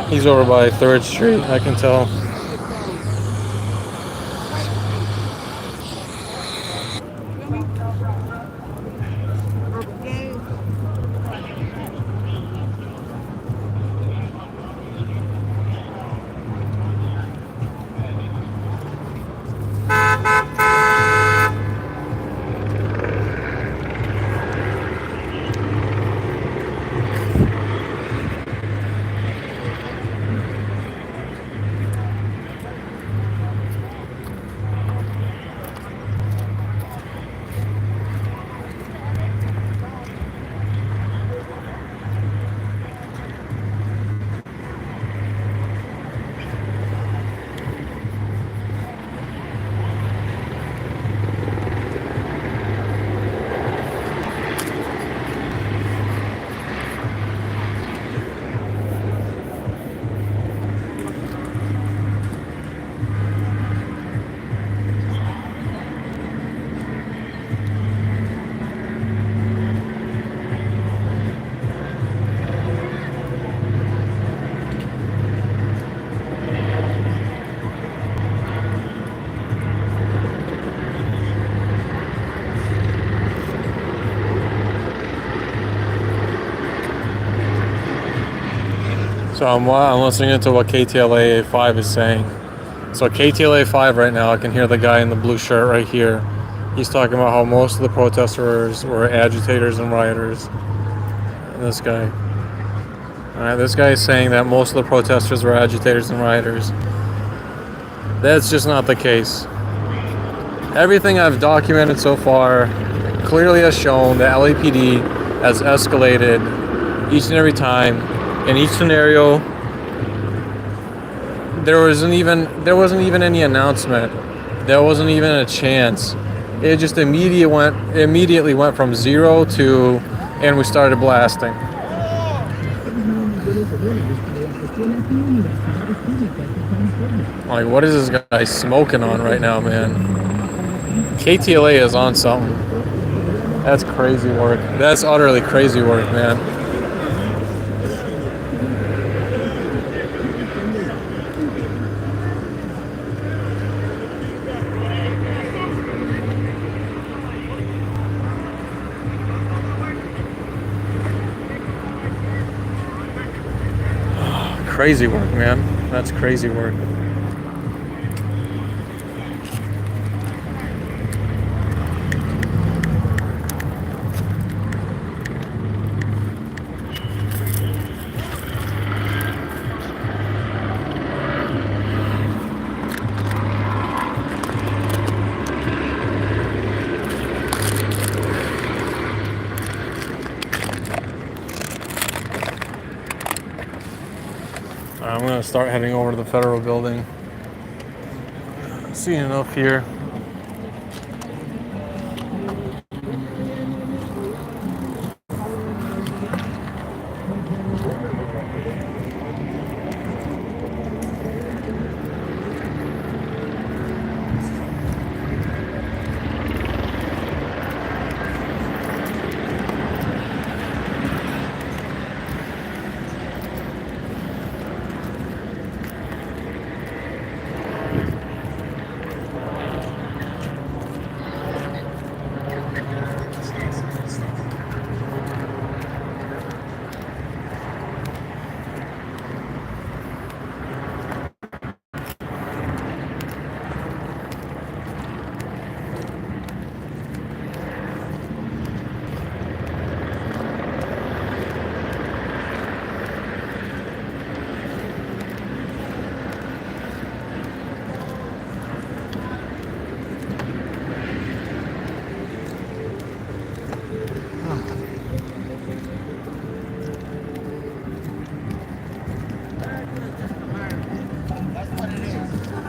He's over by 3rd Street, I can tell. So I'm listening to what KTLA 5 is saying. So KTLA 5 right now, I can hear the guy in the blue shirt right here. He's talking about how most of the protesters were agitators and rioters. And this guy. Alright, this guy is saying that most of the protesters were agitators and rioters. That's just not the case. Everything I've documented so far clearly has shown that LAPD has escalated each and every time. In each scenario, there wasn't even any announcement. There wasn't even a chance. It just immediately went from 0 to, and we started blasting. Like, what is this guy smoking on right now, man? KTLA is on something. That's crazy work. That's utterly crazy work, man. Crazy work, man. That's crazy work. I'm gonna start heading over to the federal building. See enough here.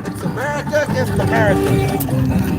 It's America against America.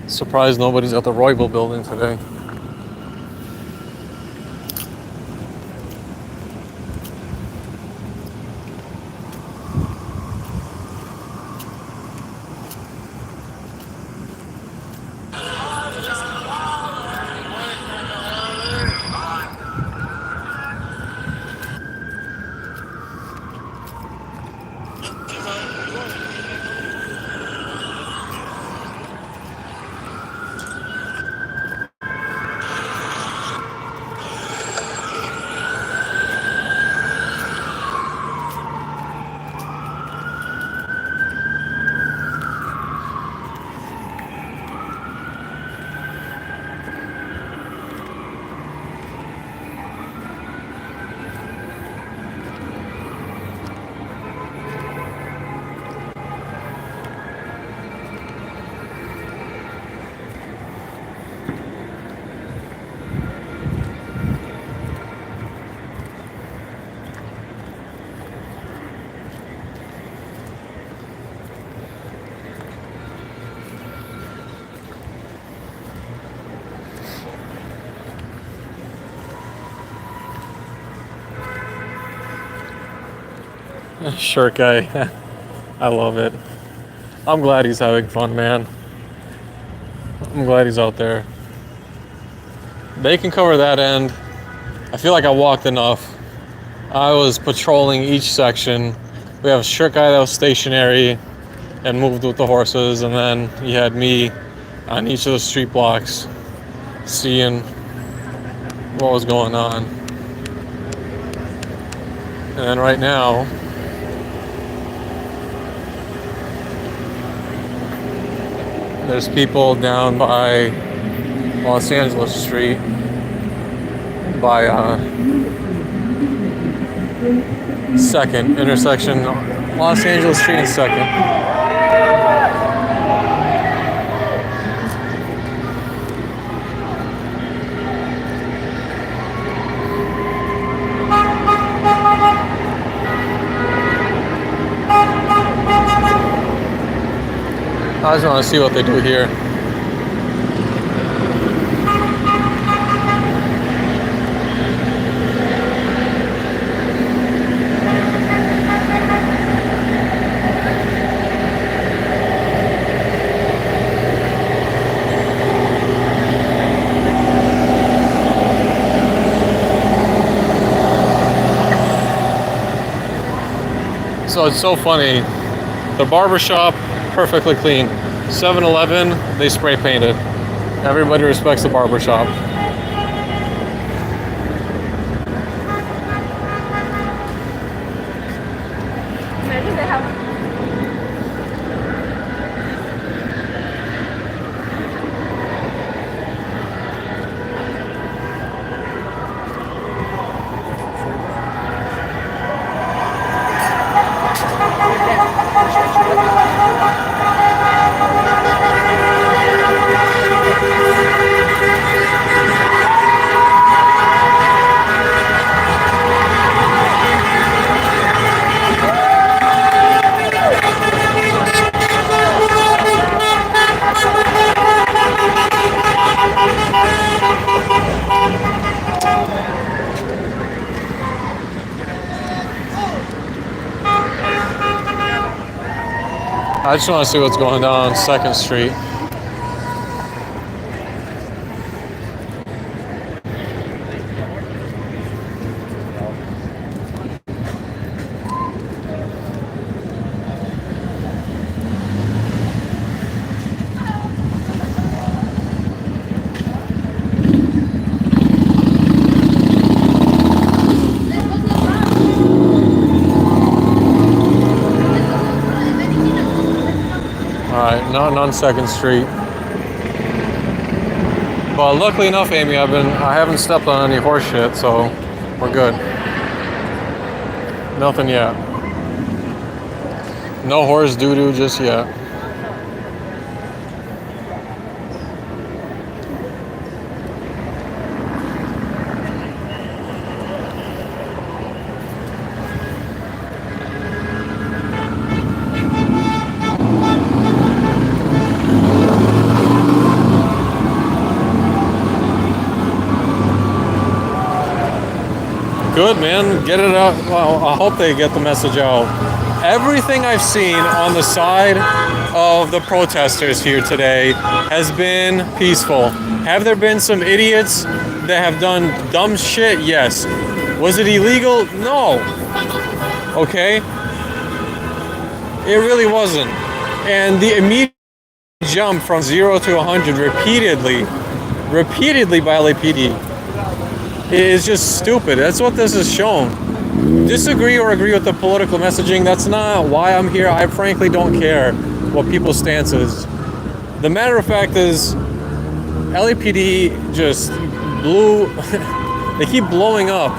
Surprised nobody's at the Royal building today. Shirt guy. I love it. I'm glad he's having fun, man. I'm glad he's out there. They can cover that end. I feel like I walked enough. I was patrolling each section. We have a shirt guy that was stationary and moved with the horses, and then you had me on each of the street blocks seeing what was going on. And then right now, there's people down by Los Angeles Street, by 2nd intersection, Los Angeles Street and 2nd. I just want to see what they do here. So it's so funny. The barbershop, perfectly clean. 7-Eleven, they spray painted. Everybody respects the barbershop. Maybe they have. I just want to see what's going down on 2nd Street. Not on 2nd Street. But luckily enough, Amy, I haven't stepped on any horse shit, so we're good. Nothing yet. No horse doo-doo just yet. Good, man. Get it out. Well, I hope they get the message out. Everything I've seen on the side of the protesters here today has been peaceful. Have there been some idiots that have done dumb shit? Yes. Was it illegal? No. Okay? It really wasn't. And the immediate jump from 0 to 100 repeatedly by LAPD is just stupid. That's what this has shown. Disagree or agree with the political messaging, that's not why I'm here. I frankly don't care what people's stance is. The matter of fact is, LAPD just they keep blowing up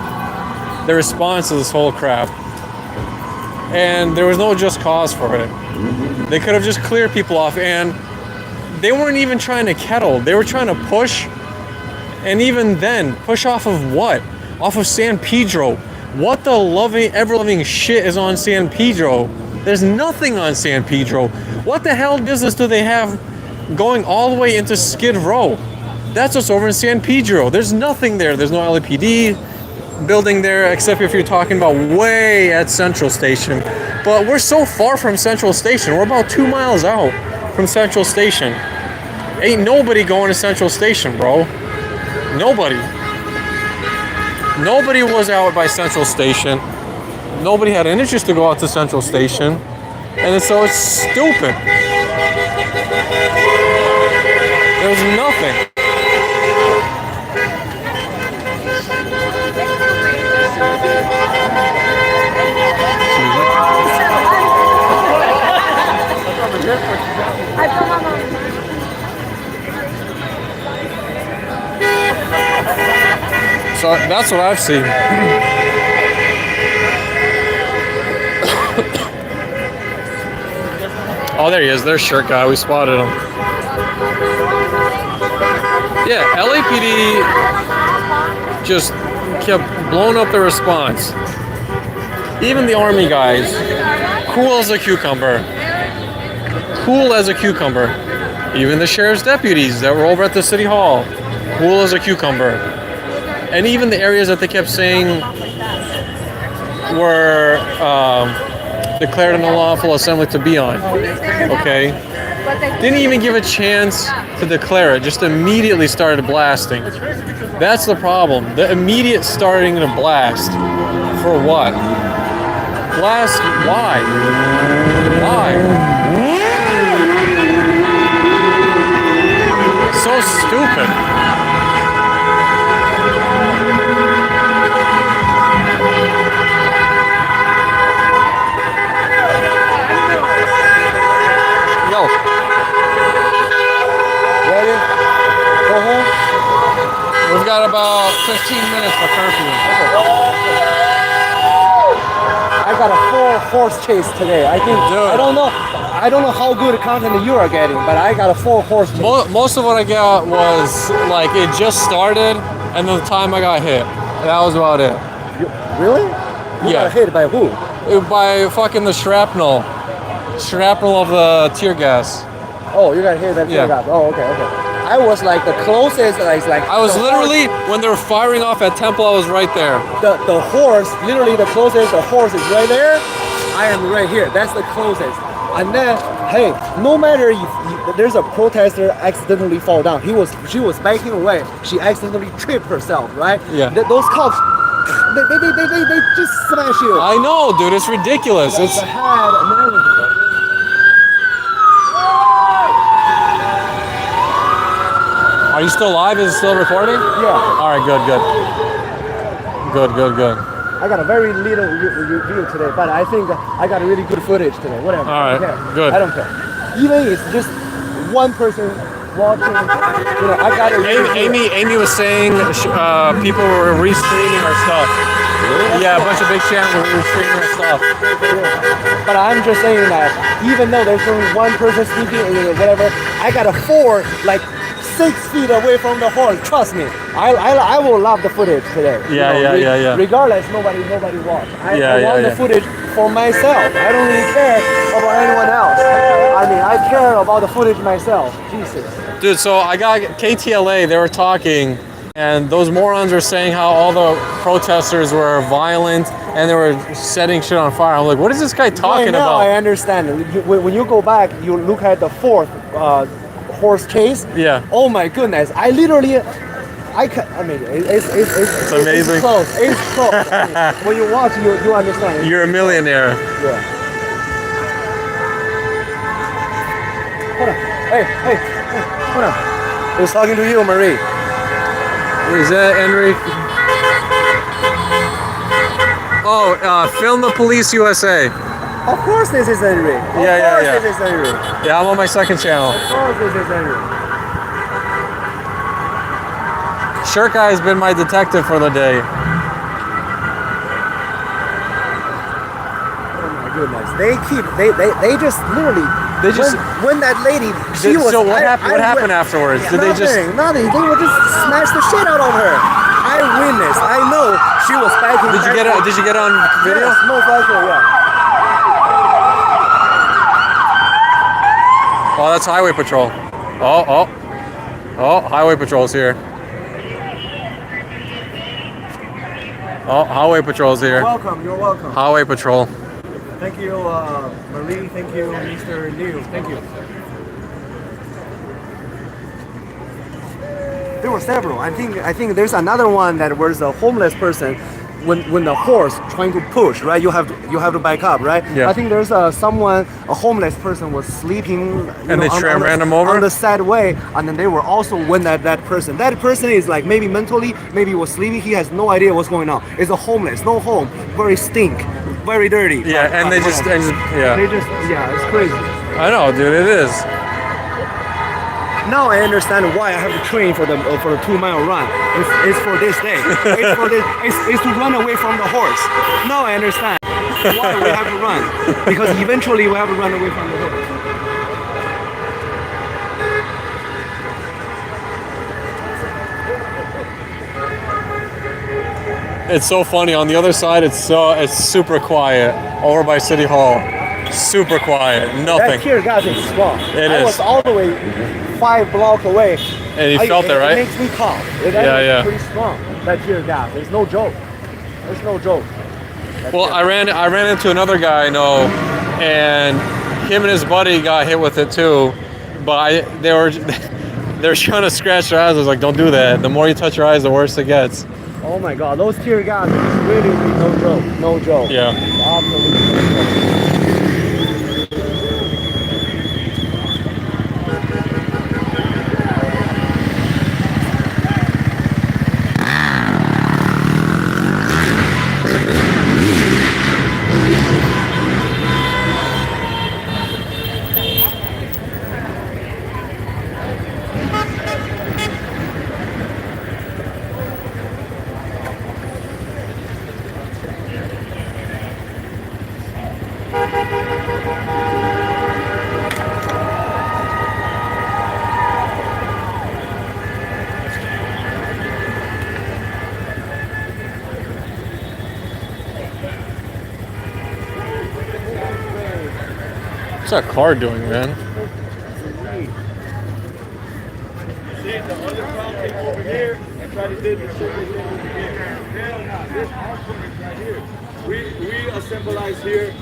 their response to this whole crap. And there was no just cause for it. They could have just cleared people off, and they weren't even trying to kettle. They were trying to push. And even then, push off of what? Off of San Pedro. What the ever-loving shit is on San Pedro? There's nothing on San Pedro. What the hell business do they have going all the way into Skid Row? That's what's over in San Pedro. There's nothing there. There's no LAPD. building there, except if you're talking about way at Central Station. But we're so far from Central Station. We're about 2 miles out from Central Station. Ain't nobody going to Central Station, bro. Nobody. Nobody was out by Central Station. Nobody had an interest to go out to Central Station. And so it's stupid. There was nothing. So that's what I've seen. Oh, there he is. There's Shirt Guy. We spotted him. Yeah, LAPD just kept blowing up the response. Even the Army guys, cool as a cucumber. Cool as a cucumber. Even the sheriff's deputies that were over at the city hall, cool as a cucumber. And even the areas that they kept saying were declared an unlawful assembly to be on, okay? Didn't even give a chance to declare it, just immediately started blasting. That's the problem. The immediate starting to blast. For what? Blast, why? Why? So stupid. Yo. Ready? Go home? We've got about 15 minutes for curfew. I got a full horse chase today. I think, Dude. I don't know how good content you are getting, but I got a full horse chase. Most of what I got was like it just started, and then the time I got hit. That was about it. Really? You Yeah. got hit by who? By fucking the shrapnel of the tear gas. Oh, you got hit by Yeah. gas. Oh, okay. I was like the closest, like I was the literally, when they were firing off at Temple, I was right there. the horse, literally the closest, the horse is right there. I am right here. That's the closest. And then, hey, no matter if there's a protester accidentally fall down, she was backing away. She accidentally tripped herself, right? Yeah. Those cops, they just smash you. I know, dude. It's ridiculous. It's The head and everything. Are you still live? Is it still recording? Yeah. All right. Good. I got a very little review today, but I think I got a really good footage today. Whatever. All right, I don't care. good. I don't care. Even if it's just one person watching, I got a Amy was saying people were restreaming our stuff. Yeah, a bunch of big channels were restreaming our stuff. But I'm just saying that even though there's only one person speaking or whatever, I got a 6 feet away from the horse. Trust me, I will love the footage today. Yeah. Regardless, nobody watch. I want the footage for myself. I don't really care about anyone else. I mean, I care about the footage myself. Jesus. Dude, so I got KTLA. They were talking, and those morons were saying how all the protesters were violent and they were setting shit on fire. I'm like, what is this guy talking Right now, about? I understand. When you go back, you look at the fourth horse chase. Yeah. Oh my goodness! I mean, it's amazing. It's close. It's close. I mean, when you watch, you understand. You're a millionaire. Yeah. Hold on. Hey, hold on. Who's talking to you, Marie? Is that Henry? Oh, Film the Police USA. Of course this is Henry. Of course this is Henry. Yeah, I'm on my second channel. Of course this is Henry. Shirt Guy has been my detective for the day. Oh my goodness. They just literally when that lady So what happened afterwards? Did they just nothing. They would just smash the shit out of her. I witnessed. I know she was backing. Did you get on video? Yes, most likely, yeah. Oh, that's Highway Patrol. Oh, Highway Patrol's here. Oh, highway patrol's here. Welcome. You're welcome. Highway patrol. Thank you, Marie. Thank you, Mr. Liu. Thank you. There were several. I think there's another one that was a homeless person. When the horse trying to push, right? You have to back up, right? Yeah. I think there's a homeless person was sleeping, And they ran him over? on the side way, and then they were also when that person is like maybe mentally, maybe was sleeping. He has no idea what's going on. It's a homeless, no home, very stink, very dirty. Yeah, and they just yeah. It's crazy. I know, dude. It is. Now I understand why I have to train for the 2-mile run. It's for this day. It's to run away from the horse. Now I understand why we have to run, because eventually we have to run away from the horse. It's so funny. On the other side, it's super quiet. Over by City Hall, super quiet. Nothing. That tear gas is strong. I was all the way 5 blocks away. And you felt it, right? It makes me cough. Yeah. Pretty strong. That tear gas. It's no joke. It's no joke. Well, I ran into another guy I know, and him and his buddy got hit with it too. But they were trying to scratch their eyes. I was like, don't do that. The more you touch your eyes, the worse it gets. Oh my God, those tear gas is really no joke. No joke. Yeah. Absolutely no joke. What's that car doing, man? See, the other crowd came over here and tried to do the shit they did over here. Hell no, this house is right here. We assemblize here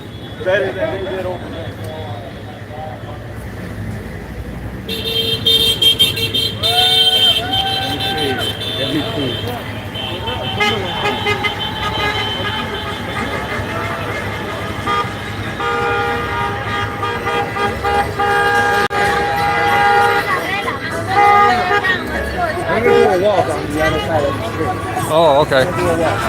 better than they did over there. I'm gonna do a walk on the other side of the street. Oh, okay. I'm gonna do a walk.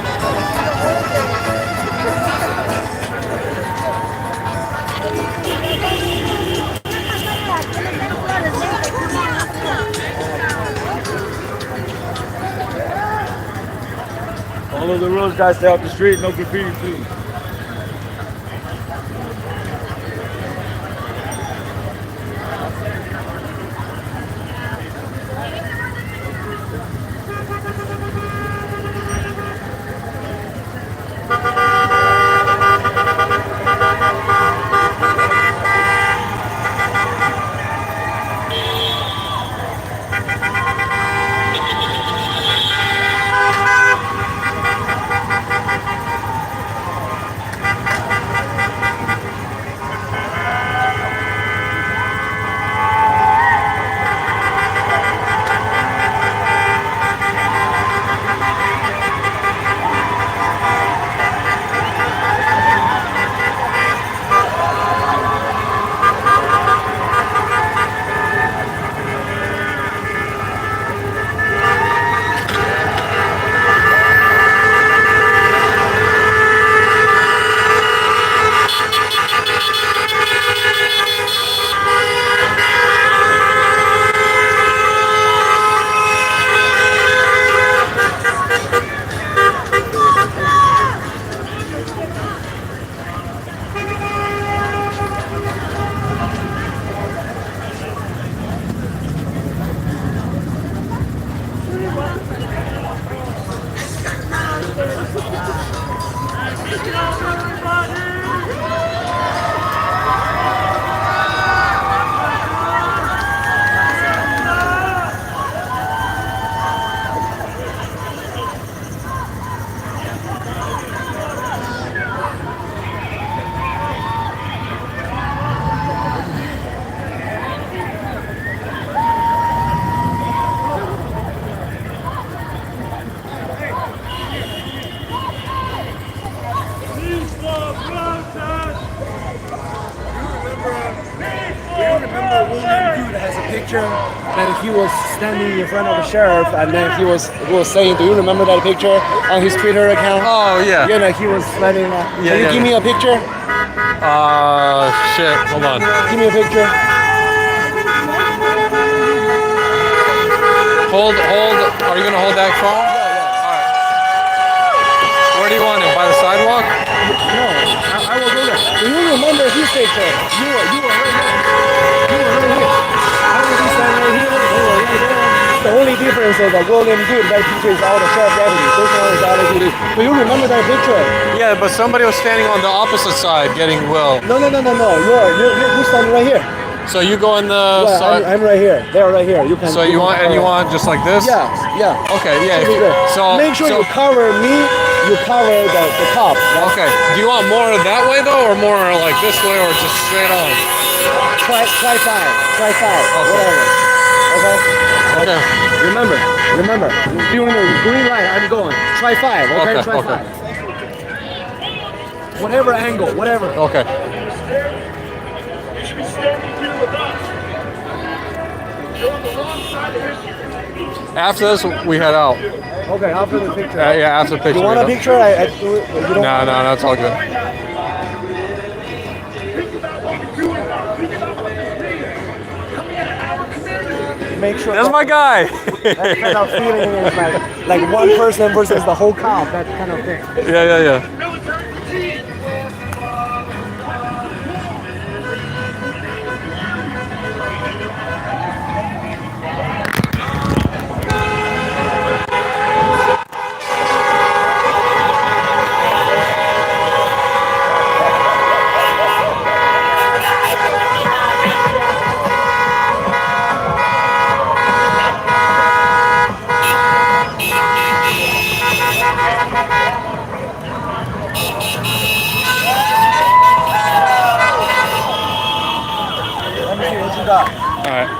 Follow the rules, guys. Stay off the street. No graffiti, please. has a picture that he was standing in front of the sheriff, and then he was saying, "Do you remember that picture on his Twitter account?" Oh yeah. Yeah, like he was standing. Yeah, Can you yeah, give me a picture? Shit. Hold on. Give me a picture. Hold. Are you gonna hold that phone? Yeah. All right. Where do you want it? By the sidewalk? No, I will go there. Do you remember his picture? You were right here. You were right here. I was standing right here. They were right there. The only difference is that William Good, that picture is out of sheriff deputy. This one is out of PD. Do you remember that picture? Yeah, but somebody was standing on the opposite side getting Will. No. You're standing right here. So you go in the Yeah, side. I'm right here. They're right here. You can. So you want just like this? Yeah. Okay, yeah. Should be good. So make sure you cover me. You cover the top. Okay. Do you want more that way though, or more like this way, or just straight on? Try five. Okay. Whatever. Okay. Okay. Remember. During the green light, I'm going. Try five. Okay. Okay, Try okay. five. Whatever angle. Whatever. Okay. You should be standing here with us. You're on the wrong side of history. After this, we head out. Okay. After the picture. Yeah, after the picture. You want a we go. picture? I do it. You don't. No, that's all good. Make sure. That's my guy. That kind of feeling is like one person versus the whole cop. That kind of thing. Yeah. Let me see what you got. All right.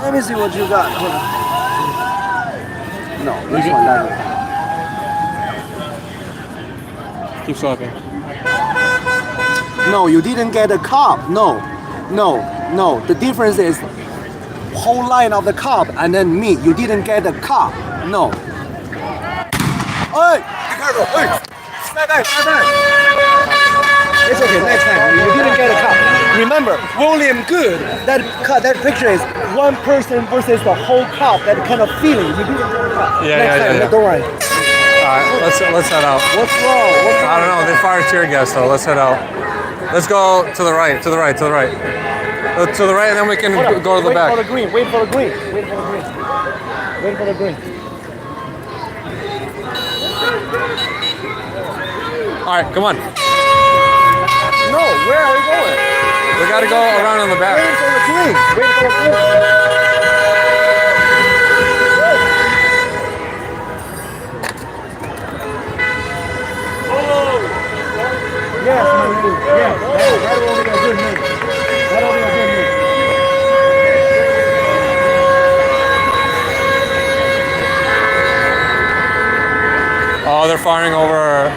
Let me see what you got. Hold on. No, this one doesn't. Keep swiping. No, you didn't get a cop. No. The difference is whole line of the cop and then me. You didn't get a cop. No. Hey! Be careful! Hey! Step back! It's okay, next time. You didn't get a cop. Remember, William Good, that picture is one person versus the whole cop, that kind of feeling. You didn't get a cop. Next time, don't worry. All right, let's head out. What's wrong? I don't know. They fired tear gas though. Let's head out. Let's go to the right. To the right, and then we can go to the back. Wait for the green. All right, come on. No, where are we going? We got to go around on the back. Wait for the green. Yes, my dude. Yes, that will be a good move. That'll be a good move. Oh, they're firing over.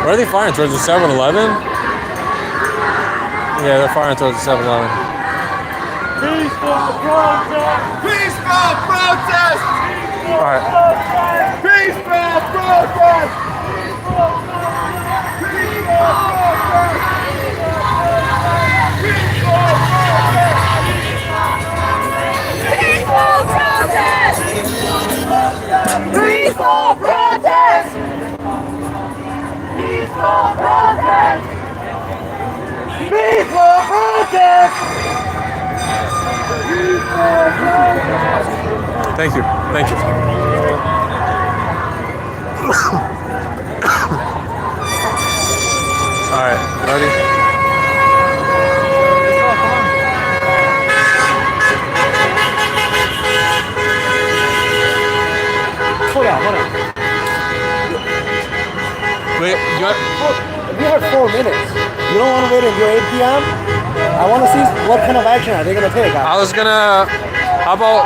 Where are they firing? Towards the 7-Eleven? Yeah, they're firing towards the 7-Eleven. Peaceful protest! All right. Peaceful protest! Thank you. All right, ready? Hold on. Wait, We have 4 minutes. You don't want to wait until 8 p.m.? I want to see what kind of action are they going to take. I was gonna. How about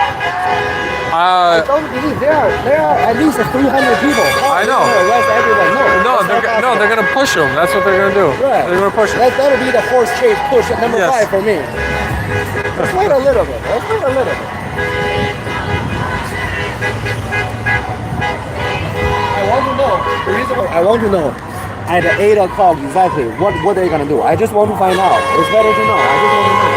I don't believe there are at least 300 people. I know. Arrest everyone. No, they're gonna push them. That's what they're gonna do. Right. They're gonna push them. That'll be the horse chase push at number Yes. 5 for me. Let's wait a little bit. Let's wait a little bit. I want to know at 8 o'clock exactly what they're gonna do. I just want to find out. It's better to know. I just want to know.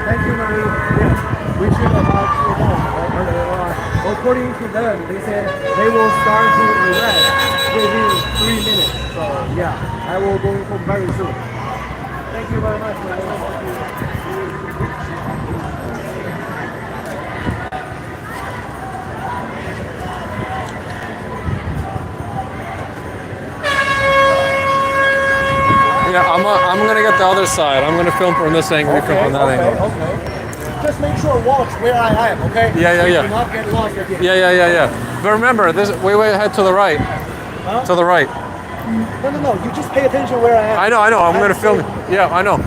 Thank you, Marie. Yes, we should about to know. According to them, they said they will start to arrest within 3 minutes. So yeah, I will go home very soon. Thank you very much. Yeah, I'm gonna get the other side. I'm gonna film from this angle, you film from that angle. Okay. Just make sure watch where I am, okay? Yeah. Do not get lost again. Yeah. But remember, this way ahead to the right. Huh? To the right. No. You just pay attention where I am. I know. I'm gonna film. Yeah, I know.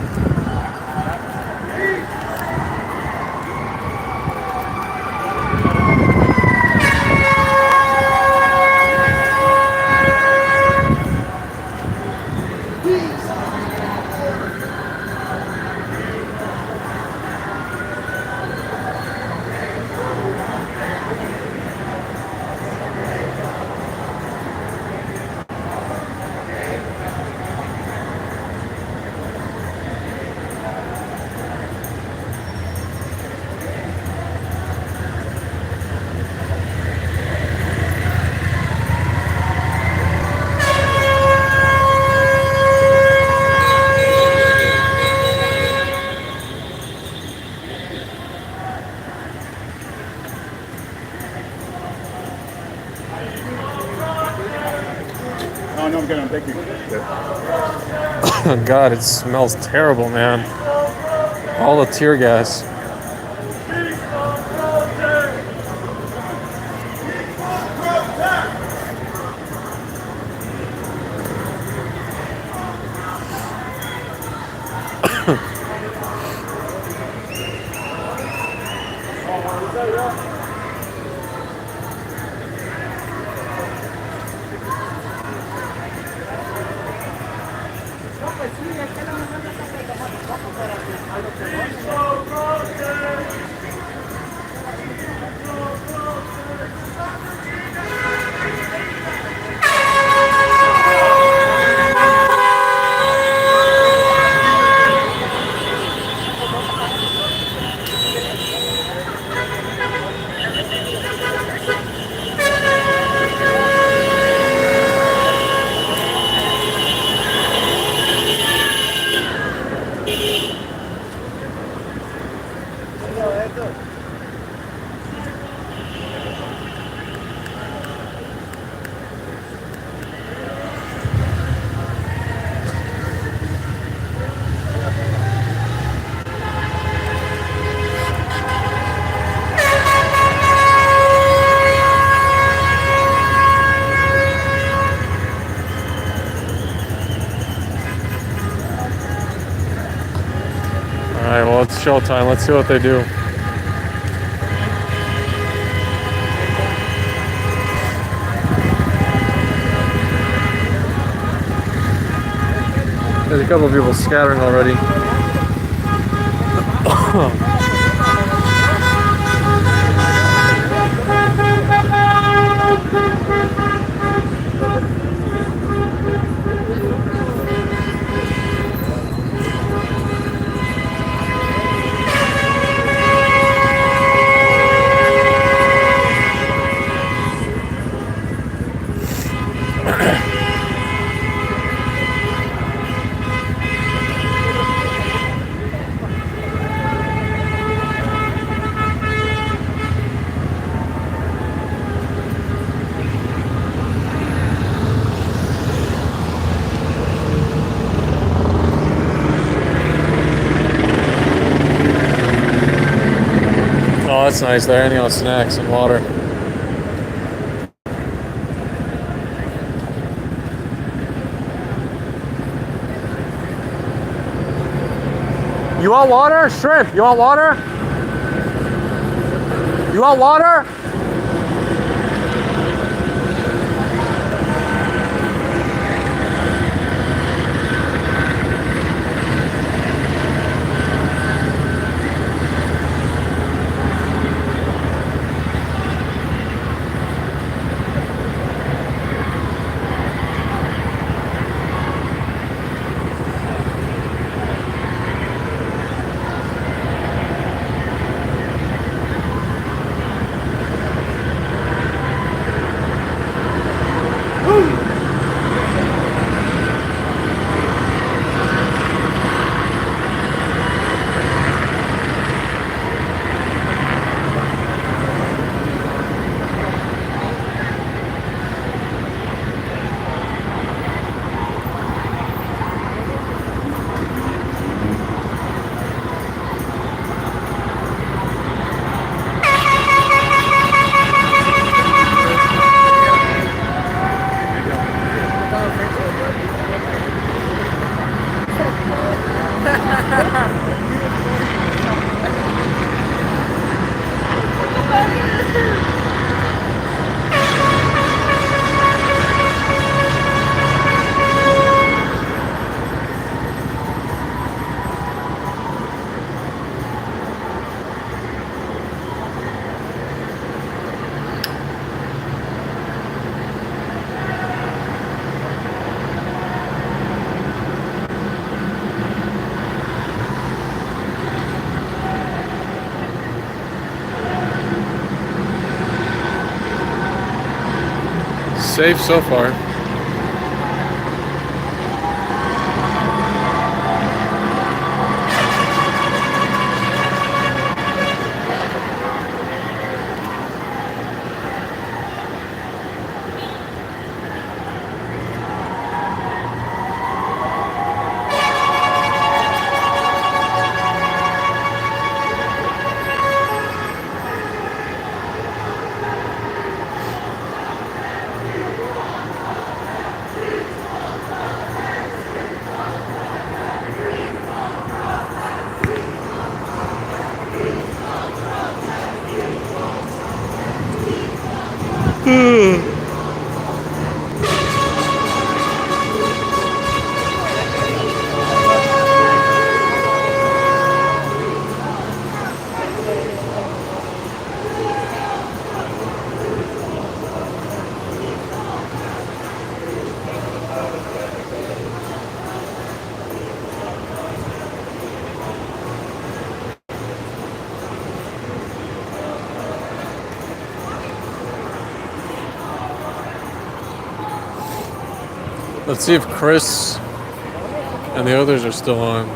Oh, no, I'm good. Thank you. God, it smells terrible, man. All the tear gas. Alright, well, it's showtime. Let's see what they do. There's a couple of people scattering already. Oh, that's nice. They're handing out snacks and water. You want water? Shrimp, you want water? You want water? Safe so far. Let's see if Chris and the others are still on.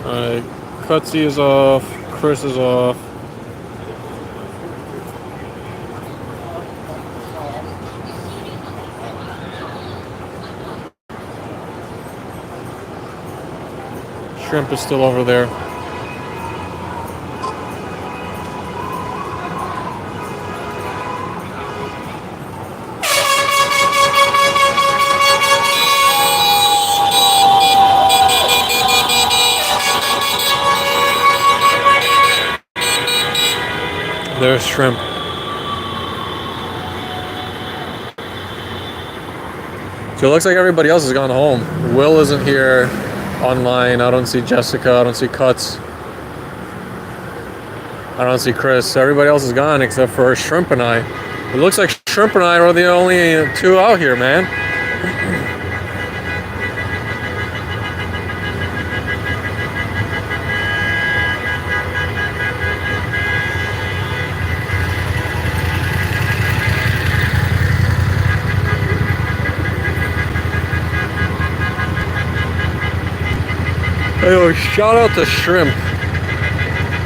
Alright, Cutsy is off, Chris is off. Shrimp is still over there. There's Shrimp. So it looks like everybody else has gone home. Will isn't here online. I don't see Jessica. I don't see Cuts. I don't see Chris. Everybody else is gone except for Shrimp and I. It looks like Shrimp and I are the only two out here, man. Yo, shout out to Shrimp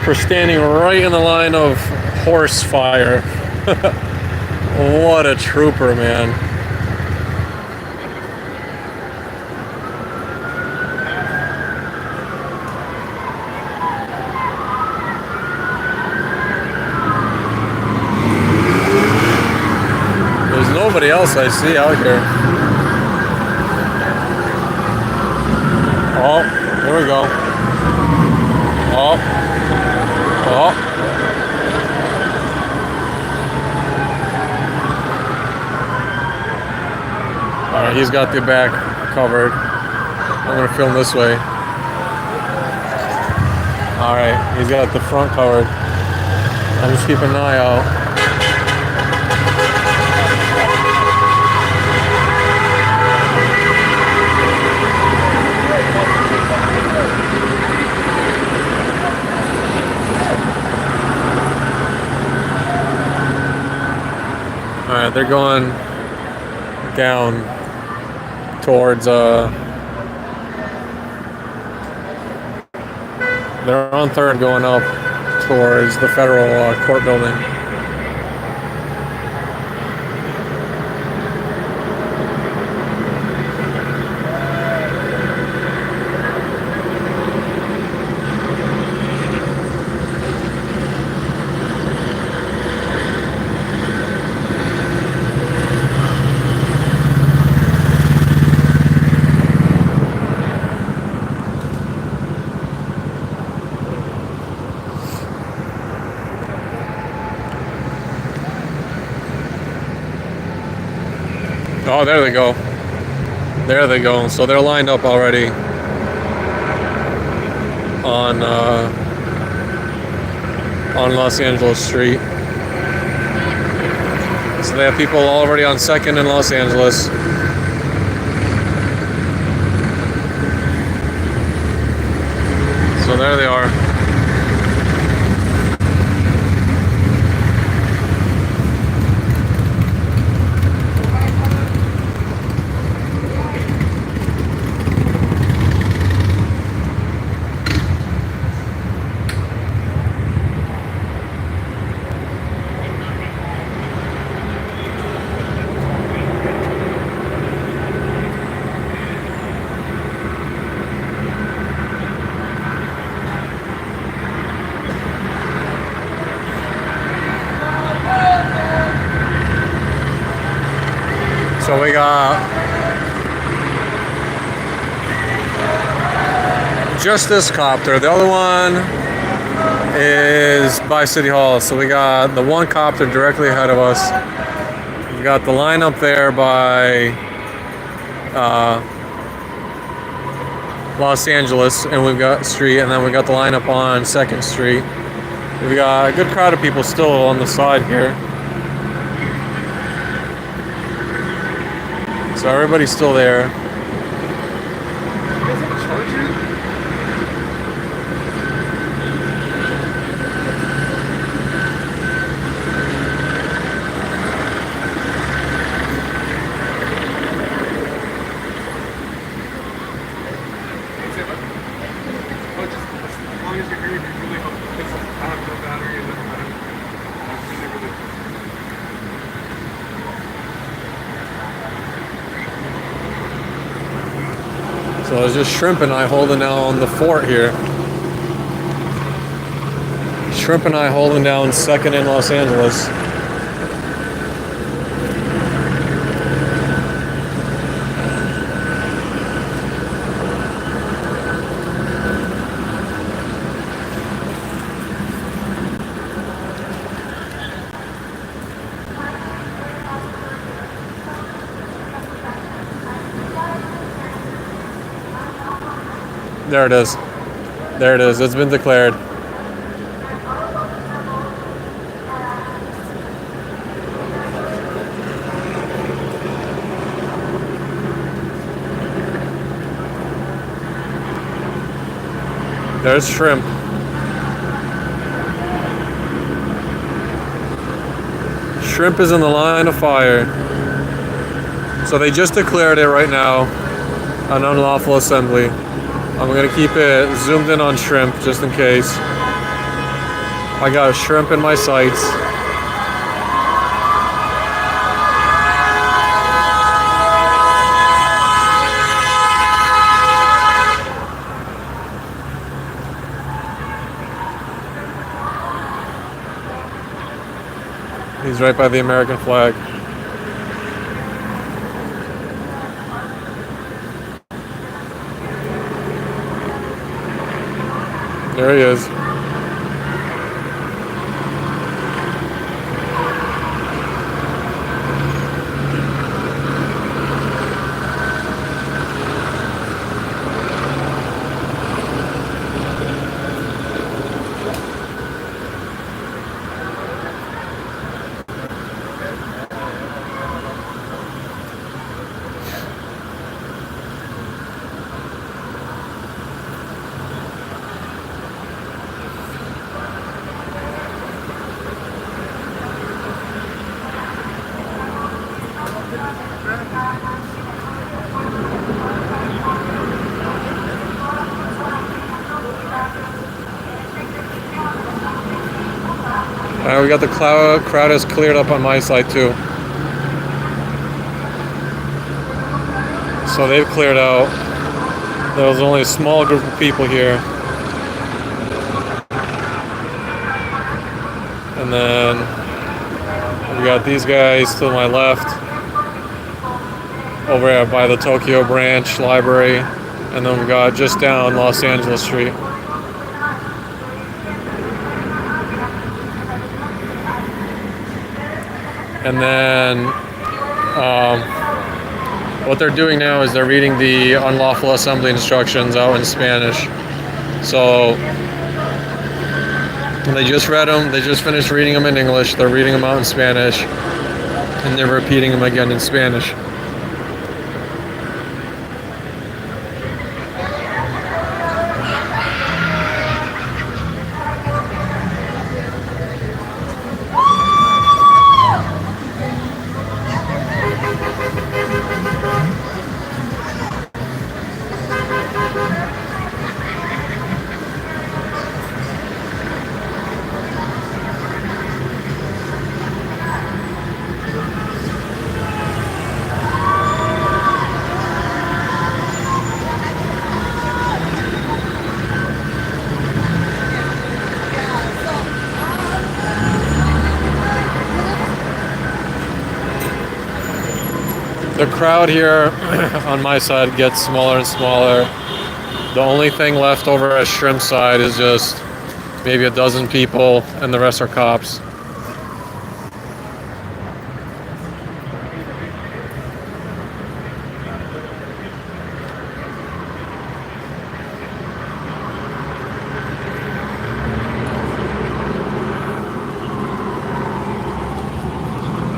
for standing right in the line of horse fire. What a trooper, man. nobody else I see out here. Oh, here we go. Oh. Oh. Alright, he's got the back covered. I'm gonna film this way. Alright, he's got the front covered. I'm just keeping an eye out. Alright, they're going down towards they're on 3rd going up towards the federal court building. Oh, there they go. There they go. So they're lined up already on Los Angeles Street. So they have people already on 2nd in Los Angeles. So there they are. So we got just this copter. The other one is by City Hall. So we got the one copter directly ahead of us. We got the line up there by Los Angeles, and we've got street, and then we got the line up on 2nd Street. We got a good crowd of people still on the side here. So everybody's still there. So it's just Shrimp and I holding down the fort here. Shrimp and I holding down 2nd in Los Angeles. There it is. There it is. It's been declared. There's Shrimp. Shrimp is in the line of fire. So they just declared it right now, an unlawful assembly. I'm gonna keep it zoomed in on Shrimp just in case. I got a Shrimp in my sights. He's right by the American flag. There he is. We got the crowd has cleared up on my side too. So they've cleared out. There was only a small group of people here. And then we got these guys to my left over by the Tokyo branch library. And then we got just down Los Angeles Street. And then what they're doing now is they're reading the unlawful assembly instructions out in Spanish. So they just read them. They just finished reading them in English. They're reading them out in Spanish. And they're repeating them again in Spanish. The crowd here on my side gets smaller and smaller. The only thing left over at Shrimp side is just maybe a dozen people, and the rest are cops.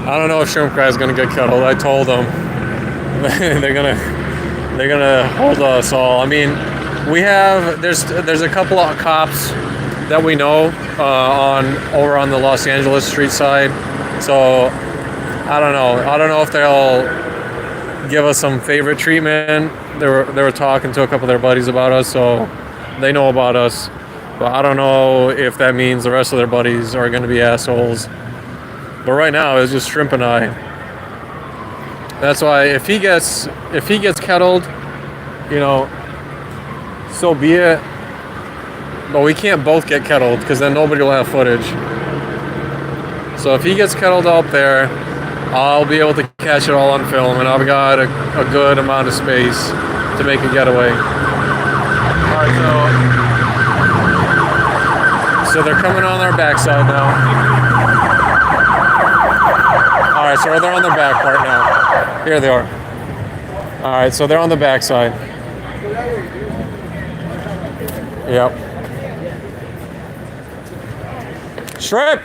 I don't know if Shrimp Guy's gonna get kettled. I told them they're gonna hold us all. I mean, there's a couple of cops that we know over on the Los Angeles Street side. So I don't know if they'll give us some favorite treatment. They were talking to a couple of their buddies about us, so they know about us. But I don't know if that means the rest of their buddies are gonna be assholes. But right now it's just Shrimp and I. That's why if he gets kettled, you know, so be it. But we can't both get kettled because then nobody will have footage. So if he gets kettled out there, I'll be able to catch it all on film, and I've got a good amount of space to make a getaway. Alright, so they're coming on our backside now. Alright, so they're on the back part now. Here they are. Alright, so they're on the back side. Yep. Shrimp!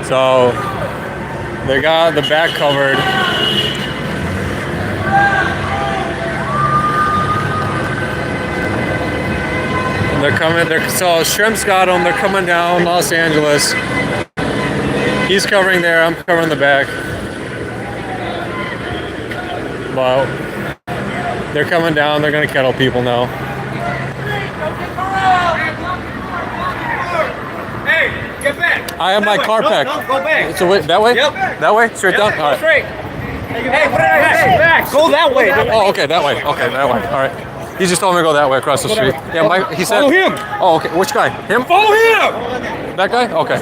So, they got the back covered. So Shrimp's got them. They're coming down Los Angeles. He's covering there. I'm covering the back. Well, they're coming down. They're gonna kettle people now. Hey, get back! I have my car packed. No, go back. So wait, that way? Yep. That way? Straight down? All right. Straight. Hey, what did I say? Back. Go that way. Oh, okay, that way. Okay, that way. All right. He just told me to go that way across the street. Yeah, Mike. He said. Follow him. Oh, okay. Which guy? Him? Follow him. That guy? Okay.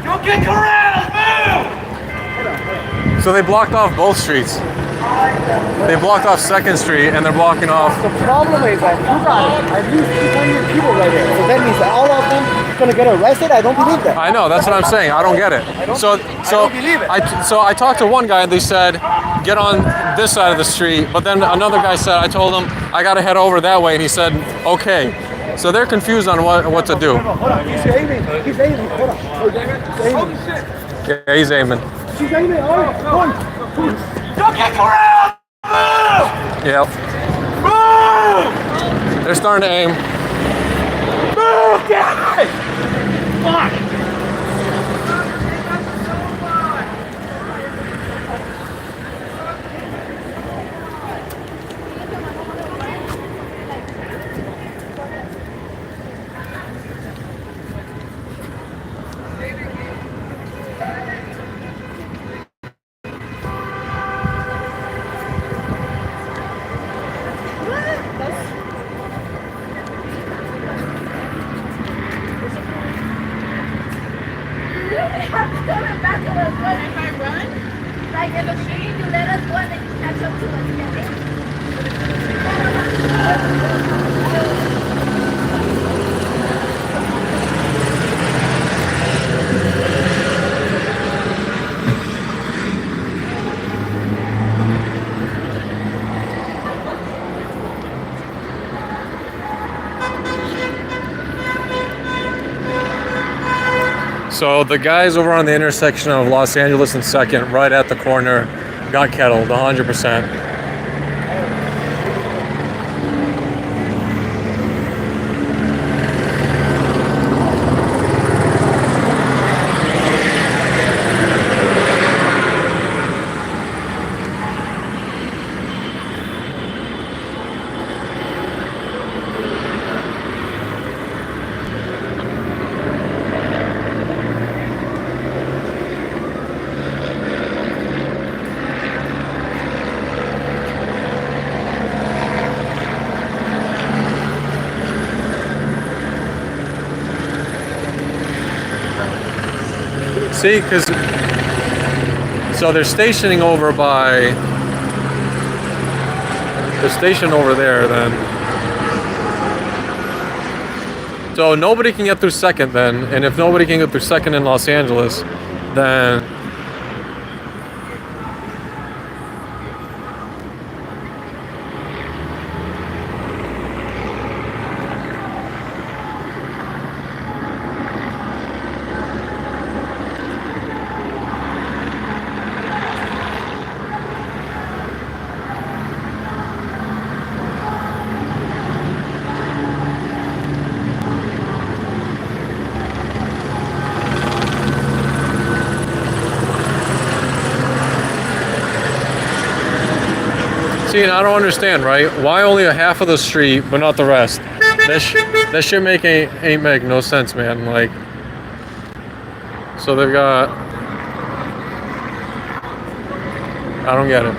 Don't get corralled! Move! So they blocked off both streets. They blocked off 2nd Street and they're blocking off. The problem is that you got at least 200 people right there. So that means that all of them gonna get arrested. I don't believe that. I know, that's what I'm saying. I don't get it. I don't believe it. I talked to one guy and they said, get on this side of the street. But then another guy said, I told him I gotta head over that way, and he said, okay. So they're confused on what to do. Hold on, he's aiming. He's aiming. Hold on. He's aiming. Yeah, he's aiming. He's aiming. All right, one. Don't get corralled! Move! Yep. Move! They're starting to aim. Move, guys! Fuck! If I run, like in the street, you let us go and then you catch up to us. So the guys over on the intersection of Los Angeles and 2nd, right at the corner, got kettled 100%. See, because so they're stationing over by. They're stationed over there then. So nobody can get through 2nd then, and if nobody can get through 2nd in Los Angeles, then. See, and I don't understand, right? Why only a half of the street, but not the rest? That shit ain't make no sense, man. Like, so they've got. I don't get it.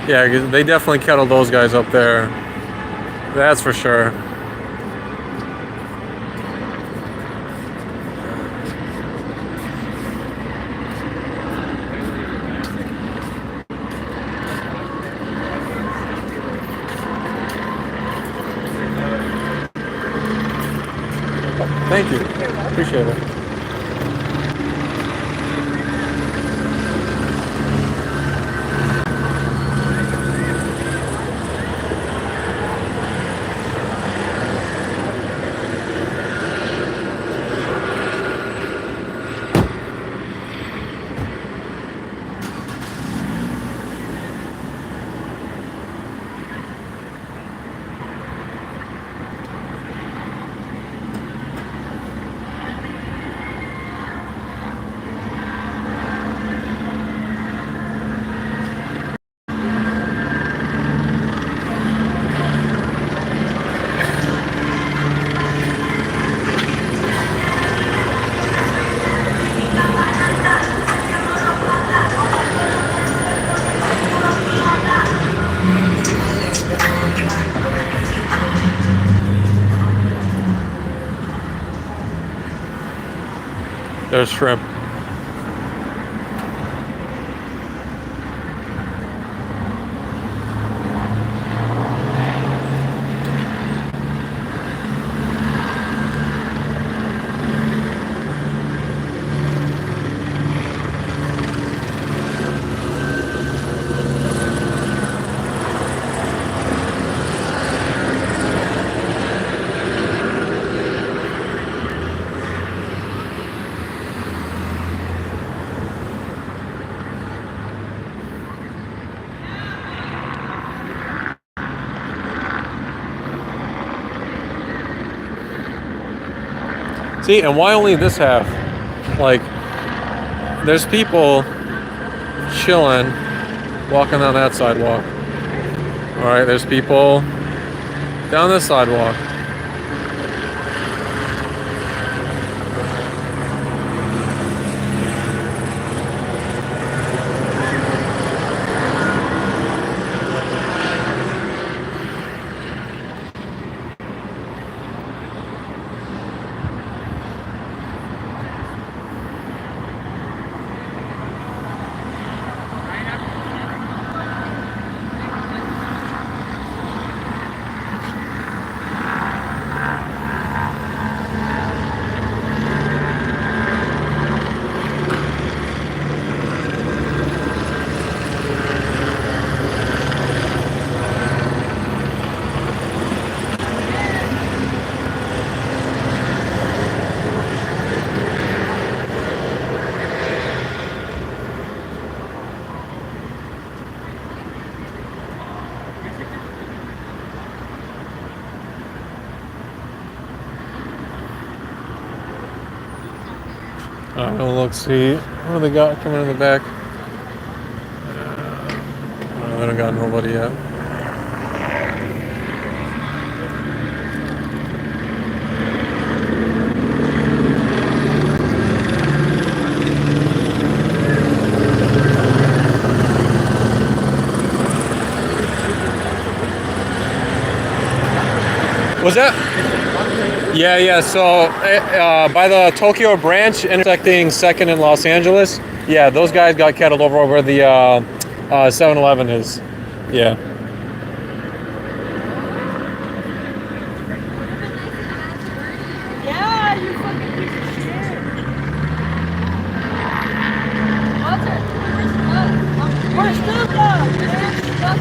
Yeah, they definitely kettled those guys up there. That's for sure. Thank you. Appreciate it. There's shrimp. See, and why only this half? Like, there's people chilling, walking on that sidewalk. All right, there's people down this sidewalk. Let's see. What do they got coming in the back? I haven't got nobody yet. What's that? Yeah. So by the Tokyo branch intersecting 2nd and Los Angeles, yeah, those guys got kettled over where the 7-Eleven is. Yeah. Yeah, you fucking piece of shit. Walter, we're stuck, man. Stuck.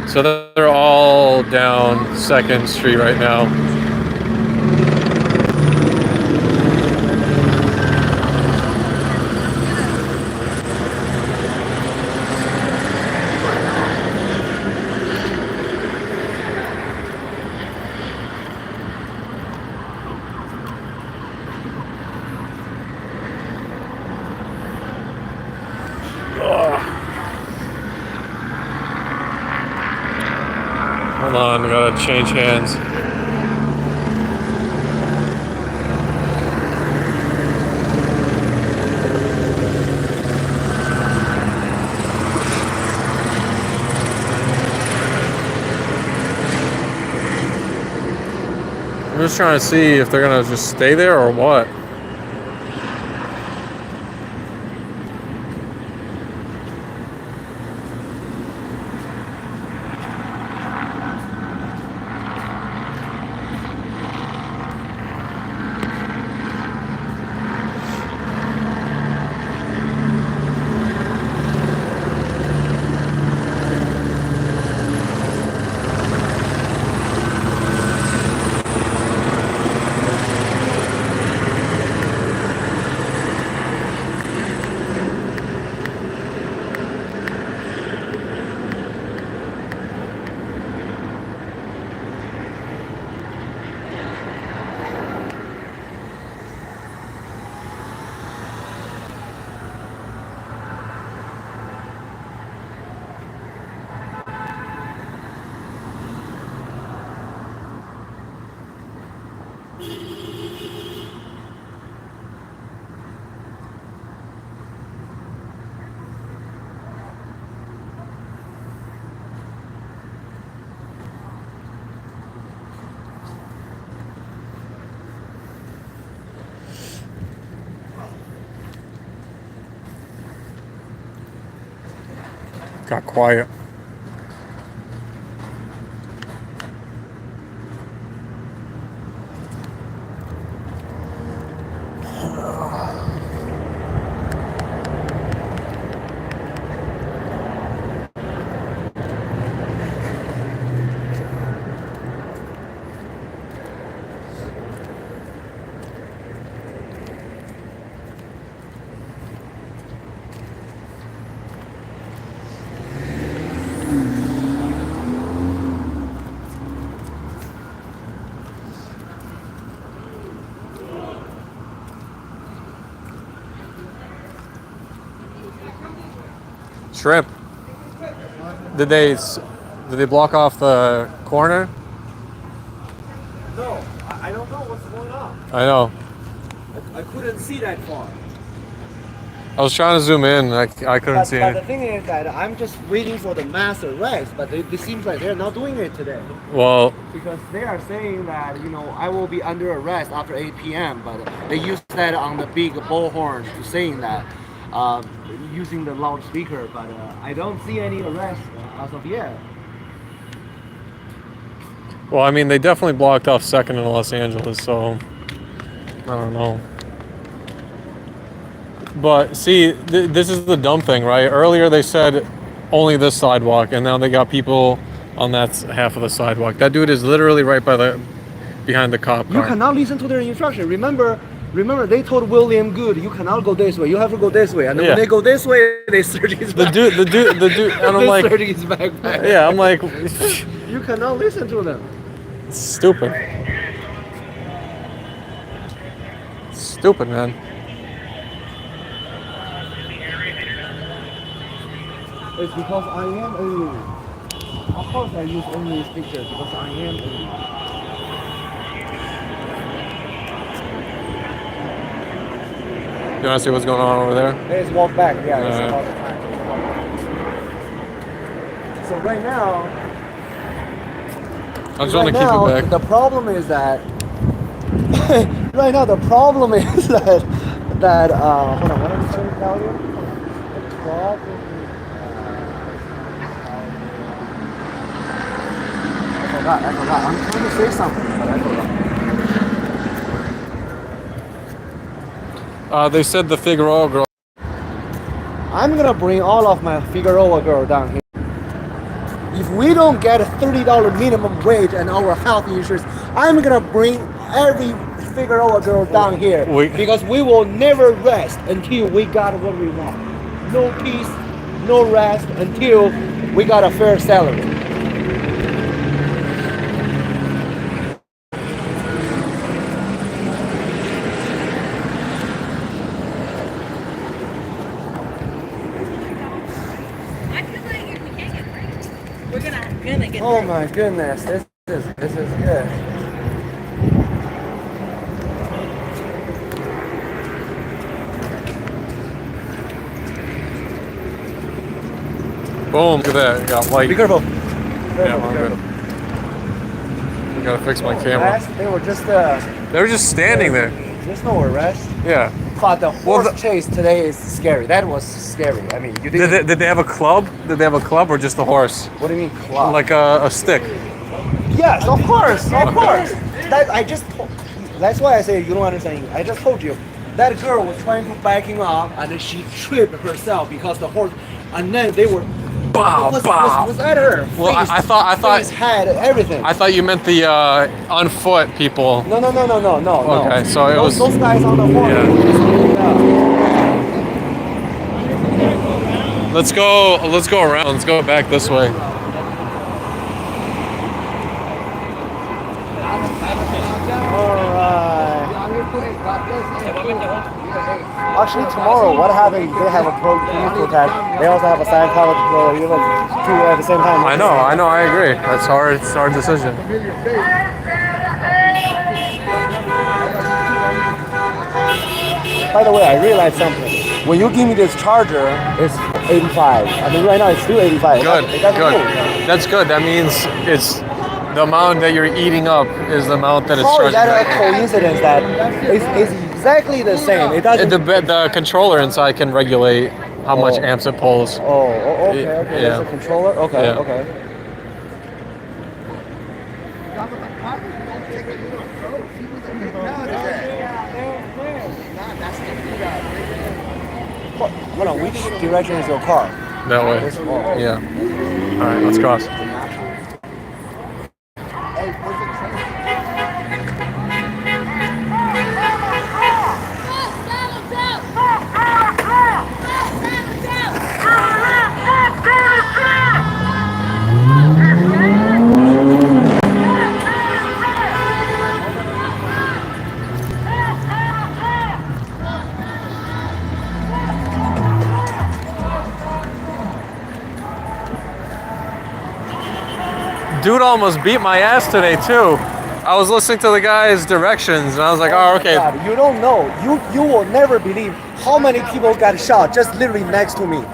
So they're all down 2nd Street right now. Hold on, I gotta change hands. I'm just trying to see if they're gonna just stay there or what. Got quiet. Shrimp. Did they block off the corner? No, I don't know what's going on. I know. I couldn't see that far. I was trying to zoom in. I couldn't see But the it. thing is that I'm just waiting for the mass arrest, but it seems like they're not doing it today. Well, Because they are saying that, I will be under arrest after 8 p.m., but they use that on the big bullhorn to saying that, using the loudspeaker, but I don't see any arrest as of yet. well, I mean, they definitely blocked off 2nd in Los Angeles, so I don't know. But see, this is the dumb thing, right? Earlier they said only this sidewalk, and now they got people on that half of the sidewalk. That dude is literally right behind the cop car. You cannot listen to their instruction. Remember, they told William Good, you cannot go this way. You have to go this way. And then Yeah. when they go this way, they search his The backpack. dude, and I'm They like, search his backpack. yeah, I'm like, You cannot listen to them. stupid. Stupid, man. It's because I am alien. Of course I use only these pictures because I am alien. You want to see what's going on over there? Let's walk back. Yeah, it's Yeah. about the time. So right now, I just want to keep it back. the problem is that right now the problem is that hold on, what am I saying now here? The problem is I forgot. I'm trying to say something, but I forgot. They said the Figueroa girl. I'm gonna bring all of my Figueroa girl down here. If we don't get a $30 minimum wage and our health insurance, I'm gonna bring every Figueroa girl down here because we will never rest until we got what we want. No peace, no rest until we got a fair salary. Gonna get Oh my goodness, this is good. Boom, look at that. Got light. Be careful. Yeah, I'm good. I gotta fix my camera. Arrest? They were just They were just standing there. there's no arrest. Yeah. But the horse chase today is scary. That was scary. I mean, you didn't. Did they have a club? Did they have a club or just a horse? What do you mean club? Like a stick. Yes, of course. That's why I say you don't understand. I just told you that girl was trying to backing up and then she tripped herself because the horse, and then they were was at her. Well, face, I thought face, head, everything. I thought you meant the on foot people. No. Okay, so it was. Those guys on the horse. Yeah. Yeah. Let's go around. Let's go back this way. Actually, tomorrow, what happened? They have a police protest. They also have a Scientology two at the same time. I know. I agree. That's hard. It's a hard decision. By the way, I realized something. When you give me this charger, it's 85. I mean, right now it's still 85. Good. That's Good. cool. That's good. That means it's the amount that you're eating up is the amount that it's Sorry, charging. that's a coincidence that it's exactly the same. It doesn't. The controller inside can regulate how much amps it pulls. Okay. Yeah. There's a controller. Okay. Yeah. Okay. Hold on. Which direction is your car? That way. Yeah. All right, let's cross. Dude almost beat my ass today too. I was listening to the guy's directions and I was like, oh, okay. God, you don't know. You will never believe how many people got shot just literally next to me.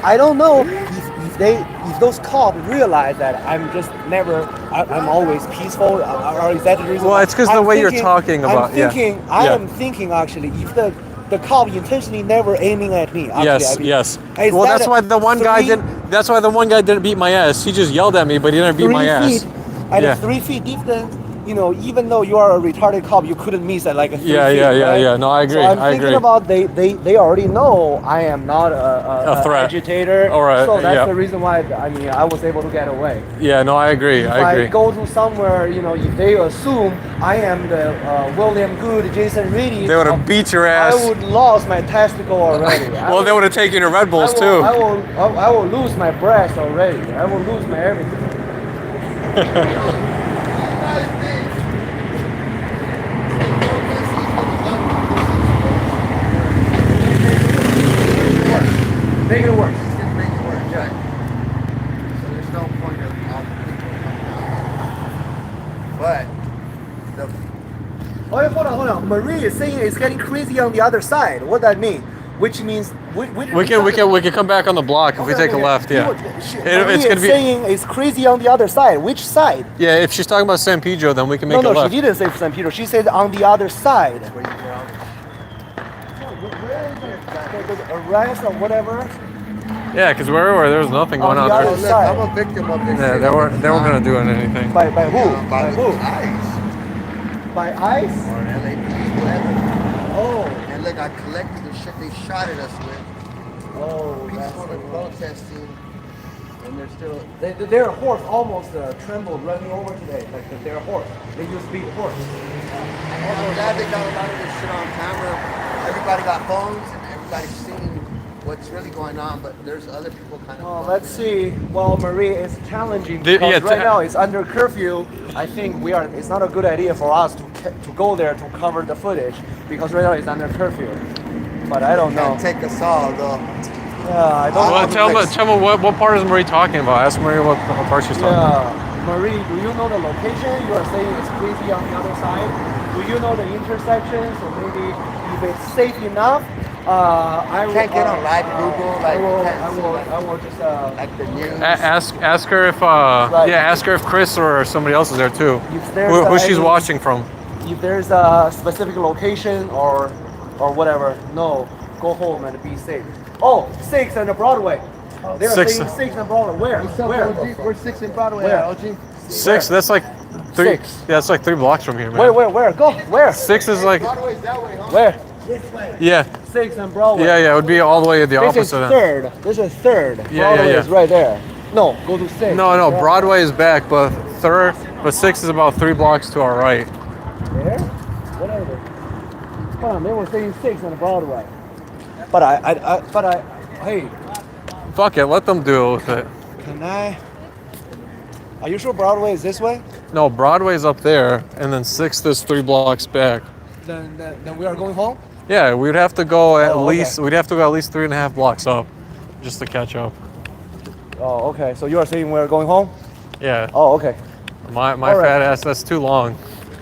I don't know if those cops realize that I'm just never. I'm always peaceful. Or is that the reason? Well, it's because the way you're talking about. I am thinking actually if the cop intentionally never aiming at me. Actually, Yes. Well, that's why the one guy didn't. That's why the one guy didn't beat my ass. He just yelled at me, but he didn't beat my ass. At a 3 feet distance, you know, even though you are a retarded cop, you couldn't miss at like a 3 feet. Yeah. No, I agree. So I'm thinking about they already know I am not a threat. agitator. All right. So that's the reason why I was able to get away. Yeah. No, I agree. If I agree. I go to somewhere, you know, if they assume I am the William Good, Jason Reedy, They would have beat your ass. I would lost my testicle already. Well, they would have taken your Red Bulls too. I will lose my breath already. I will lose my everything. Make it work. Just gonna make it work, Jack. So there's no point of all the people coming out. But the Oh, hold on. Marie is saying it's getting crazy on the other side. What that mean? Which means We can come back on the block if we take a left. Yeah. Marie It's gonna is be. saying it's crazy on the other side. Which side? Yeah. If she's talking about San Pedro, then we can make No, a left. she didn't say San Pedro. She said on the other side. The arrest or whatever. Yeah, because where there was nothing going on the there. other side. I'm a victim of this. Yeah, they weren't gonna do anything. By who? By who? ICE By ICE? or LAPD, whatever. Oh. And look, I collected the shit they shot at us with. Whoa. Peaceful and protesting, and they're still. Their horse almost trembled running over today. Like their horse. They used to be the horse. I'm glad they got a lot of this shit on camera. Everybody got phones and everybody's seeing what's really going on, but there's other people kind of. Oh, let's see. Well, Marie, it's challenging because right now it's under curfew. I think it's not a good idea for us to go there to cover the footage because right now it's under curfew. But I don't know. Can't take us all though. Yeah, I don't know. Well, tell me what part is Marie talking about? Ask Marie what part she's talking about. Yeah, Marie, do you know the location? You are saying it's crazy on the other side. Do you know the intersection? So maybe if it's safe enough, I will. Can't get on live Google. Like, I will just. like the news. Ask her if ask her if Chris or somebody else is there too. If there's Who she's any- watching from. If there's a specific location or whatever, no, go home and be safe. Oh, 6 on the Broadway. They're Six. saying 6 on Broadway. Where? We're 6 in Broadway. Where? OG. 6. That's like 3. 6. Yeah, that's like 3 blocks from here, man. Where? Go. Where? 6 is like. Broadway's that way, huh? Where? Yeah. 6 on Broadway. Yeah. It would be all the way the This is opposite end. 3rd. This is 3rd. Yeah, Broadway yeah. is right there. No, go to 6. No. Broadway is back, but 6 is about 3 blocks to our right. There? Whatever. Hold on, they were saying 6 on Broadway. But hey, Fuck it, let them do it with it. can I? Are you sure Broadway is this way? No, Broadway's up there, and then 6th is 3 blocks back. Then we are going home. Yeah, we'd have to go at Oh, okay. least. We'd have to go at least 3.5 blocks up, just to catch up. Oh, okay. So you are saying we're going home? Yeah. Oh, okay. My All right. fat ass. That's too long.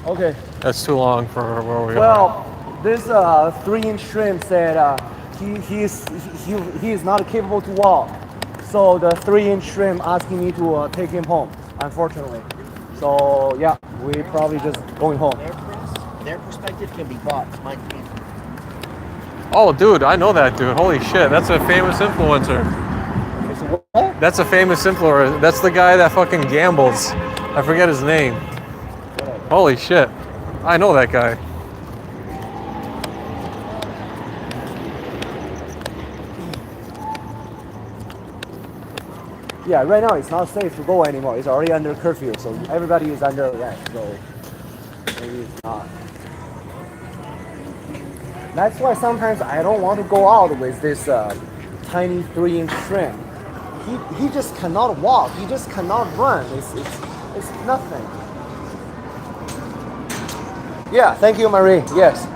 Okay. That's too long for where we are. Well, this 3-inch shrimp said he is not capable to walk. So the 3-inch shrimp asking me to take him home, unfortunately. So yeah, we probably just going home. Their perspective can be bought. Mine can't. Oh, dude, I know that dude. Holy shit, that's a famous influencer. It's what? That's a famous influencer. That's the guy that fucking gambles. I forget his name. Holy shit. I know that guy. Yeah, right now it's not safe to go anymore. It's already under curfew, so everybody is under arrest. So maybe it's not. That's why sometimes I don't want to go out with this tiny 3-inch shrimp. He just cannot walk. He just cannot run. It's nothing. Yeah, thank you, Marie. Yes,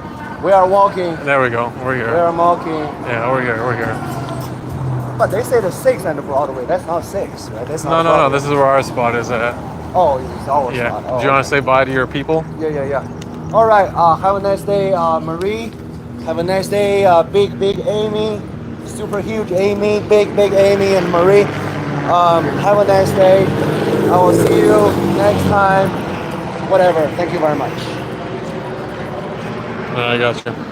we are walking. There we go. We're We here. are walking. Yeah, we're here. We're here. But they say the 6 and the Broadway. That's not 6, right? That's No, not no, no. Broadway. This is where our spot is at. Oh, it's our Yeah. spot. Do Oh, you want to say bye to your people? Yeah. All right. Have a nice day, Marie. Have a nice day, big Amy, super huge Amy, big Amy and Marie. Have a nice day. I will see you next time. Whatever. Thank you very much. I got you.